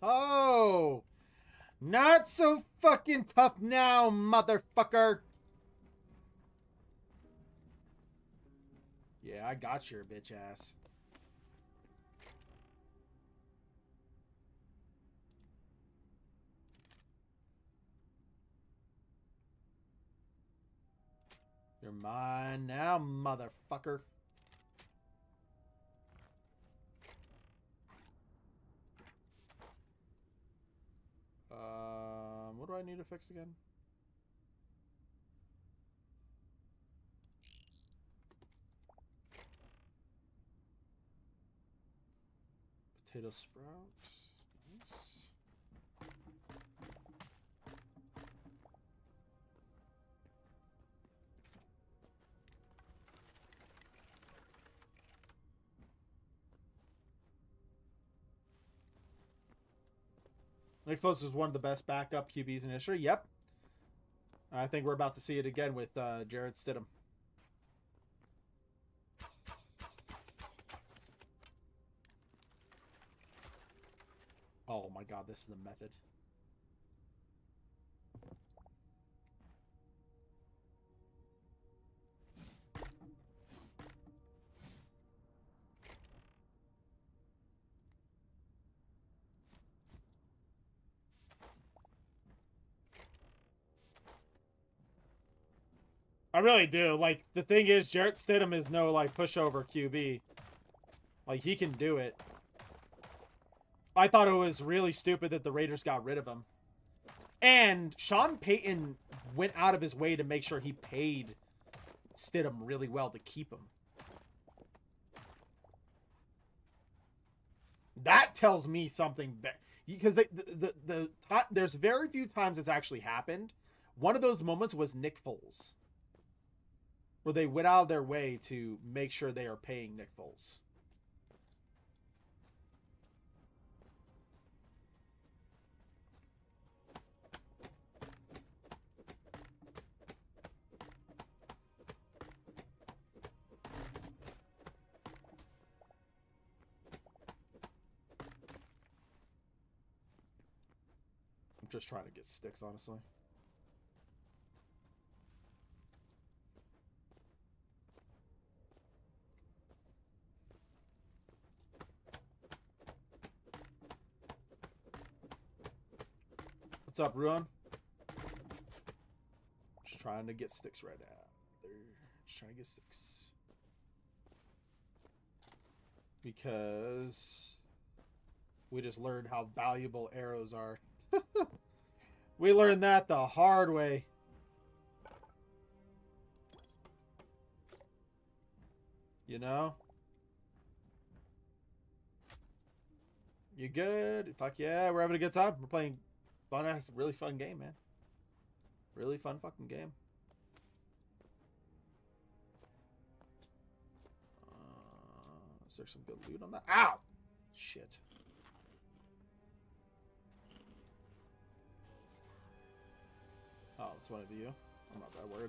Oh, not so fucking tough now, motherfucker. Yeah, I got your bitch ass. You're mine now, motherfucker. What do I need to fix again? Potato sprouts. Nice. Nick Foles is one of the best backup QBs in history. Yep. I think we're about to see it again with Jarrett Stidham. Oh my god, this is the method. I really do. Like, the thing is, Jarrett Stidham is no, like, pushover QB. Like, he can do it. I thought it was really stupid that the Raiders got rid of him. And Sean Payton went out of his way to make sure he paid Stidham really well to keep him. That tells me something. Because there's very few times it's actually happened. One of those moments was Nick Foles, where they went out of their way to make sure they are paying Nick Foles. I'm just trying to get sticks, honestly. What's up, Ruan? Just trying to get sticks right now. There. Just trying to get sticks. Because we just learned how valuable arrows are. We learned that the hard way. You know? You good? Fuck yeah, we're having a good time. We're playing fun ass, really fun game, man. Really fun fucking game. Is there some good loot on that? Ow! Shit. Oh, it's one of you. I'm not that worried.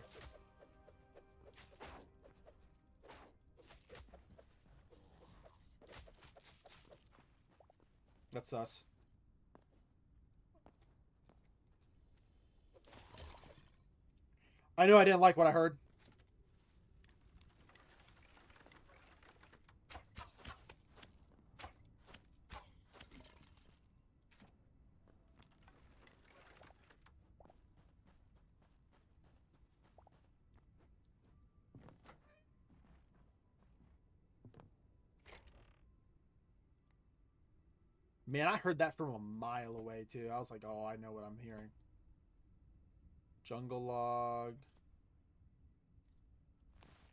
That's us. I knew I didn't like what I heard. Man, I heard that from a mile away, too. I was like, oh, I know what I'm hearing. Jungle log.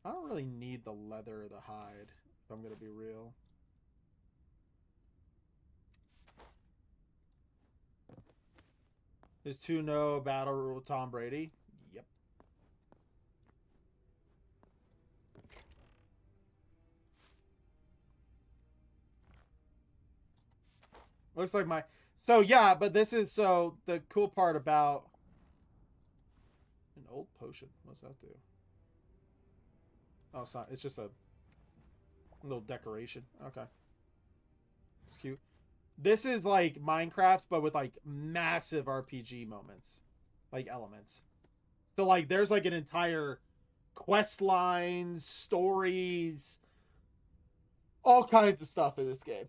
I don't really need the leather or the hide, if I'm going to be real. Is 2-0 battle rule Tom Brady? Yep. Looks like my... So, yeah, but this is... So, the cool part about... An old potion. What's that do? Oh, it's not. It's just a little decoration. Okay. It's cute. This is like Minecraft, but with like massive RPG moments. Like elements. So, like, there's like an entire quest lines, stories, all kinds of stuff in this game.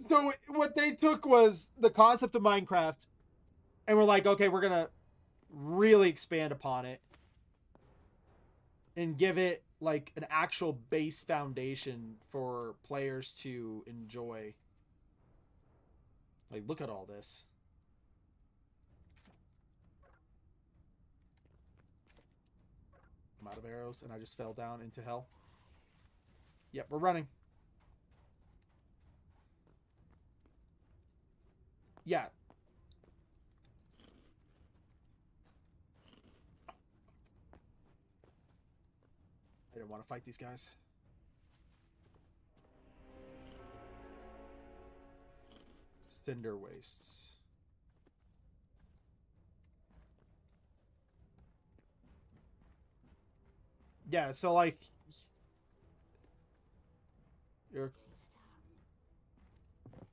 So what they took was the concept of Minecraft and we're like, okay, we're gonna really expand upon it and give it like an actual base foundation for players to enjoy. Like, look at all this. I'm out of arrows and I just fell down into hell. Yep, we're running. Yeah. I didn't want to fight these guys. Cinder wastes. Yeah, so like you're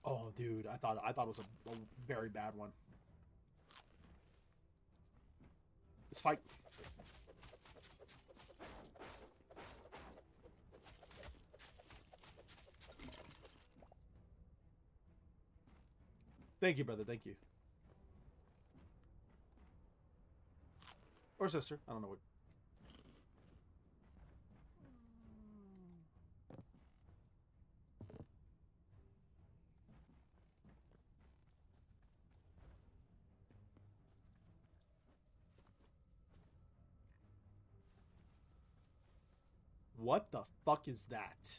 oh dude, I thought it was a very bad one. Let's fight. Thank you, brother. Thank you. Or sister. I don't know what. What the fuck is that?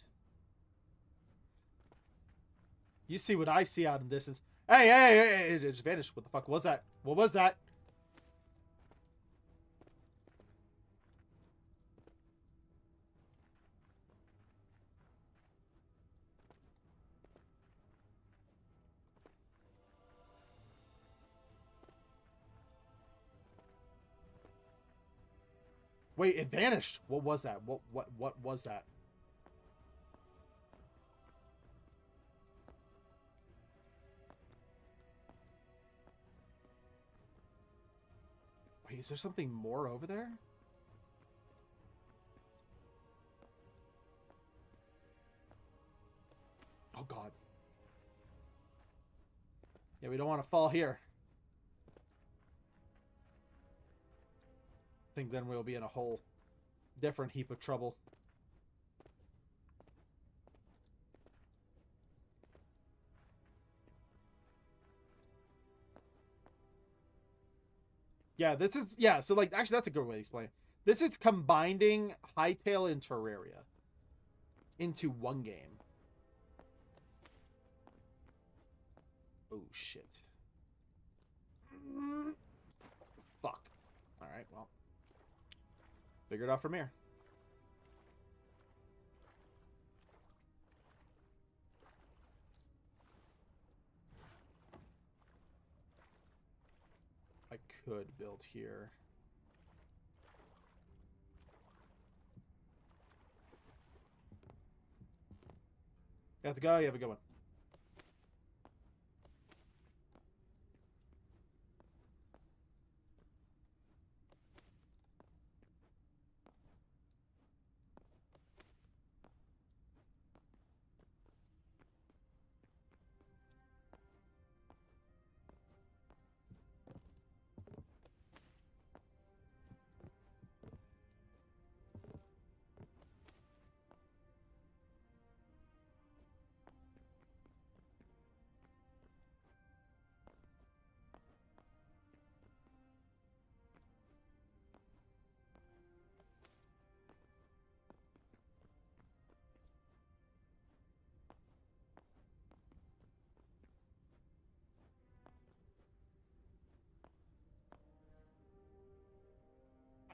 You see what I see out in the distance. Hey, hey, hey, it just vanished. What the fuck was that? What was that? Wait, it vanished. What was that? What was that? Wait, is there something more over there? Oh god. Yeah, we don't want to fall here. I think then we'll be in a whole different heap of trouble. Yeah, this is yeah, so like actually that's a good way to explain it. This is combining Hytale and Terraria into one game. Oh shit. Fuck. Alright, well. Figure it out from here. I could build here. You have to go, you have a good one.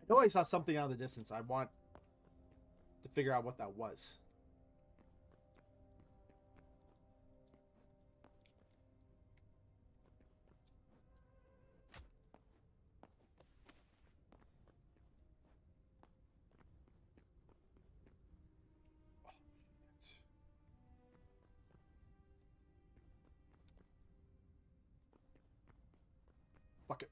I know I saw something out of the distance. I want to figure out what that was. Fuck it.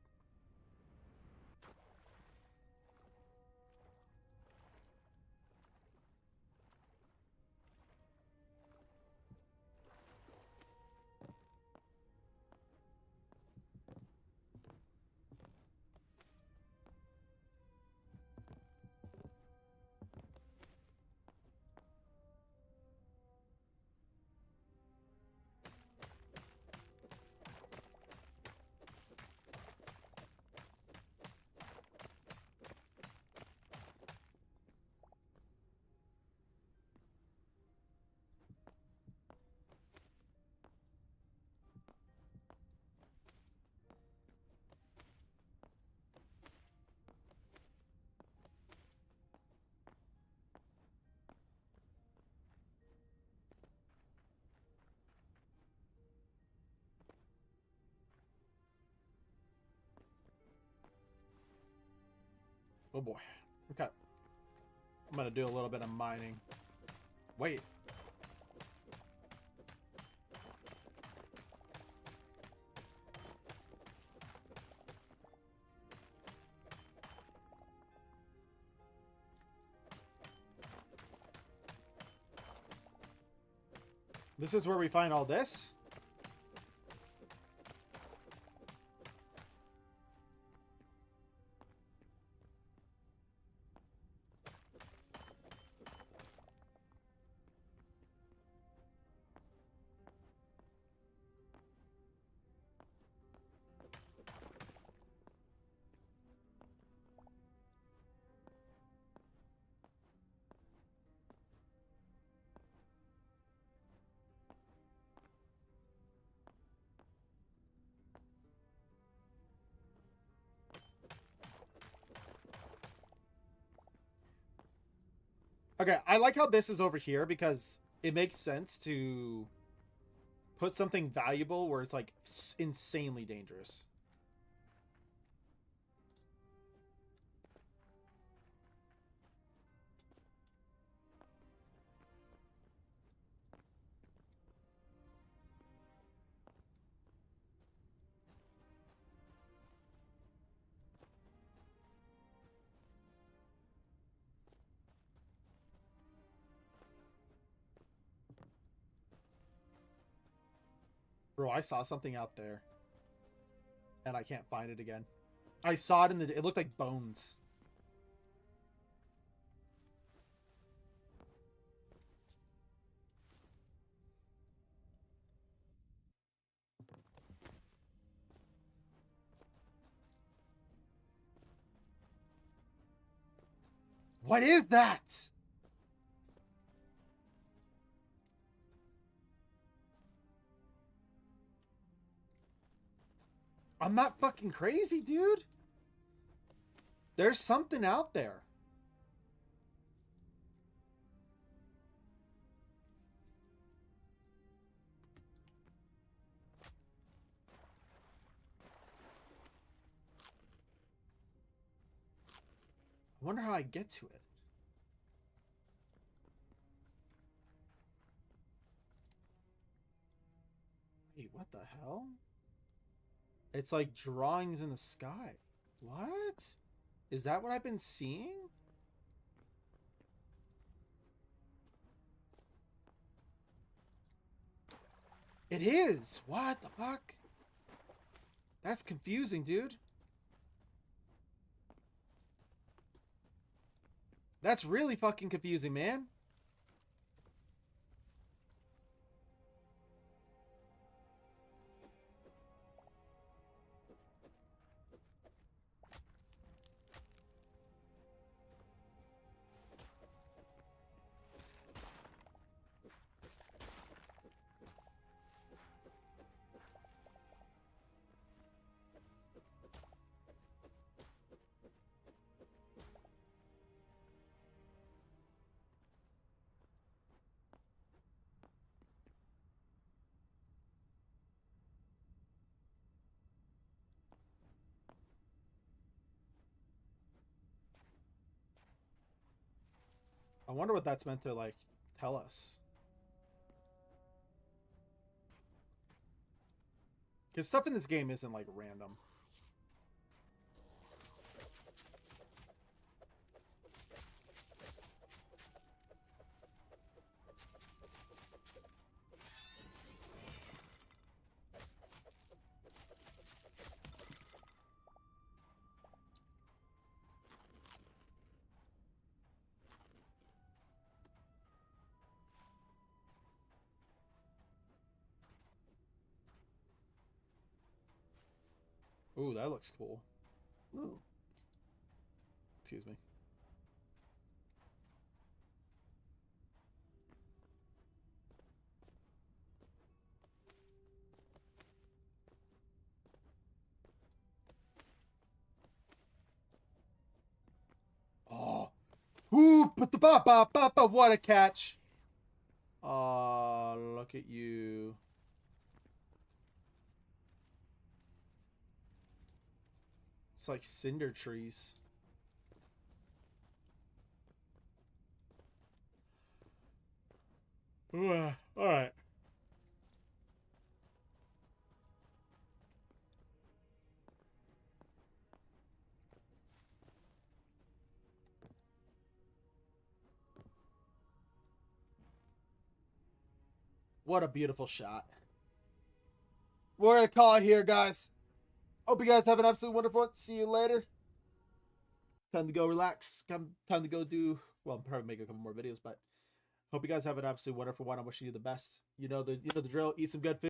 Oh boy. Okay. I'm gonna do a little bit of mining. Wait. This is where we find all this? Okay, I like how this is over here because it makes sense to put something valuable where it's like insanely dangerous. Bro, I saw something out there. And I can't find it again. I saw it in the... It looked like bones. What is that? I'm not fucking crazy, dude. There's something out there. I wonder how I get to it. Wait, what the hell? It's like drawings in the sky. What? Is that what I've been seeing? It is. What the fuck? That's confusing, dude. That's really fucking confusing, man. I wonder what that's meant to, like, tell us. Because stuff in this game isn't, like, random. Ooh, that looks cool. Ooh. Excuse me. Oh. Ooh, but the ba ba ba ba, what a catch. Oh, look at you. It's like cinder trees. All right. What a beautiful shot. We're gonna call it here, guys. Hope you guys have an absolutely wonderful one. See you later. Time to go relax. Time to go do. Well, I'm probably make a couple more videos, but hope you guys have an absolutely wonderful one. I'm wishing you the best. You know the drill. Eat some good food.